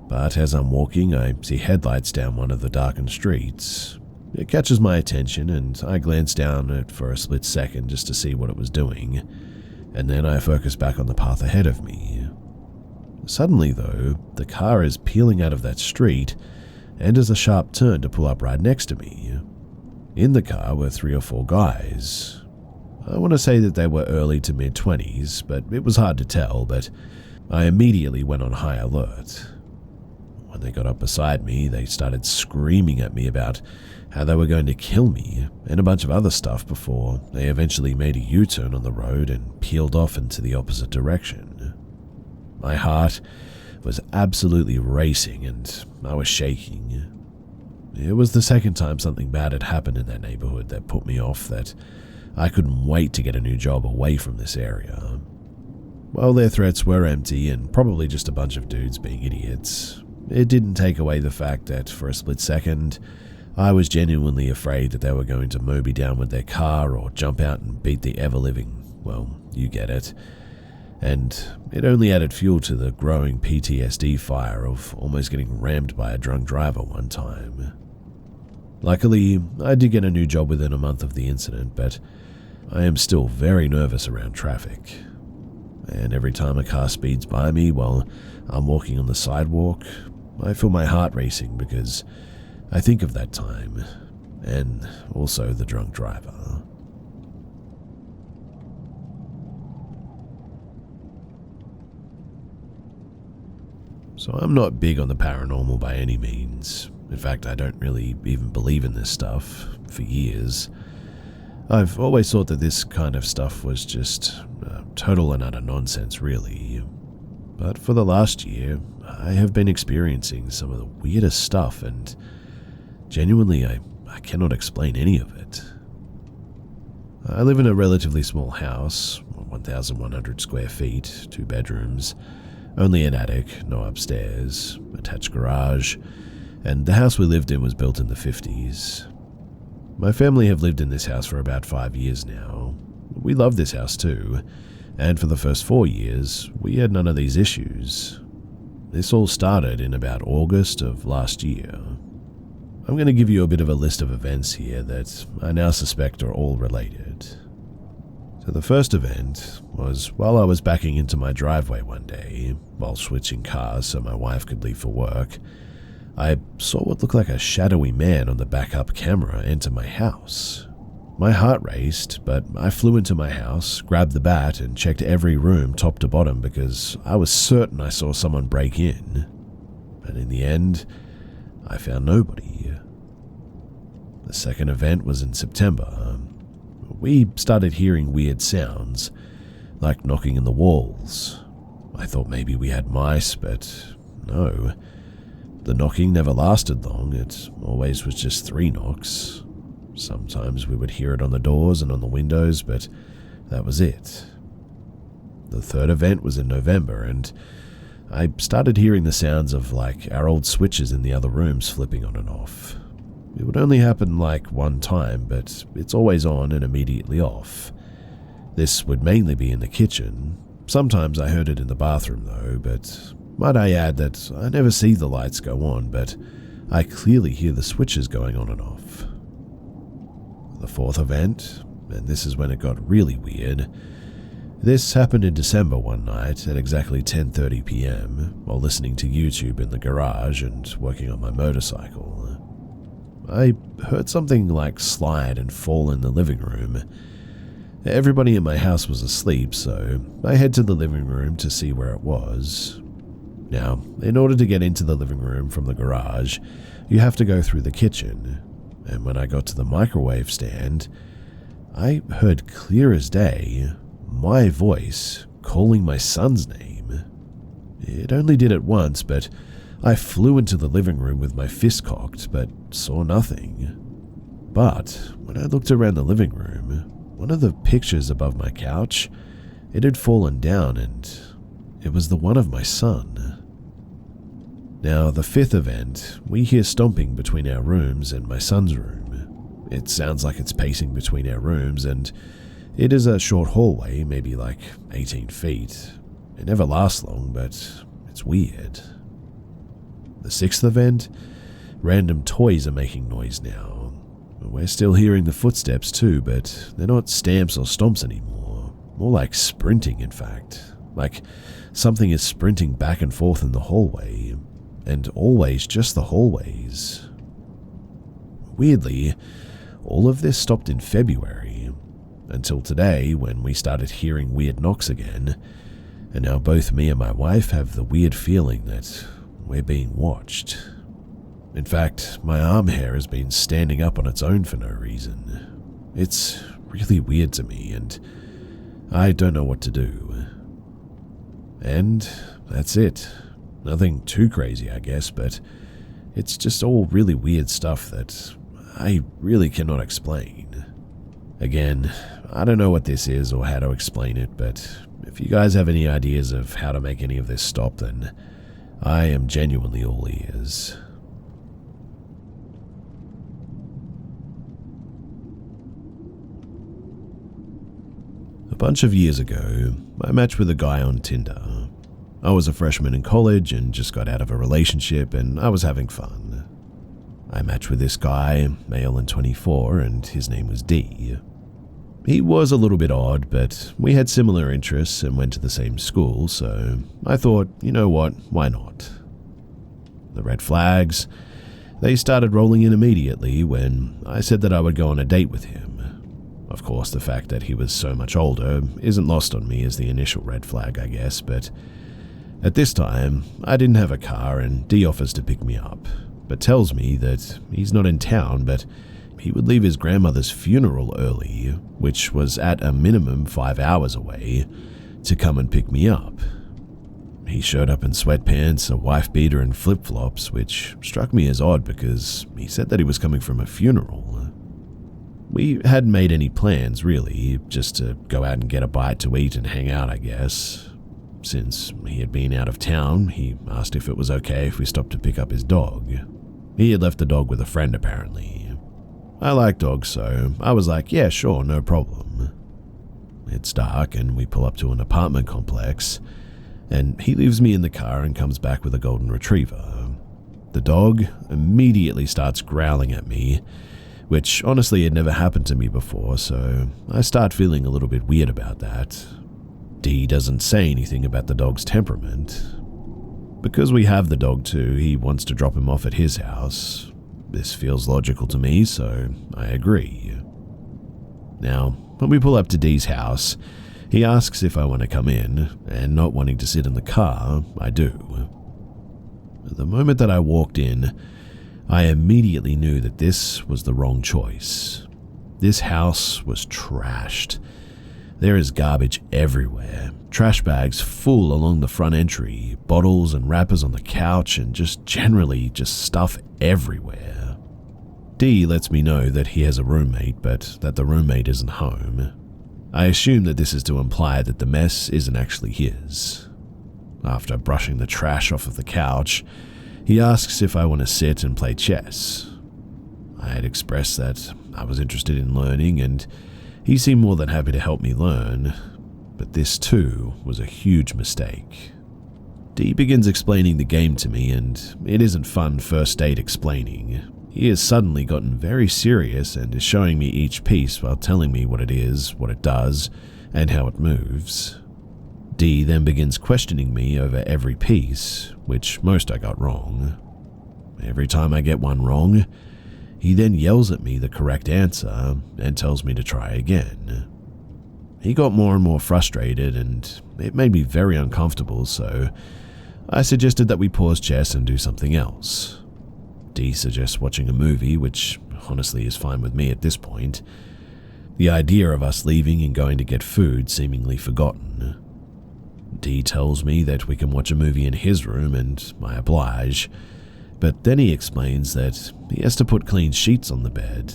Speaker 1: But as I'm walking, I see headlights down one of the darkened streets. It catches my attention and I glance down it for a split second just to see what it was doing, and then I focus back on the path ahead of me. Suddenly though, the car is peeling out of that street and does a sharp turn to pull up right next to me. In the car were 3 or 4 guys. I want to say that they were early to mid-20s, but it was hard to tell, but I immediately went on high alert. When they got up beside me, they started screaming at me about how they were going to kill me and a bunch of other stuff before they eventually made a U-turn on the road and peeled off into the opposite direction. My heart was absolutely racing and I was shaking. It was the second time something bad had happened in that neighborhood that put me off that I couldn't wait to get a new job away from this area. While their threats were empty and probably just a bunch of dudes being idiots, it didn't take away the fact that for a split second, I was genuinely afraid that they were going to mow me down with their car or jump out and beat the ever-living, well, you get it. And it only added fuel to the growing PTSD fire of almost getting rammed by a drunk driver one time. Luckily, I did get a new job within a month of the incident, but I am still very nervous around traffic. And every time a car speeds by me while I'm walking on the sidewalk, I feel my heart racing because I think of that time, and also the drunk driver. So I'm not big on the paranormal by any means. In fact, I don't really even believe in this stuff for years. I've always thought that this kind of stuff was just total and utter nonsense, really. But for the last year, I have been experiencing some of the weirdest stuff, and genuinely, I cannot explain any of it. I live in a relatively small house, 1,100 square feet, 2 bedrooms, only an attic, no upstairs, attached garage, and the house we lived in was built in the 50s. My family have lived in this house for about 5 years now. We love this house too, and for the first 4 years, we had none of these issues. This all started in about August of last year. I'm going to give you a bit of a list of events here that I now suspect are all related. So the first event was while I was backing into my driveway one day, while switching cars so my wife could leave for work, I saw what looked like a shadowy man on the backup camera enter my house. My heart raced, but I flew into my house, grabbed the bat, and checked every room top to bottom because I was certain I saw someone break in. But in the end, I found nobody. The second event was in September. We started hearing weird sounds, like knocking in the walls. I thought maybe we had mice, but no. The knocking never lasted long, it always was just 3 knocks. Sometimes we would hear it on the doors and on the windows, but that was it. The third event was in November, and I started hearing the sounds of our old switches in the other rooms flipping on and off. It would only happen one time, but it's always on and immediately off. This would mainly be in the kitchen. Sometimes I heard it in the bathroom though, but might I add that I never see the lights go on, but I clearly hear the switches going on and off. The fourth event, and this is when it got really weird. This happened in December one night at exactly 10:30 p.m. while listening to YouTube in the garage and working on my motorcycle. I heard something slide and fall in the living room. Everybody in my house was asleep, so I head to the living room to see where it was. Now, in order to get into the living room from the garage, you have to go through the kitchen, and when I got to the microwave stand, I heard clear as day my voice calling my son's name. It only did it once, but I flew into the living room with my fist cocked, but saw nothing. But when I looked around the living room, one of the pictures above my couch, it had fallen down, and it was the one of my son. Now, the fifth event, we hear stomping between our rooms and my son's room. It sounds like it's pacing between our rooms, and it is a short hallway, maybe 18 feet. It never lasts long, but it's weird. The sixth event, random toys are making noise now. We're still hearing the footsteps too, but they're not stamps or stomps anymore. More like sprinting, in fact. Like something is sprinting back and forth in the hallway, and always just the hallways. Weirdly, all of this stopped in February, until today when we started hearing weird knocks again, and now both me and my wife have the weird feeling that we're being watched. In fact, my arm hair has been standing up on its own for no reason. It's really weird to me, and I don't know what to do. And that's it. Nothing too crazy, I guess, but It's just all really weird stuff that I really cannot explain. Again, I don't know what this is or how to explain it, but if you guys have any ideas of how to make any of this stop, then I am genuinely all ears. A bunch of years ago, I matched with a guy on Tinder. I was a freshman in college and just got out of a relationship, and I was having fun. I matched with this guy, male and 24, and his name was D. He was a little bit odd, but we had similar interests and went to the same school, so I thought, you know what, why not? The red flags, they started rolling in immediately when I said that I would go on a date with him. Of course, the fact that he was so much older isn't lost on me as the initial red flag, I guess, but at this time, I didn't have a car and D offers to pick me up, but tells me that he's not in town, but he would leave his grandmother's funeral early, which was at a minimum 5 hours away, to come and pick me up. He showed up in sweatpants, a wife beater, and flip-flops, which struck me as odd because he said that he was coming from a funeral. We hadn't made any plans, really, just to go out and get a bite to eat and hang out, I guess. Since he had been out of town, he asked if it was okay if we stopped to pick up his dog. He had left the dog with a friend, apparently. I like dogs, so I was like, yeah, sure, no problem. It's dark, and we pull up to an apartment complex, and he leaves me in the car and comes back with a golden retriever. The dog immediately starts growling at me, which honestly had never happened to me before, so I start feeling a little bit weird about that. D doesn't say anything about the dog's temperament. Because we have the dog too, he wants to drop him off at his house. This feels logical to me, so I agree. Now, when we pull up to D's house, he asks if I want to come in, and not wanting to sit in the car, I do. The moment that I walked in, I immediately knew that this was the wrong choice. This house was trashed. There is garbage everywhere, trash bags full along the front entry, bottles and wrappers on the couch, and just generally just stuff everywhere. D lets me know that he has a roommate, but that the roommate isn't home. I assume that this is to imply that the mess isn't actually his. After brushing the trash off of the couch, he asks if I want to sit and play chess. I had expressed that I was interested in learning, and he seemed more than happy to help me learn, but this too was a huge mistake. D begins explaining the game to me, and it isn't fun first date explaining. He has suddenly gotten very serious and is showing me each piece while telling me what it is, what it does, and how it moves. D then begins questioning me over every piece, which most I got wrong. Every time I get one wrong, he then yells at me the correct answer and tells me to try again. He got more and more frustrated, and it made me very uncomfortable, so I suggested that we pause chess and do something else. D suggests watching a movie, which honestly is fine with me at this point. The idea of us leaving and going to get food seemingly forgotten. D tells me that we can watch a movie in his room, and I oblige, but then he explains that he has to put clean sheets on the bed.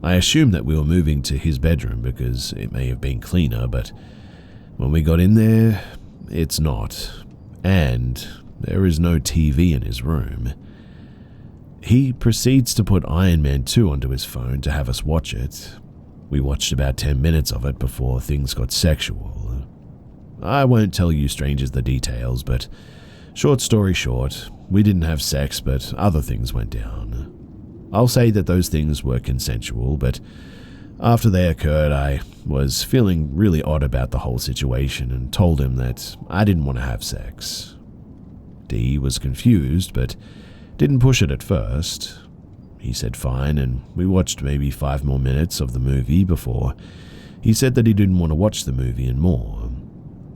Speaker 1: I assumed that we were moving to his bedroom because it may have been cleaner, but when we got in there, it's not, and there is no TV in his room. He proceeds to put Iron Man 2 onto his phone to have us watch it. We watched about 10 minutes of it before things got sexual. I won't tell you strangers the details, but short story short, we didn't have sex, but other things went down. I'll say that those things were consensual, but after they occurred, I was feeling really odd about the whole situation and told him that I didn't want to have sex. D was confused, but didn't push it at first. He said fine, and we watched maybe 5 more minutes of the movie before he said that he didn't want to watch the movie and more.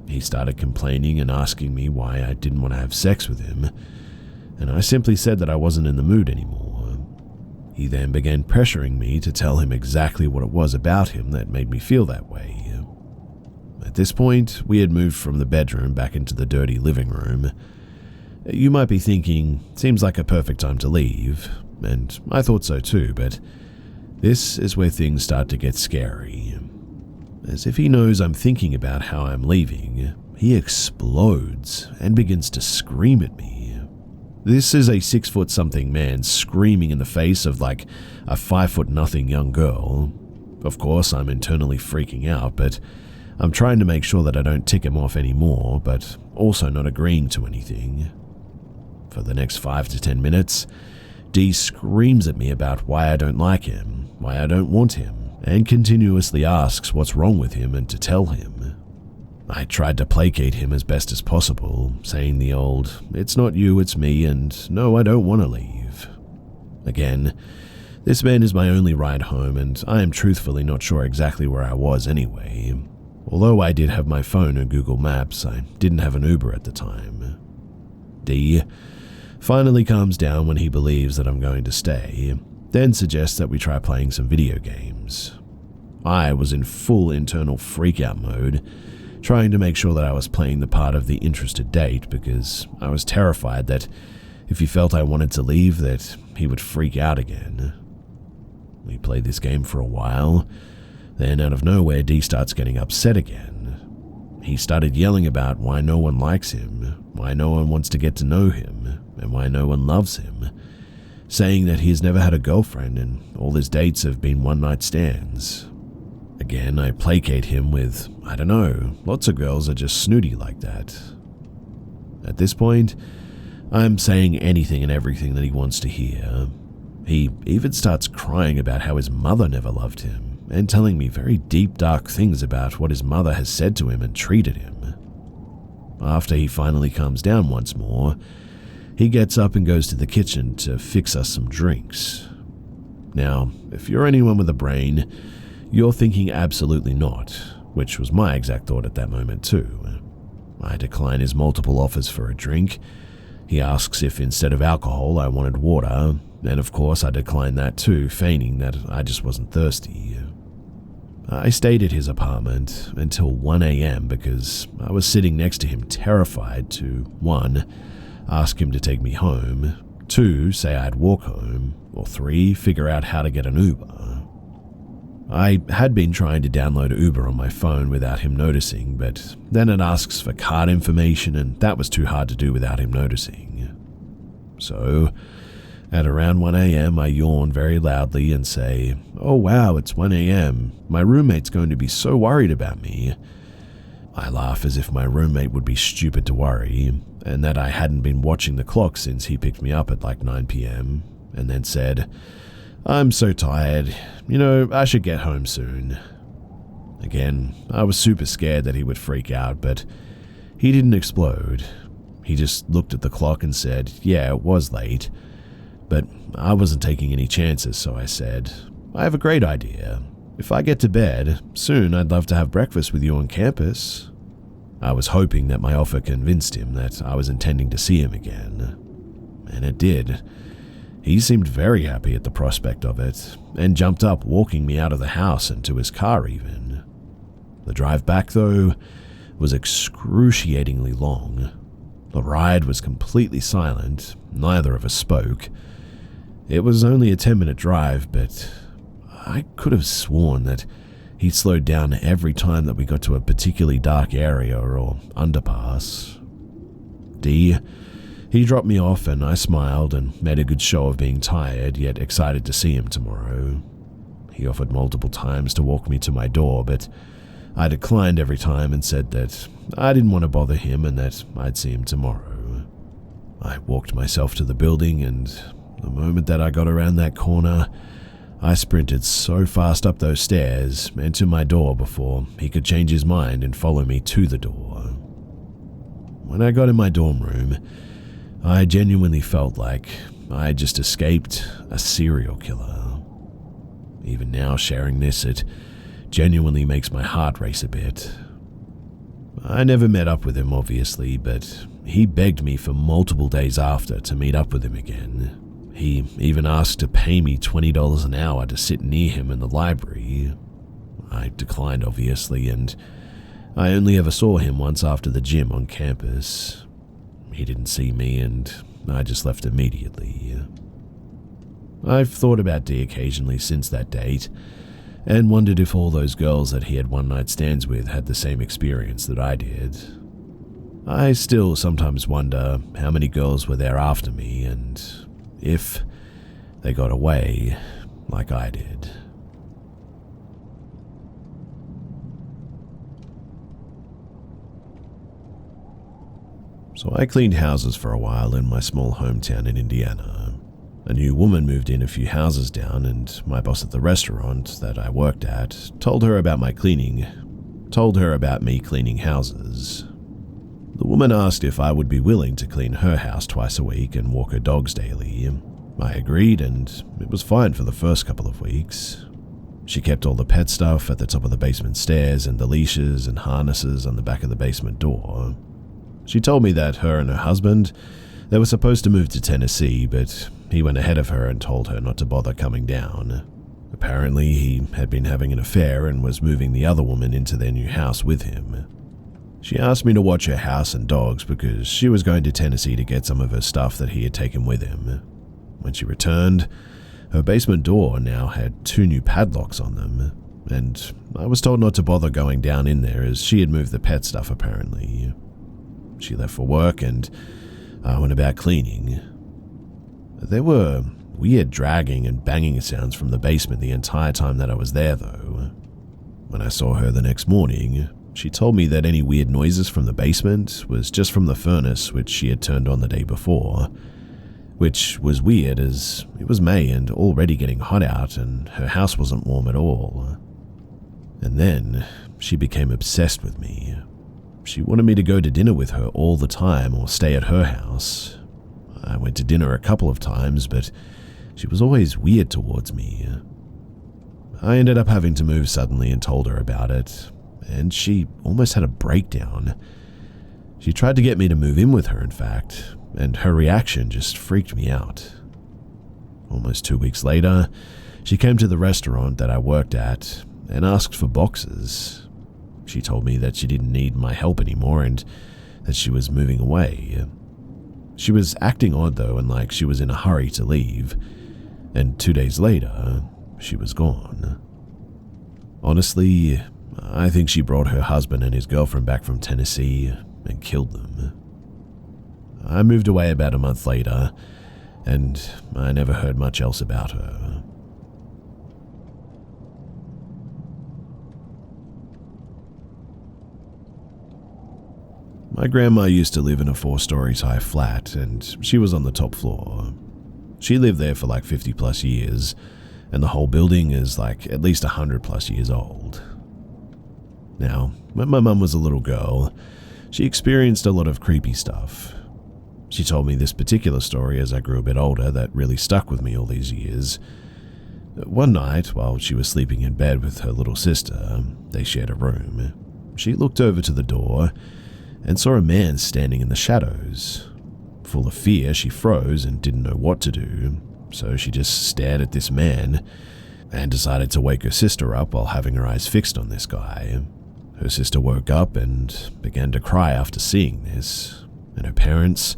Speaker 1: He started complaining and asking me why I didn't want to have sex with him, and I simply said that I wasn't in the mood anymore. He then began pressuring me to tell him exactly what it was about him that made me feel that way. At this point, we had moved from the bedroom back into the dirty living room. You might be thinking, seems like a perfect time to leave, and I thought so too, but this is where things start to get scary. As if he knows I'm thinking about how I'm leaving, he explodes and begins to scream at me. This is a 6-foot-something man screaming in the face of like a 5-foot-nothing young girl. Of course, I'm internally freaking out, but I'm trying to make sure that I don't tick him off anymore, but also not agreeing to anything. For the next 5 to 10 minutes, D screams at me about why I don't like him, why I don't want him, and continuously asks what's wrong with him and to tell him. I tried to placate him as best as possible, saying the old, "It's not you, it's me, and no, I don't want to leave." Again, this man is my only ride home, and I am truthfully not sure exactly where I was anyway. Although I did have my phone and Google Maps, I didn't have an Uber at the time. D finally calms down when he believes that I'm going to stay, then suggests that we try playing some video games. I was in full internal freakout mode, trying to make sure that I was playing the part of the interested date because I was terrified that if he felt I wanted to leave, that he would freak out again. We played this game for a while, then out of nowhere D starts getting upset again. He started yelling about why no one likes him, why no one wants to get to know him, and why no one loves him, saying that he has never had a girlfriend and all his dates have been one-night stands. Again, I placate him with, I don't know, lots of girls are just snooty like that. At this point, I'm saying anything and everything that he wants to hear. He even starts crying about how his mother never loved him and telling me very deep, dark things about what his mother has said to him and treated him. After he finally calms down once more, he gets up and goes to the kitchen to fix us some drinks. Now, if you're anyone with a brain, you're thinking absolutely not, which was my exact thought at that moment too. I decline his multiple offers for a drink. He asks if instead of alcohol I wanted water, and of course I declined that too, feigning that I just wasn't thirsty. I stayed at his apartment until 1 a.m. because I was sitting next to him terrified to 1. Ask him to take me home, 2. Say I'd walk home, or 3. Figure out how to get an Uber. I had been trying to download Uber on my phone without him noticing, but then it asks for card information and that was too hard to do without him noticing. So, at around 1 a.m. I yawn very loudly and say, "Oh wow, it's 1 a.m. My roommate's going to be so worried about me." I laugh as if my roommate would be stupid to worry, and that I hadn't been watching the clock since he picked me up at like 9 p.m, and then said, "I'm so tired, I should get home soon." Again, I was super scared that he would freak out, but he didn't explode. He just looked at the clock and said, "Yeah, it was late." But I wasn't taking any chances, so I said, "I have a great idea. If I get to bed soon, I'd love to have breakfast with you on campus." I was hoping that my offer convinced him that I was intending to see him again. And it did. He seemed very happy at the prospect of it, and jumped up, walking me out of the house and to his car even. The drive back, though, was excruciatingly long. The ride was completely silent, neither of us spoke. It was only a 10-minute drive, but I could have sworn that he slowed down every time that we got to a particularly dark area or underpass. He dropped me off and I smiled and made a good show of being tired yet excited to see him tomorrow. He offered multiple times to walk me to my door, but I declined every time and said that I didn't want to bother him and that I'd see him tomorrow. I walked myself to the building, and the moment that I got around that corner, I sprinted so fast up those stairs and to my door before he could change his mind and follow me to the door. When I got in my dorm room, I genuinely felt like I had just escaped a serial killer. Even now, sharing this, it genuinely makes my heart race a bit. I never met up with him, obviously, but he begged me for multiple days after to meet up with him again. He even asked to pay me $20 an hour to sit near him in the library. I declined, obviously, and I only ever saw him once after the gym on campus. he didn't see me and I just left immediately. I've thought about D occasionally since that date and wondered if all those girls that he had one-night stands with had the same experience that I did. I still sometimes wonder how many girls were there after me and if they got away like I did. So I cleaned houses for a while in my small hometown in Indiana. A new woman moved in a few houses down, and my boss at the restaurant that I worked at told her about me cleaning houses. The woman asked if I would be willing to clean her house twice a week and walk her dogs daily. I agreed, and it was fine for the first couple of weeks. She kept all the pet stuff at the top of the basement stairs and the leashes and harnesses on the back of the basement door. She told me that her and her husband, they were supposed to move to Tennessee, but he went ahead of her and told her not to bother coming down. Apparently, he had been having an affair and was moving the other woman into their new house with him. She asked me to watch her house and dogs because she was going to Tennessee to get some of her stuff that he had taken with him. When she returned, her basement door now had 2 new padlocks on them, and I was told not to bother going down in there as she had moved the pet stuff apparently. She left for work and I went about cleaning. There were weird dragging and banging sounds from the basement the entire time that I was there though. When I saw her the next morning, she told me that any weird noises from the basement was just from the furnace which she had turned on the day before, which was weird as it was May and already getting hot out and her house wasn't warm at all. And then she became obsessed with me. She wanted me to go to dinner with her all the time or stay at her house. I went to dinner a couple of times, but she was always weird towards me. I ended up having to move suddenly and told her about it, and she almost had a breakdown. She tried to get me to move in with her, in fact, and her reaction just freaked me out. Almost 2 weeks later, she came to the restaurant that I worked at and asked for boxes. She told me that she didn't need my help anymore and that she was moving away. She was acting odd though and like she was in a hurry to leave, and 2 days later, she was gone. Honestly, I think she brought her husband and his girlfriend back from Tennessee and killed them. I moved away about a month later, and I never heard much else about her. My grandma used to live in a 4 stories high flat, and she was on the top floor. She lived there for like 50 plus years, and the whole building is like at least 100 plus years old. Now, when my mum was a little girl, she experienced a lot of creepy stuff. She told me this particular story as I grew a bit older that really stuck with me all these years. One night, while she was sleeping in bed with her little sister, they shared a room. She looked over to the door and saw a man standing in the shadows. Full of fear, she froze and didn't know what to do, so she just stared at this man and decided to wake her sister up while having her eyes fixed on this guy. Her sister woke up and began to cry after seeing this, and her parents,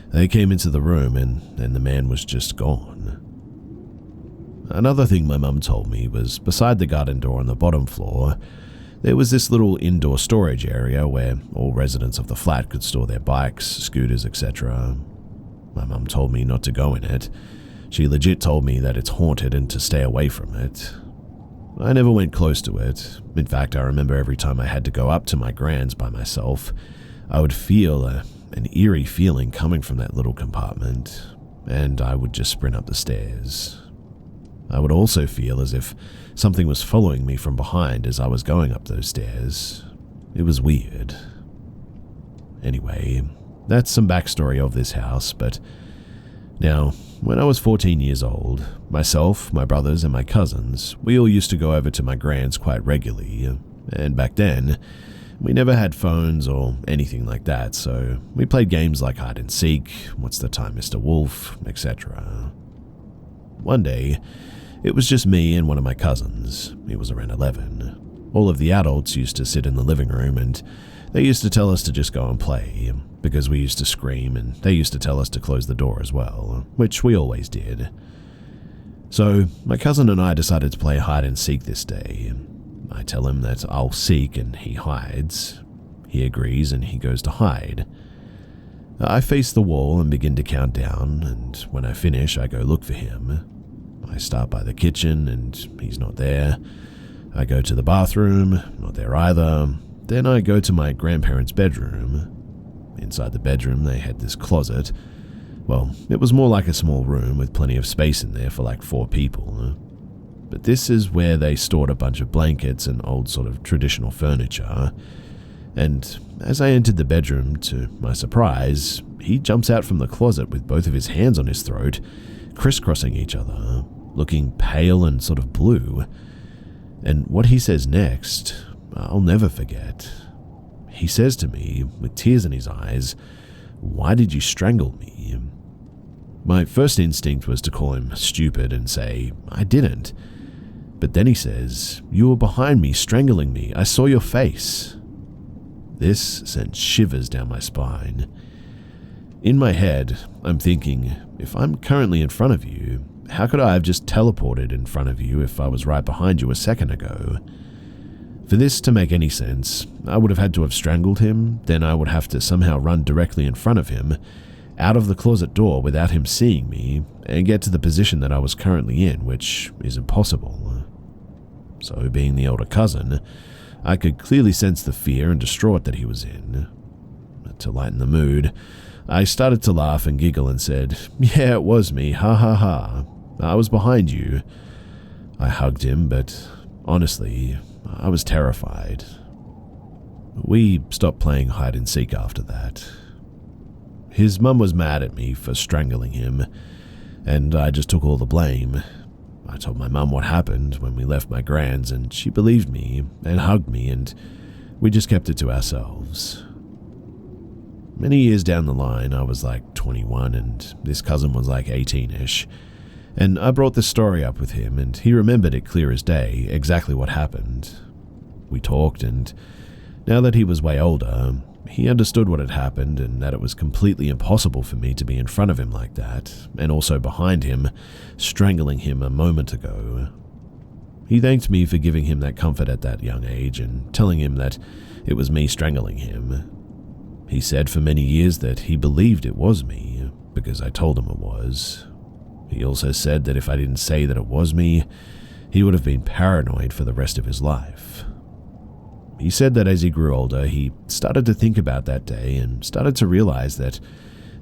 Speaker 1: they came into the room and then the man was just gone. Another thing my mum told me was beside the garden door on the bottom floor, there was this little indoor storage area where all residents of the flat could store their bikes, scooters, etc. My mum told me not to go in it. She legit told me that it's haunted and to stay away from it. I never went close to it. In fact, I remember every time I had to go up to my grand's by myself, I would feel an eerie feeling coming from that little compartment, and I would just sprint up the stairs. I would also feel as if something was following me from behind as I was going up those stairs. It was weird. Anyway, that's some backstory of this house, but now, when I was 14 years old, myself, my brothers, and my cousins, we all used to go over to my grand's quite regularly, and back then, we never had phones or anything like that, so we played games like hide and seek, what's the time, Mr. Wolf, etc. One day, it was just me and one of my cousins. He was around 11. All of the adults used to sit in the living room, and They used to tell us to just go and play, because we used to scream, and they used to tell us to close the door as well, which we always did. So my cousin and I decided to play hide and seek this day. I tell him that I'll seek and he hides. He agrees and he goes to hide. I face the wall and begin to count down, and when I finish, I go look for him. I start by the kitchen and he's not there. I go to the bathroom, not there either. Then I go to my grandparents' bedroom. Inside the bedroom, they had this closet. Well, it was more like a small room with plenty of space in there for like 4 people. But this is where they stored a bunch of blankets and old sort of traditional furniture. And as I entered the bedroom, to my surprise, he jumps out from the closet with both of his hands on his throat, crisscrossing each other, looking pale and sort of blue. And what he says next, I'll never forget. He says to me, with tears in his eyes, "Why did you strangle me?" My first instinct was to call him stupid and say, "I didn't." But then he says, "You were behind me, strangling me. I saw your face." This sent shivers down my spine. In my head, I'm thinking, if I'm currently in front of you, how could I have just teleported in front of you if I was right behind you a second ago? For this to make any sense, I would have had to have strangled him, then I would have to somehow run directly in front of him, out of the closet door without him seeing me, and get to the position that I was currently in, which is impossible. So, being the older cousin, I could clearly sense the fear and distraught that he was in. To lighten the mood, I started to laugh and giggle and said, "Yeah, it was me, ha ha ha. I was behind you." I hugged him, but honestly, I was terrified. We stopped playing hide and seek after that. His mum was mad at me for strangling him, and I just took all the blame. I told my mum what happened when we left my grand's, and she believed me and hugged me, and we just kept it to ourselves. Many years down the line, I was like 21 and this cousin was like 18-ish, and I brought this story up with him, and he remembered it clear as day, exactly what happened. We talked, and now that he was way older, he understood what had happened and that it was completely impossible for me to be in front of him like that, and also behind him, strangling him a moment ago. He thanked me for giving him that comfort at that young age and telling him that it was me strangling him. He said for many years that he believed it was me, because I told him it was. He also said that if I didn't say that it was me, he would have been paranoid for the rest of his life. He said that as he grew older, he started to think about that day and started to realize that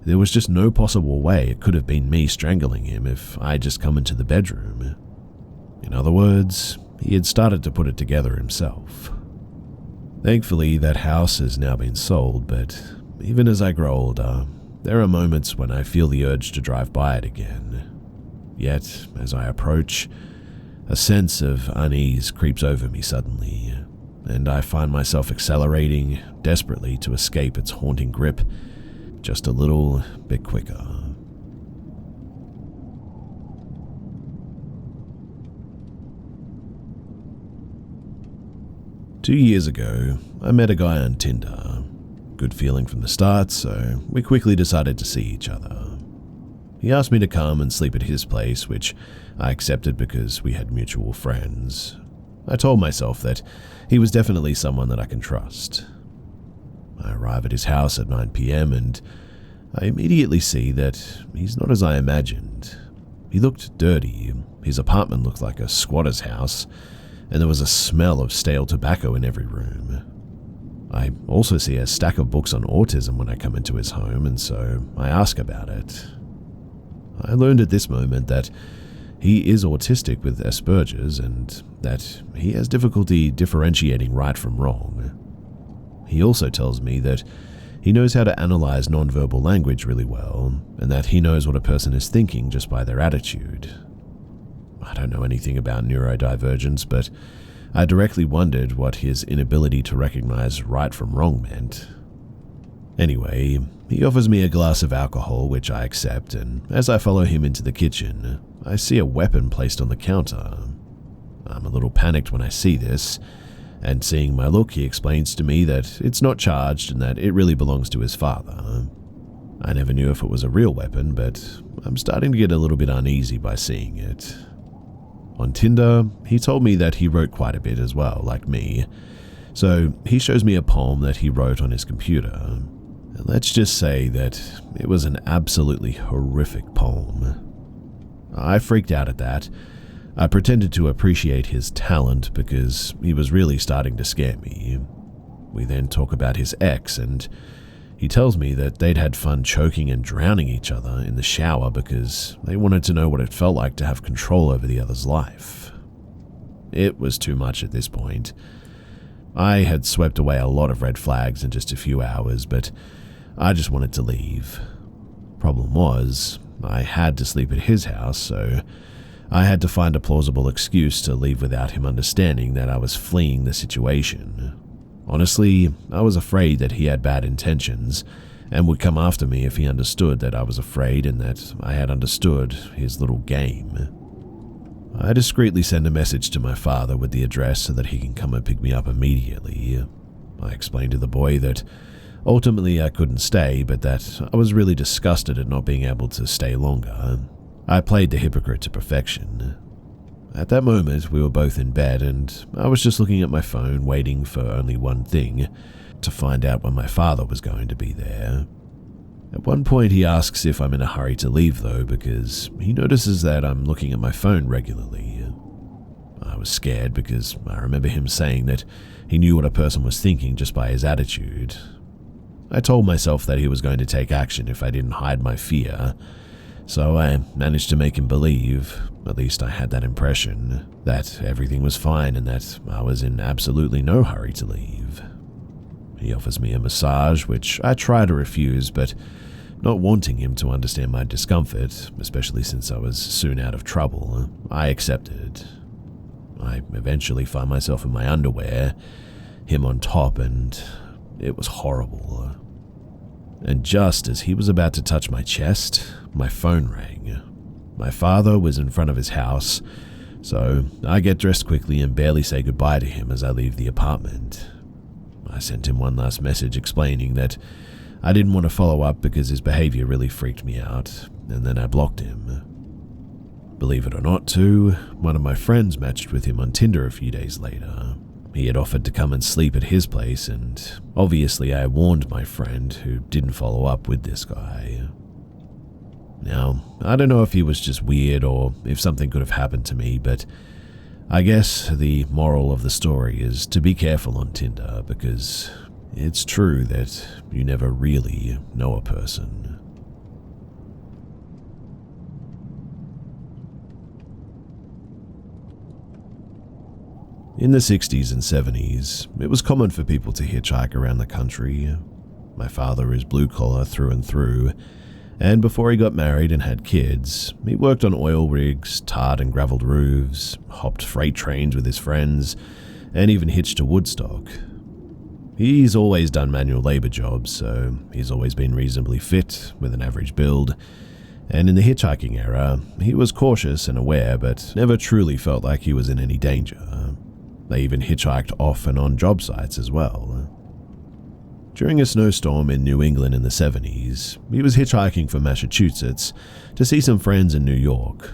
Speaker 1: there was just no possible way it could have been me strangling him if I had just come into the bedroom. In other words, he had started to put it together himself. Thankfully, that house has now been sold, but even as I grow older, there are moments when I feel the urge to drive by it again. Yet, as I approach, a sense of unease creeps over me suddenly, and I find myself accelerating desperately to escape its haunting grip just a little bit quicker. Two years ago, I met a guy on Tinder. Good feeling from the start, so we quickly decided to see each other. He asked me to come and sleep at his place, which I accepted because we had mutual friends. I told myself that he was definitely someone that I can trust. I arrive at his house at 9 p.m. and I immediately see that he's not as I imagined. He looked dirty, his apartment looked like a squatter's house, and there was a smell of stale tobacco in every room. I also see a stack of books on autism when I come into his home, and so I ask about it. I learned at this moment that he is autistic with Asperger's and that he has difficulty differentiating right from wrong. He also tells me that he knows how to analyze nonverbal language really well, and that he knows what a person is thinking just by their attitude. I don't know anything about neurodivergence, but I directly wondered what his inability to recognize right from wrong meant. Anyway, he offers me a glass of alcohol, which I accept, and as I follow him into the kitchen, I see a weapon placed on the counter. I'm a little panicked when I see this, And seeing my look, he explains to me that it's not charged and that it really belongs to his father. I never knew if it was a real weapon, but I'm starting to get a little bit uneasy by seeing it. On Tinder, he told me that he wrote quite a bit as well, like me. So he shows me a poem that he wrote on his computer. And let's just say that it was an absolutely horrific poem. I freaked out at that. I pretended to appreciate his talent because he was really starting to scare me. We then talk about his ex, and he tells me that they'd had fun choking and drowning each other in the shower because they wanted to know what it felt like to have control over the other's life. It was too much at this point. I had swept away a lot of red flags in just a few hours, but I just wanted to leave. Problem was, I had to sleep at his house, so I had to find a plausible excuse to leave without him understanding that I was fleeing the situation. Honestly, I was afraid that he had bad intentions and would come after me if he understood that I was afraid and that I had understood his little game. I discreetly send a message to my father with the address so that he can come and pick me up immediately. I explained to the boy that ultimately I couldn't stay, but that I was really disgusted at not being able to stay longer. I played the hypocrite to perfection. At that moment, we were both in bed, and I was just looking at my phone, waiting for only one thing, to find out when my father was going to be there. At one point, he asks if I'm in a hurry to leave, though, because he notices that I'm looking at my phone regularly. I was scared because I remember him saying that he knew what a person was thinking just by his attitude. I told myself that he was going to take action if I didn't hide my fear, so I managed to make him believe, at least I had that impression, that everything was fine and that I was in absolutely no hurry to leave. He offers me a massage, which I try to refuse, but not wanting him to understand my discomfort, especially since I was soon out of trouble, I accepted. I eventually find myself in my underwear, him on top, and it was horrible. And just as he was about to touch my chest, my phone rang. My father was in front of his house, so I get dressed quickly and barely say goodbye to him as I leave the apartment. I sent him one last message explaining that I didn't want to follow up because his behavior really freaked me out, and then I blocked him. Believe it or not, too, one of my friends matched with him on Tinder a few days later. He had offered to come and sleep at his place, and obviously I warned my friend, who didn't follow up with this guy. Now, I don't know if he was just weird or if something could have happened to me, but I guess the moral of the story is to be careful on Tinder, because it's true that you never really know a person. In the 60s and 70s, it was common for people to hitchhike around the country. My father is blue-collar through and through, and before he got married and had kids, he worked on oil rigs, tarred and graveled roofs, hopped freight trains with his friends, and even hitched to Woodstock. He's always done manual labor jobs, so he's always been reasonably fit, with an average build, and in the hitchhiking era, he was cautious and aware, but never truly felt like he was in any danger. They even hitchhiked off and on job sites as well. During a snowstorm in New England in the 70s, he was hitchhiking from Massachusetts to see some friends in New York.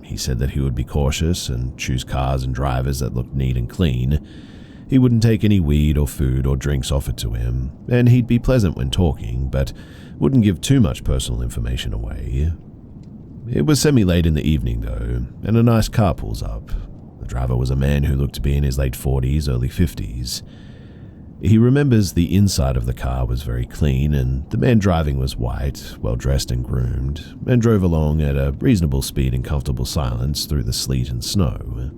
Speaker 1: He said that he would be cautious and choose cars and drivers that looked neat and clean. He wouldn't take any weed or food or drinks offered to him, and he'd be pleasant when talking, but wouldn't give too much personal information away. It was semi-late in the evening, though, and a nice car pulls up. The driver was a man who looked to be in his late 40s, early 50s. He remembers the inside of the car was very clean, and the man driving was white, well-dressed and groomed, and drove along at a reasonable speed in comfortable silence through the sleet and snow.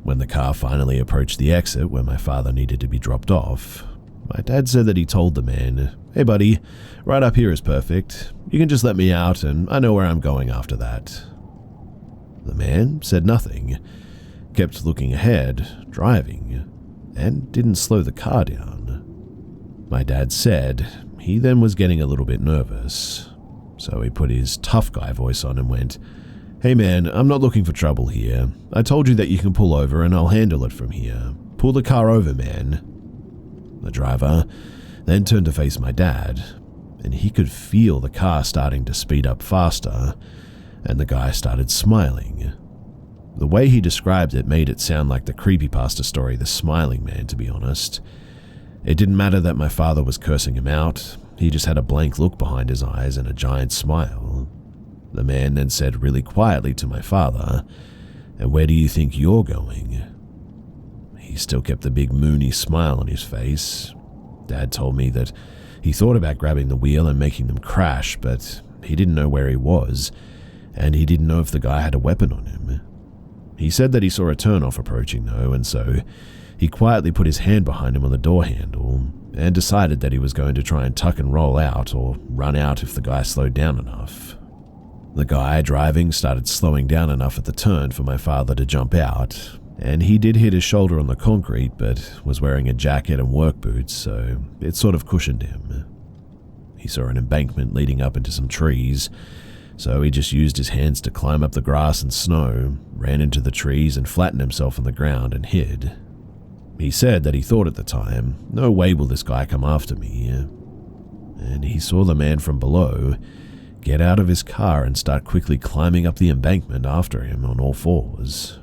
Speaker 1: When the car finally approached the exit where my father needed to be dropped off, my dad said that he told the man, "Hey buddy, right up here is perfect. You can just let me out and I know where I'm going after that." The man said nothing, kept looking ahead, driving, and didn't slow the car down. My dad said he then was getting a little bit nervous, so he put his tough guy voice on and went, "Hey man, I'm not looking for trouble here. I told you that you can pull over and I'll handle it from here. "Pull the car over, man." The driver then turned to face my dad, and he could feel the car starting to speed up faster, and the guy started smiling. The way he described it made it sound like the creepypasta story The Smiling Man, to be honest. It didn't matter that my father was cursing him out, he just had a blank look behind his eyes and a giant smile. The man then said really quietly to my father, "And where do you think you're going?" He still kept the big moony smile on his face. Dad told me that he thought about grabbing the wheel and making them crash, but he didn't know where he was, and he didn't know if the guy had a weapon on him. He said that he saw a turnoff approaching though, and so he quietly put his hand behind him on the door handle and decided that he was going to try and tuck and roll out or run out if the guy slowed down enough. The guy driving started slowing down enough at the turn for my father to jump out, and he did hit his shoulder on the concrete but was wearing a jacket and work boots, so it sort of cushioned him. He saw an embankment leading up into some trees, so he just used his hands to climb up the grass and snow, ran into the trees and flattened himself on the ground and hid. He said that he thought at the time, "No way will this guy come after me." And he saw the man from below get out of his car and start quickly climbing up the embankment after him on all fours.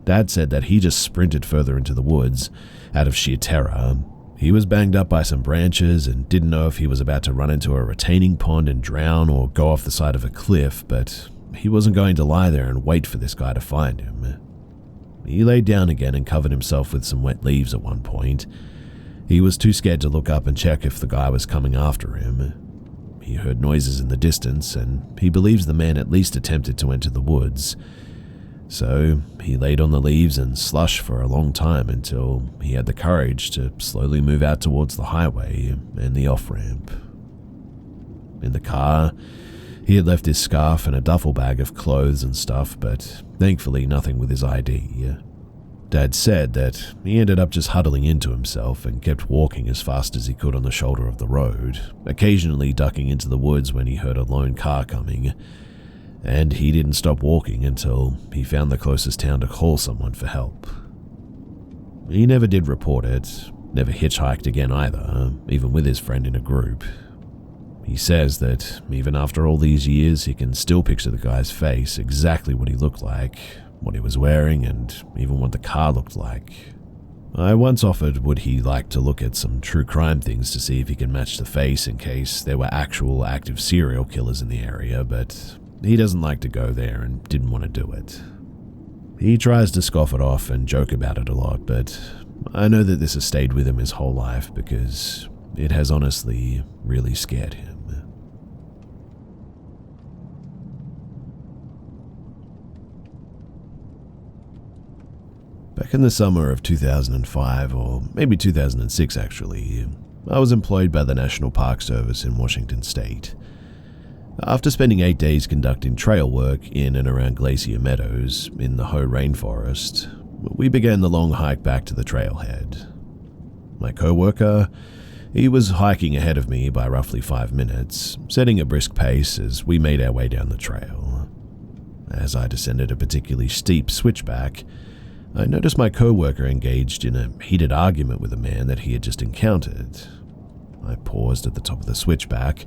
Speaker 1: Dad said that he just sprinted further into the woods out of sheer terror. He was banged up by some branches and didn't know if he was about to run into a retaining pond and drown or go off the side of a cliff, but he wasn't going to lie there and wait for this guy to find him. He laid down again and covered himself with some wet leaves at one point. He was too scared to look up and check if the guy was coming after him. He heard noises in the distance, and he believes the man at least attempted to enter the woods. So he laid on the leaves and slush for a long time until he had the courage to slowly move out towards the highway and the off-ramp. In the car, he had left his scarf and a duffel bag of clothes and stuff, but thankfully nothing with his ID. Dad said that he ended up just huddling into himself and kept walking as fast as he could on the shoulder of the road, occasionally ducking into the woods when he heard a lone car coming, and he didn't stop walking until he found the closest town to call someone for help. He never did report it, never hitchhiked again either, even with his friend in a group. He says that even after all these years, he can still picture the guy's face, exactly what he looked like, what he was wearing, and even what the car looked like. I once offered would he like to look at some true crime things to see if he can match the face in case there were actual active serial killers in the area, but he doesn't like to go there and didn't want to do it. He tries to scoff it off and joke about it a lot, but I know that this has stayed with him his whole life because it has honestly really scared him. Back in the summer of 2005, or maybe 2006 actually, I was employed by the National Park Service in Washington State. After spending 8 days conducting trail work in and around Glacier Meadows in the Hoh Rainforest, we began the long hike back to the trailhead. My co-worker, he was hiking ahead of me by roughly 5 minutes, setting a brisk pace as we made our way down the trail. As I descended a particularly steep switchback, I noticed my co-worker engaged in a heated argument with a man that he had just encountered. I paused at the top of the switchback,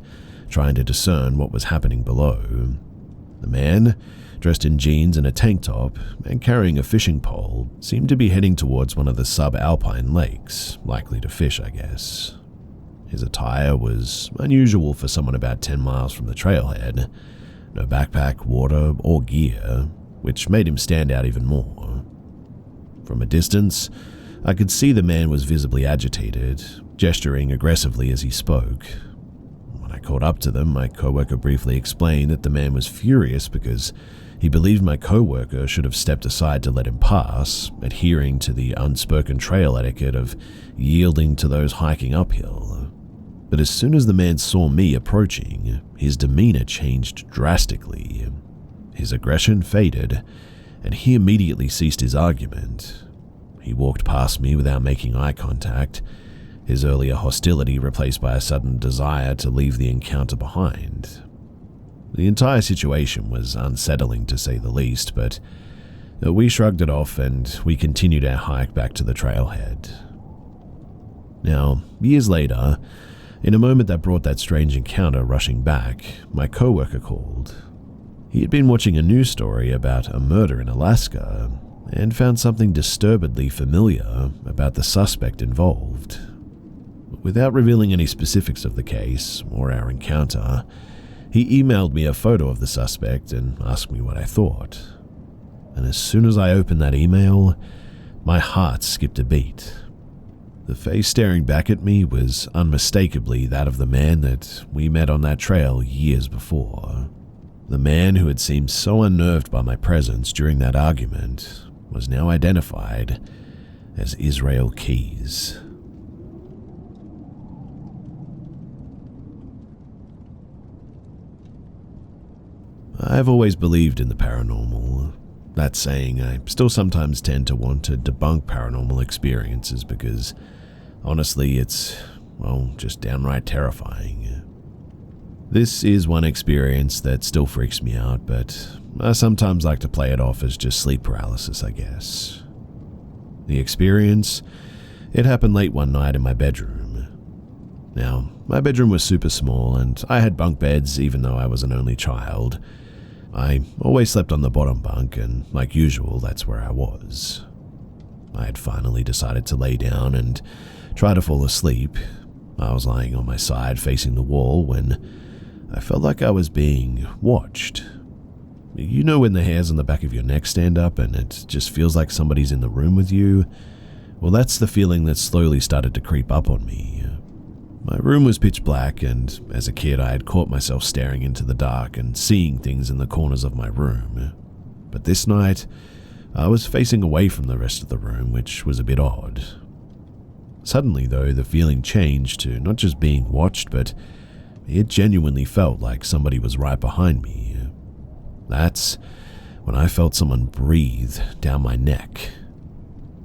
Speaker 1: trying to discern what was happening below. The man, dressed in jeans and a tank top and carrying a fishing pole, seemed to be heading towards one of the subalpine lakes, likely to fish, I guess. His attire was unusual for someone about 10 miles from the trailhead. No backpack, water, or gear, which made him stand out even more. From a distance, I could see the man was visibly agitated, gesturing aggressively as he spoke. When I caught up to them, my coworker briefly explained that the man was furious because he believed my coworker should have stepped aside to let him pass, adhering to the unspoken trail etiquette of yielding to those hiking uphill. But as soon as the man saw me approaching, his demeanor changed drastically. His aggression faded, and he immediately ceased his argument. He walked past me without making eye contact, his earlier hostility replaced by a sudden desire to leave the encounter behind. The entire situation was unsettling to say the least, but We shrugged it off and we continued our hike back to the trailhead. Now, years later, in a moment that brought that strange encounter rushing back, my coworker called. He had been watching a news story about a murder in Alaska and found something disturbingly familiar about the suspect involved. Without revealing any specifics of the case or our encounter, he emailed me a photo of the suspect and asked me what I thought. And as soon as I opened that email, my heart skipped a beat. The face staring back at me was unmistakably that of the man that we met on that trail years before. The man who had seemed so unnerved by my presence during that argument was now identified as Israel Keys. I've always believed in the paranormal. That saying, I still sometimes tend to want to debunk paranormal experiences because, honestly, it's, well, just downright terrifying. This is one experience that still freaks me out, but I sometimes like to play it off as just sleep paralysis, I guess. The experience, it happened late one night in my bedroom. Now, my bedroom was super small and I had bunk beds even though I was an only child. I always slept on the bottom bunk and, like usual, that's where I was. I had finally decided to lay down and try to fall asleep. I was lying on my side facing the wall when I felt like I was being watched. You know when the hairs on the back of your neck stand up and it just feels like somebody's in the room with you? Well, that's the feeling that slowly started to creep up on me. My room was pitch black, and as a kid I had caught myself staring into the dark and seeing things in the corners of my room. But this night, I was facing away from the rest of the room, which was a bit odd. Suddenly, though, the feeling changed to not just being watched, but it genuinely felt like somebody was right behind me. That's when I felt someone breathe down my neck.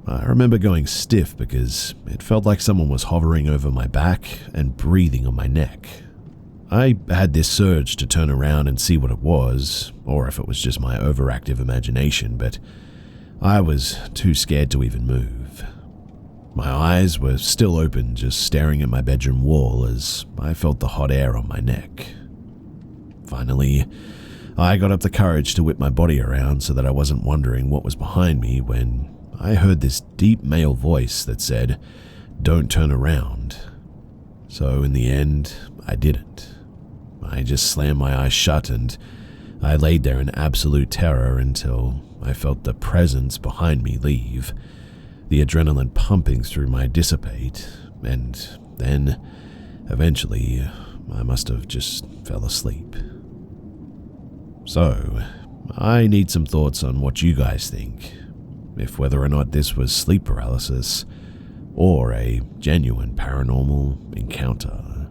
Speaker 1: I remember going stiff because it felt like someone was hovering over my back and breathing on my neck. I had this surge to turn around and see what it was, or if it was just my overactive imagination, but I was too scared to even move. My eyes were still open, just staring at my bedroom wall as I felt the hot air on my neck. Finally, I got up the courage to whip my body around so that I wasn't wondering what was behind me when I heard this deep male voice that said, "Don't turn around." So in the end, I didn't. I just slammed my eyes shut and I laid there in absolute terror until I felt the presence behind me leave, the adrenaline pumping through my dissipate, and then, eventually, I must have just fell asleep. So, I need some thoughts on what you guys think. If whether or not this was sleep paralysis or a genuine paranormal encounter.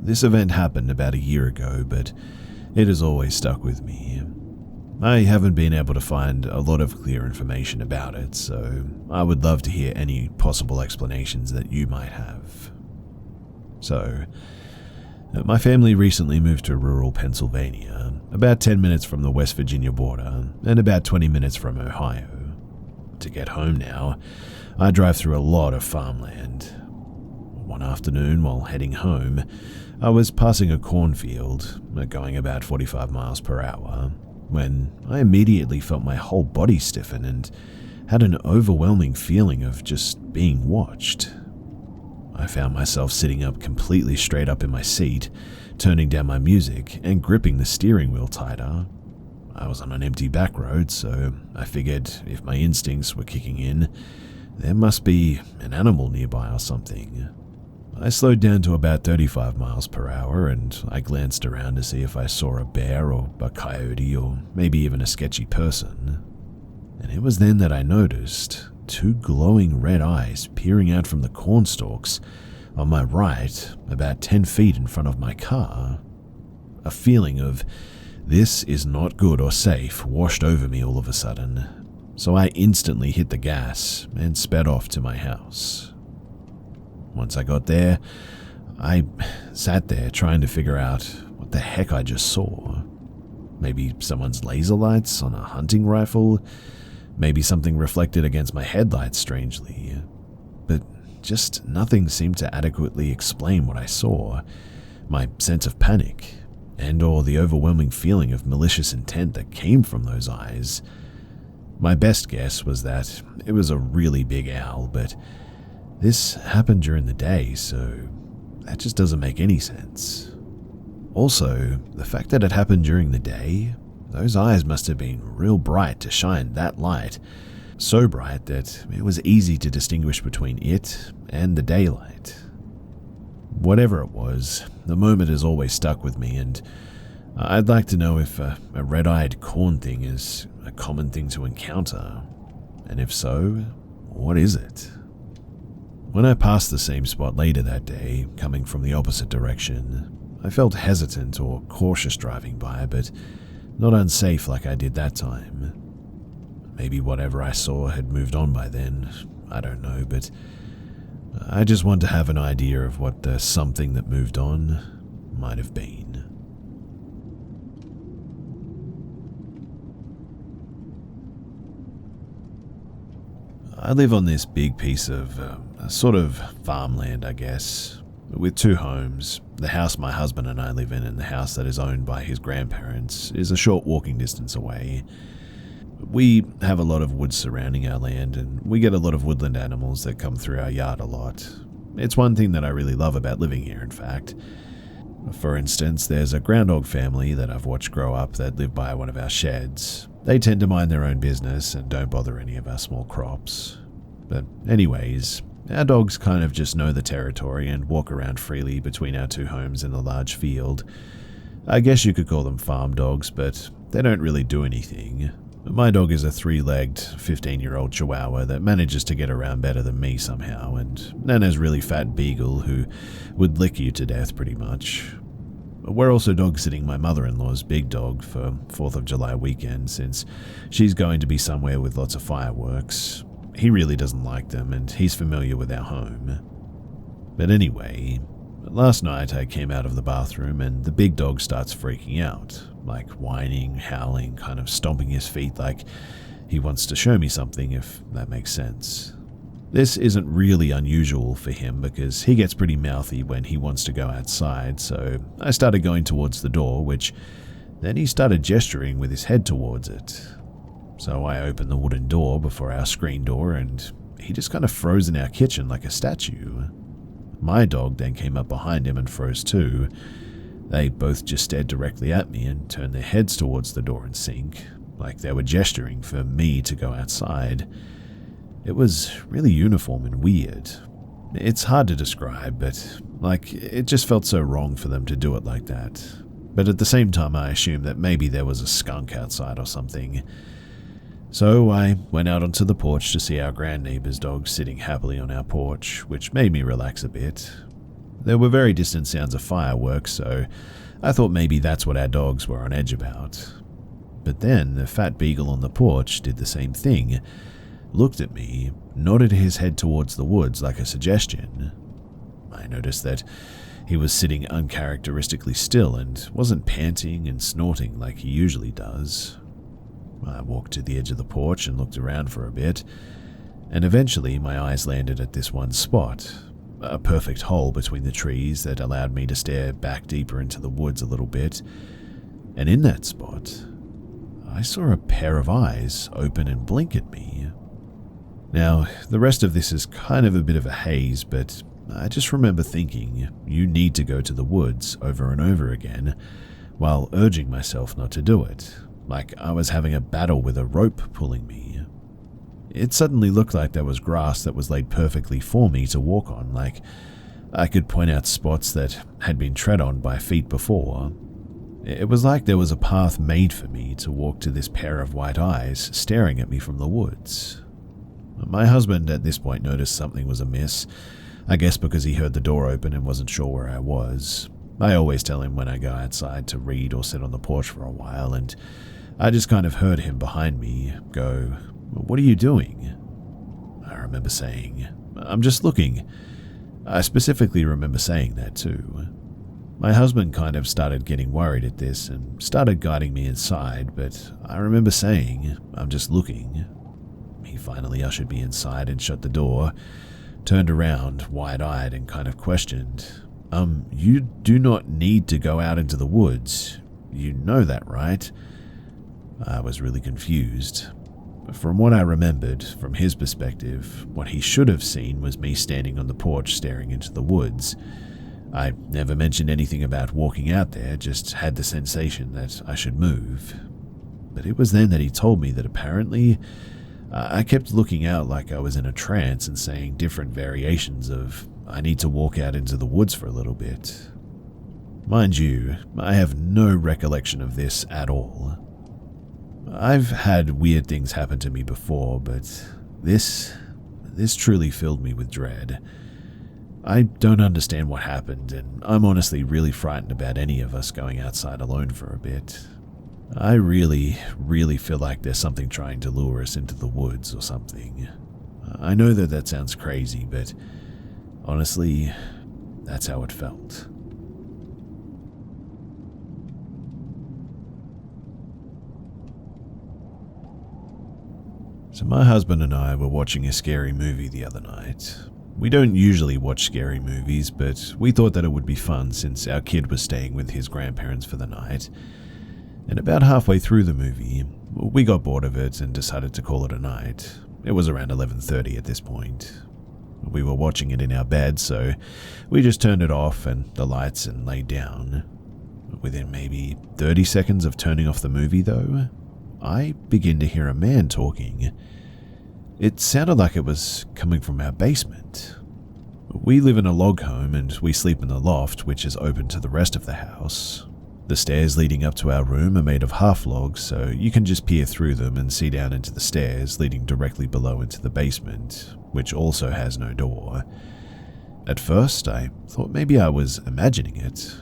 Speaker 1: This event happened about a year ago, but it has always stuck with me. I haven't been able to find a lot of clear information about it, so I would love to hear any possible explanations that you might have. So, my family recently moved to rural Pennsylvania, about 10 minutes from the West Virginia border and about 20 minutes from Ohio. To get home now, I drive through a lot of farmland. One afternoon, while heading home, I was passing a cornfield, going about 45 miles per hour, when I immediately felt my whole body stiffen and had an overwhelming feeling of just being watched. I found myself sitting up completely straight up in my seat, turning down my music and gripping the steering wheel tighter. I was on an empty back road, so I figured if my instincts were kicking in, there must be an animal nearby or something. I slowed down to about 35 miles per hour and I glanced around to see if I saw a bear or a coyote or maybe even a sketchy person. And it was then that I noticed two glowing red eyes peering out from the cornstalks on my right, about 10 feet in front of my car. A feeling of this is not good or safe washed over me all of a sudden, so I instantly hit the gas and sped off to my house. Once I got there, I sat there trying to figure out what the heck I just saw. Maybe someone's laser lights on a hunting rifle, maybe something reflected against my headlights strangely, but just nothing seemed to adequately explain what I saw, my sense of panic, and or the overwhelming feeling of malicious intent that came from those eyes. My best guess was that it was a really big owl, but this happened during the day, so that just doesn't make any sense. Also, the fact that it happened during the day, those eyes must have been real bright to shine that light, so bright that it was easy to distinguish between it and the daylight. Whatever it was, the moment has always stuck with me, and I'd like to know if a red-eyed corn thing is a common thing to encounter, and if so, what is it? When I passed the same spot later that day, coming from the opposite direction, I felt hesitant or cautious driving by, but not unsafe like I did that time. Maybe whatever I saw had moved on by then, I don't know, but I just want to have an idea of what the something that moved on might have been. I live on this big piece of sort of farmland, I guess, with two homes. The house my husband and I live in and the house that is owned by his grandparents is a short walking distance away. We have a lot of woods surrounding our land, and we get a lot of woodland animals that come through our yard a lot. It's one thing that I really love about living here, in fact. For instance, there's a groundhog family that I've watched grow up that live by one of our sheds. They tend to mind their own business and don't bother any of our small crops. But anyways, our dogs kind of just know the territory and walk around freely between our two homes in the large field. I guess you could call them farm dogs, but they don't really do anything. My dog is a 3-legged, 15-year-old Chihuahua that manages to get around better than me somehow, and Nana's really fat beagle who would lick you to death pretty much. We're also dog-sitting my mother-in-law's big dog for 4th of July weekend since she's going to be somewhere with lots of fireworks. He really doesn't like them, and he's familiar with our home. But anyway, last night I came out of the bathroom and the big dog starts freaking out, like whining, howling, kind of stomping his feet like he wants to show me something, if that makes sense. This isn't really unusual for him because he gets pretty mouthy when he wants to go outside, so I started going towards the door, which then he started gesturing with his head towards it. So I opened the wooden door before our screen door and he just kind of froze in our kitchen like a statue. My dog then came up behind him and froze too. They both just stared directly at me and turned their heads towards the door and sink, like they were gesturing for me to go outside. It was really uniform and weird. It's hard to describe, but it just felt so wrong for them to do it like that. But at the same time, I assumed that maybe there was a skunk outside or something. So I went out onto the porch to see our grand neighbor's dog sitting happily on our porch, which made me relax a bit. There were very distant sounds of fireworks, so I thought maybe that's what our dogs were on edge about. But then the fat beagle on the porch did the same thing, looked at me, nodded his head towards the woods like a suggestion. I noticed that he was sitting uncharacteristically still and wasn't panting and snorting like he usually does. I walked to the edge of the porch and looked around for a bit, and eventually my eyes landed at this one spot, a perfect hole between the trees that allowed me to stare back deeper into the woods a little bit, and in that spot, I saw a pair of eyes open and blink at me. Now, the rest of this is kind of a bit of a haze, but I just remember thinking, you need to go to the woods over and over again, while urging myself not to do it, like I was having a battle with a rope pulling me. It suddenly looked like there was grass that was laid perfectly for me to walk on, like I could point out spots that had been tread on by feet before. It was like there was a path made for me to walk to this pair of white eyes staring at me from the woods. My husband at this point noticed something was amiss, I guess because he heard the door open and wasn't sure where I was. I always tell him when I go outside to read or sit on the porch for a while, and I just kind of heard him behind me go, "What are you doing?" I remember saying, "I'm just looking." I specifically remember saying that too. My husband kind of started getting worried at this and started guiding me inside, but I remember saying, "I'm just looking." He finally ushered me inside and shut the door, turned around, wide-eyed, and kind of questioned, "You do not need to go out into the woods. You know that, right?" I was really confused. From what I remembered, from his perspective, what he should have seen was me standing on the porch staring into the woods. I never mentioned anything about walking out there, just had the sensation that I should move. But it was then that he told me that apparently I kept looking out like I was in a trance and saying different variations of, "I need to walk out into the woods for a little bit." Mind you, I have no recollection of this at all. I've had weird things happen to me before, but this truly filled me with dread. I don't understand what happened, and I'm honestly really frightened about any of us going outside alone for a bit. I really, really feel like there's something trying to lure us into the woods or something. I know that sounds crazy, but honestly, that's how it felt. So my husband and I were watching a scary movie the other night. We don't usually watch scary movies, but we thought that it would be fun since our kid was staying with his grandparents for the night. And about halfway through the movie, we got bored of it and decided to call it a night. It was around 11:30 at this point. We were watching it in our bed, so we just turned it off and the lights and laid down. Within maybe 30 seconds of turning off the movie, though, I begin to hear a man talking. It sounded like it was coming from our basement. We live in a log home and we sleep in the loft, which is open to the rest of the house. The stairs leading up to our room are made of half logs, so you can just peer through them and see down into the stairs leading directly below into the basement, which also has no door. At first, I thought maybe I was imagining it.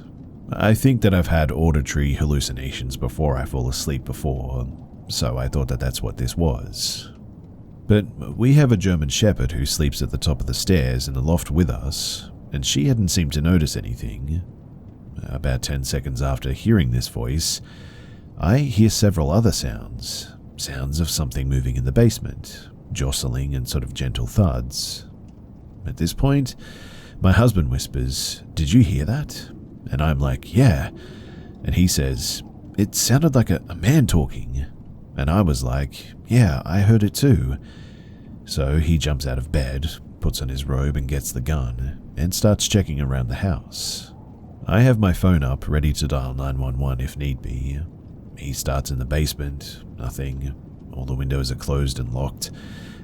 Speaker 1: I think that I've had auditory hallucinations before I fall asleep before, so I thought that that's what this was. But we have a German Shepherd who sleeps at the top of the stairs in the loft with us, and she hadn't seemed to notice anything. About 10 seconds after hearing this voice, I hear several other sounds of something moving in the basement, jostling and sort of gentle thuds. At this point, my husband whispers, "Did you hear that?" And I'm like, "Yeah." And he says, "It sounded like a man talking." And I was like, "Yeah, I heard it too." So he jumps out of bed, puts on his robe and gets the gun, and starts checking around the house. I have my phone up, ready to dial 911 if need be. He starts in the basement, nothing. All the windows are closed and locked,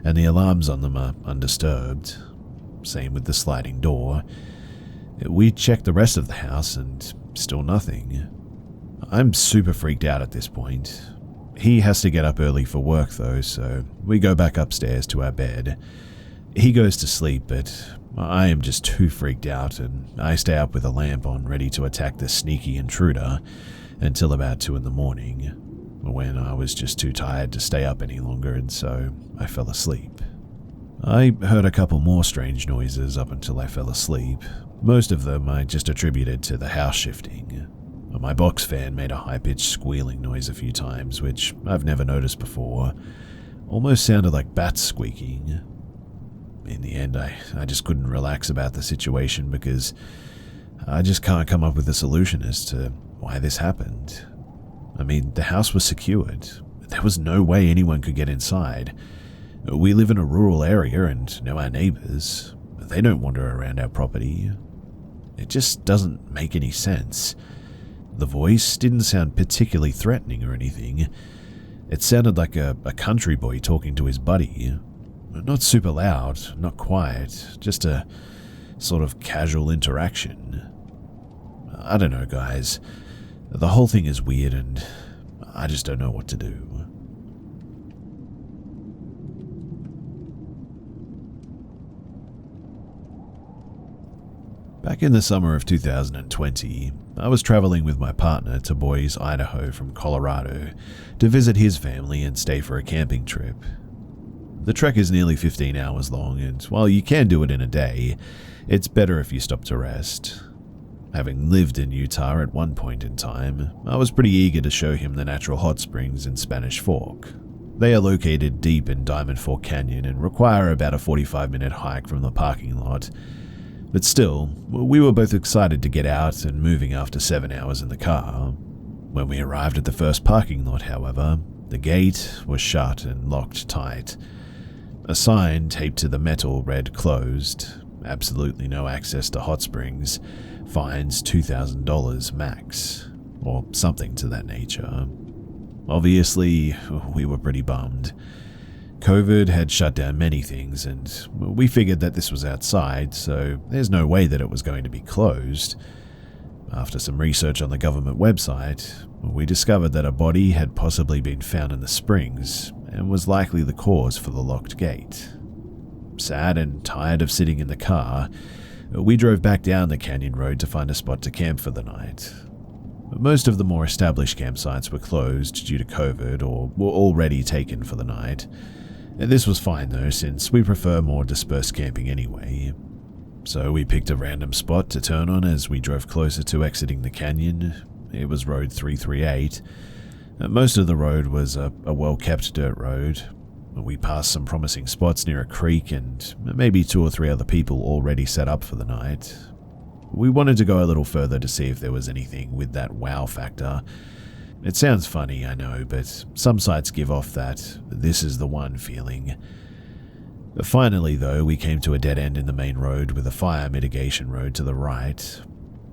Speaker 1: and the alarms on them are undisturbed. Same with the sliding door. We check the rest of the house and still nothing. I'm super freaked out at this point. He has to get up early for work though, so we go back upstairs to our bed. He goes to sleep, but I am just too freaked out and I stay up with a lamp on ready to attack this sneaky intruder until about 2 in the morning, when I was just too tired to stay up any longer and so I fell asleep. I heard a couple more strange noises up until I fell asleep. Most of them I just attributed to the house shifting. My box fan made a high-pitched squealing noise a few times, which I've never noticed before. Almost sounded like bats squeaking. In the end, I just couldn't relax about the situation because I just can't come up with a solution as to why this happened. I mean, the house was secured. There was no way anyone could get inside. We live in a rural area and know our neighbors. They don't wander around our property. It just doesn't make any sense. The voice didn't sound particularly threatening or anything. It sounded like a country boy talking to his buddy. Not super loud, not quiet, just a sort of casual interaction. I don't know, guys. The whole thing is weird and I just don't know what to do. Back in the summer of 2020, I was traveling with my partner to Boise, Idaho from Colorado to visit his family and stay for a camping trip. The trek is nearly 15 hours long, and while you can do it in a day, it's better if you stop to rest. Having lived in Utah at one point in time, I was pretty eager to show him the natural hot springs in Spanish Fork. They are located deep in Diamond Fork Canyon and require about a 45-minute hike from the parking lot. But still, we were both excited to get out and moving after 7 hours in the car. When we arrived at the first parking lot, however, the gate was shut and locked tight. A sign taped to the metal read "Closed, absolutely no access to hot springs, fines $2,000 max," or something to that nature. Obviously, we were pretty bummed. COVID had shut down many things, and we figured that this was outside, so there's no way that it was going to be closed. After some research on the government website, we discovered that a body had possibly been found in the springs and was likely the cause for the locked gate. Sad and tired of sitting in the car, we drove back down the canyon road to find a spot to camp for the night. Most of the more established campsites were closed due to COVID or were already taken for the night. This was fine though, since we prefer more dispersed camping anyway. So we picked a random spot to turn on as we drove closer to exiting the canyon. It was Road 338. Most of the road was a well-kept dirt road. We passed some promising spots near a creek and maybe 2 or 3 other people already set up for the night. We wanted to go a little further to see if there was anything with that wow factor. It sounds funny, I know, but some sites give off that "this is the one" feeling. Finally, though, we came to a dead end in the main road with a fire mitigation road to the right.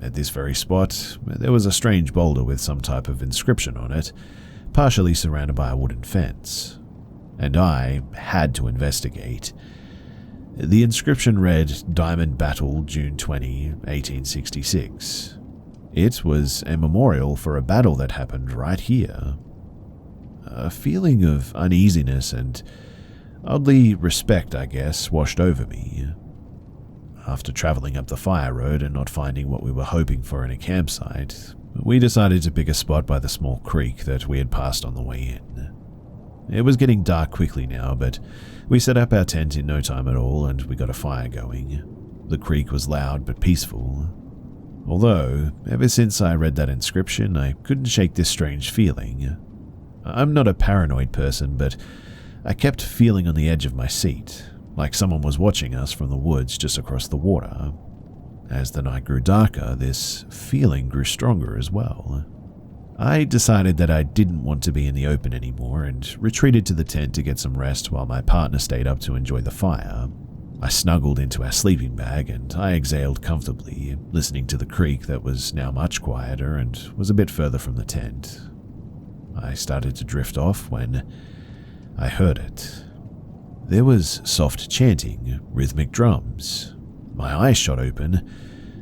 Speaker 1: At this very spot, there was a strange boulder with some type of inscription on it, partially surrounded by a wooden fence. And I had to investigate. The inscription read "Diamond Battle, June 20, 1866. It was a memorial for a battle that happened right here. A feeling of uneasiness and oddly respect, I guess, washed over me. After traveling up the fire road and not finding what we were hoping for in a campsite, we decided to pick a spot by the small creek that we had passed on the way in. It was getting dark quickly now, but we set up our tent in no time at all and we got a fire going. The creek was loud but peaceful. Although, ever since I read that inscription, I couldn't shake this strange feeling. I'm not a paranoid person, but I kept feeling on the edge of my seat, like someone was watching us from the woods just across the water. As the night grew darker, this feeling grew stronger as well. I decided that I didn't want to be in the open anymore and retreated to the tent to get some rest while my partner stayed up to enjoy the fire. I snuggled into our sleeping bag and I exhaled comfortably, listening to the creek that was now much quieter and was a bit further from the tent. I started to drift off when I heard it. There was soft chanting, rhythmic drums. My eyes shot open.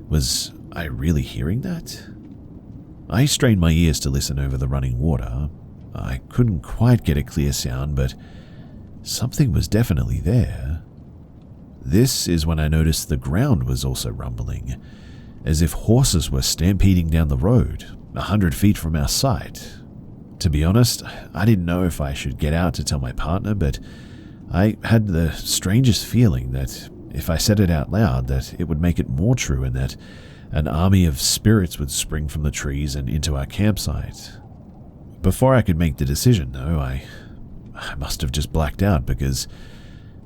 Speaker 1: Was I really hearing that? I strained my ears to listen over the running water. I couldn't quite get a clear sound, but something was definitely there. This is when I noticed the ground was also rumbling, as if horses were stampeding down the road, 100 feet from our site. To be honest, I didn't know if I should get out to tell my partner, but I had the strangest feeling that if I said it out loud, that it would make it more true and that an army of spirits would spring from the trees and into our campsite. Before I could make the decision, though, I must have just blacked out because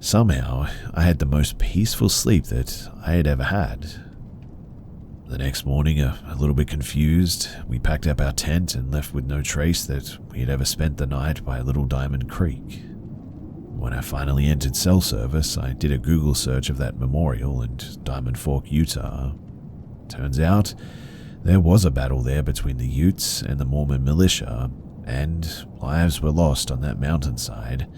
Speaker 1: somehow I had the most peaceful sleep that I had ever had. The next morning, a little bit confused, we packed up our tent and left with no trace that we had ever spent the night by Little Diamond Creek. When I finally entered cell service, I did a Google search of that memorial and Diamond Fork, Utah. Turns out, there was a battle there between the Utes and the Mormon militia, and lives were lost on that mountainside.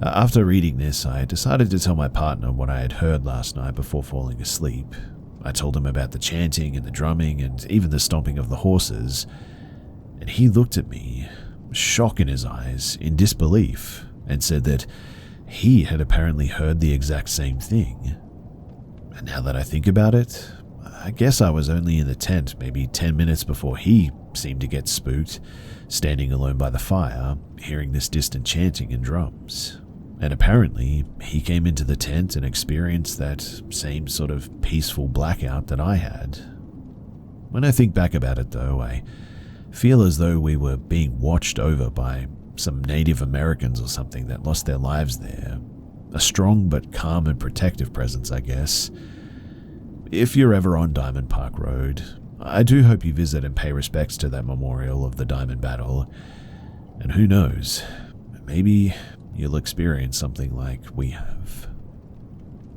Speaker 1: After reading this, I decided to tell my partner what I had heard last night before falling asleep. I told him about the chanting and the drumming and even the stomping of the horses, and he looked at me, shock in his eyes, in disbelief, and said that he had apparently heard the exact same thing. And now that I think about it, I guess I was only in the tent maybe 10 minutes before he seemed to get spooked, standing alone by the fire, hearing this distant chanting and drums. And apparently, he came into the tent and experienced that same sort of peaceful blackout that I had. When I think back about it though, I feel as though we were being watched over by some Native Americans or something that lost their lives there. A strong but calm and protective presence, I guess. If you're ever on Diamond Park Road, I do hope you visit and pay respects to that memorial of the Diamond Battle. And who knows, maybe you'll experience something like we have.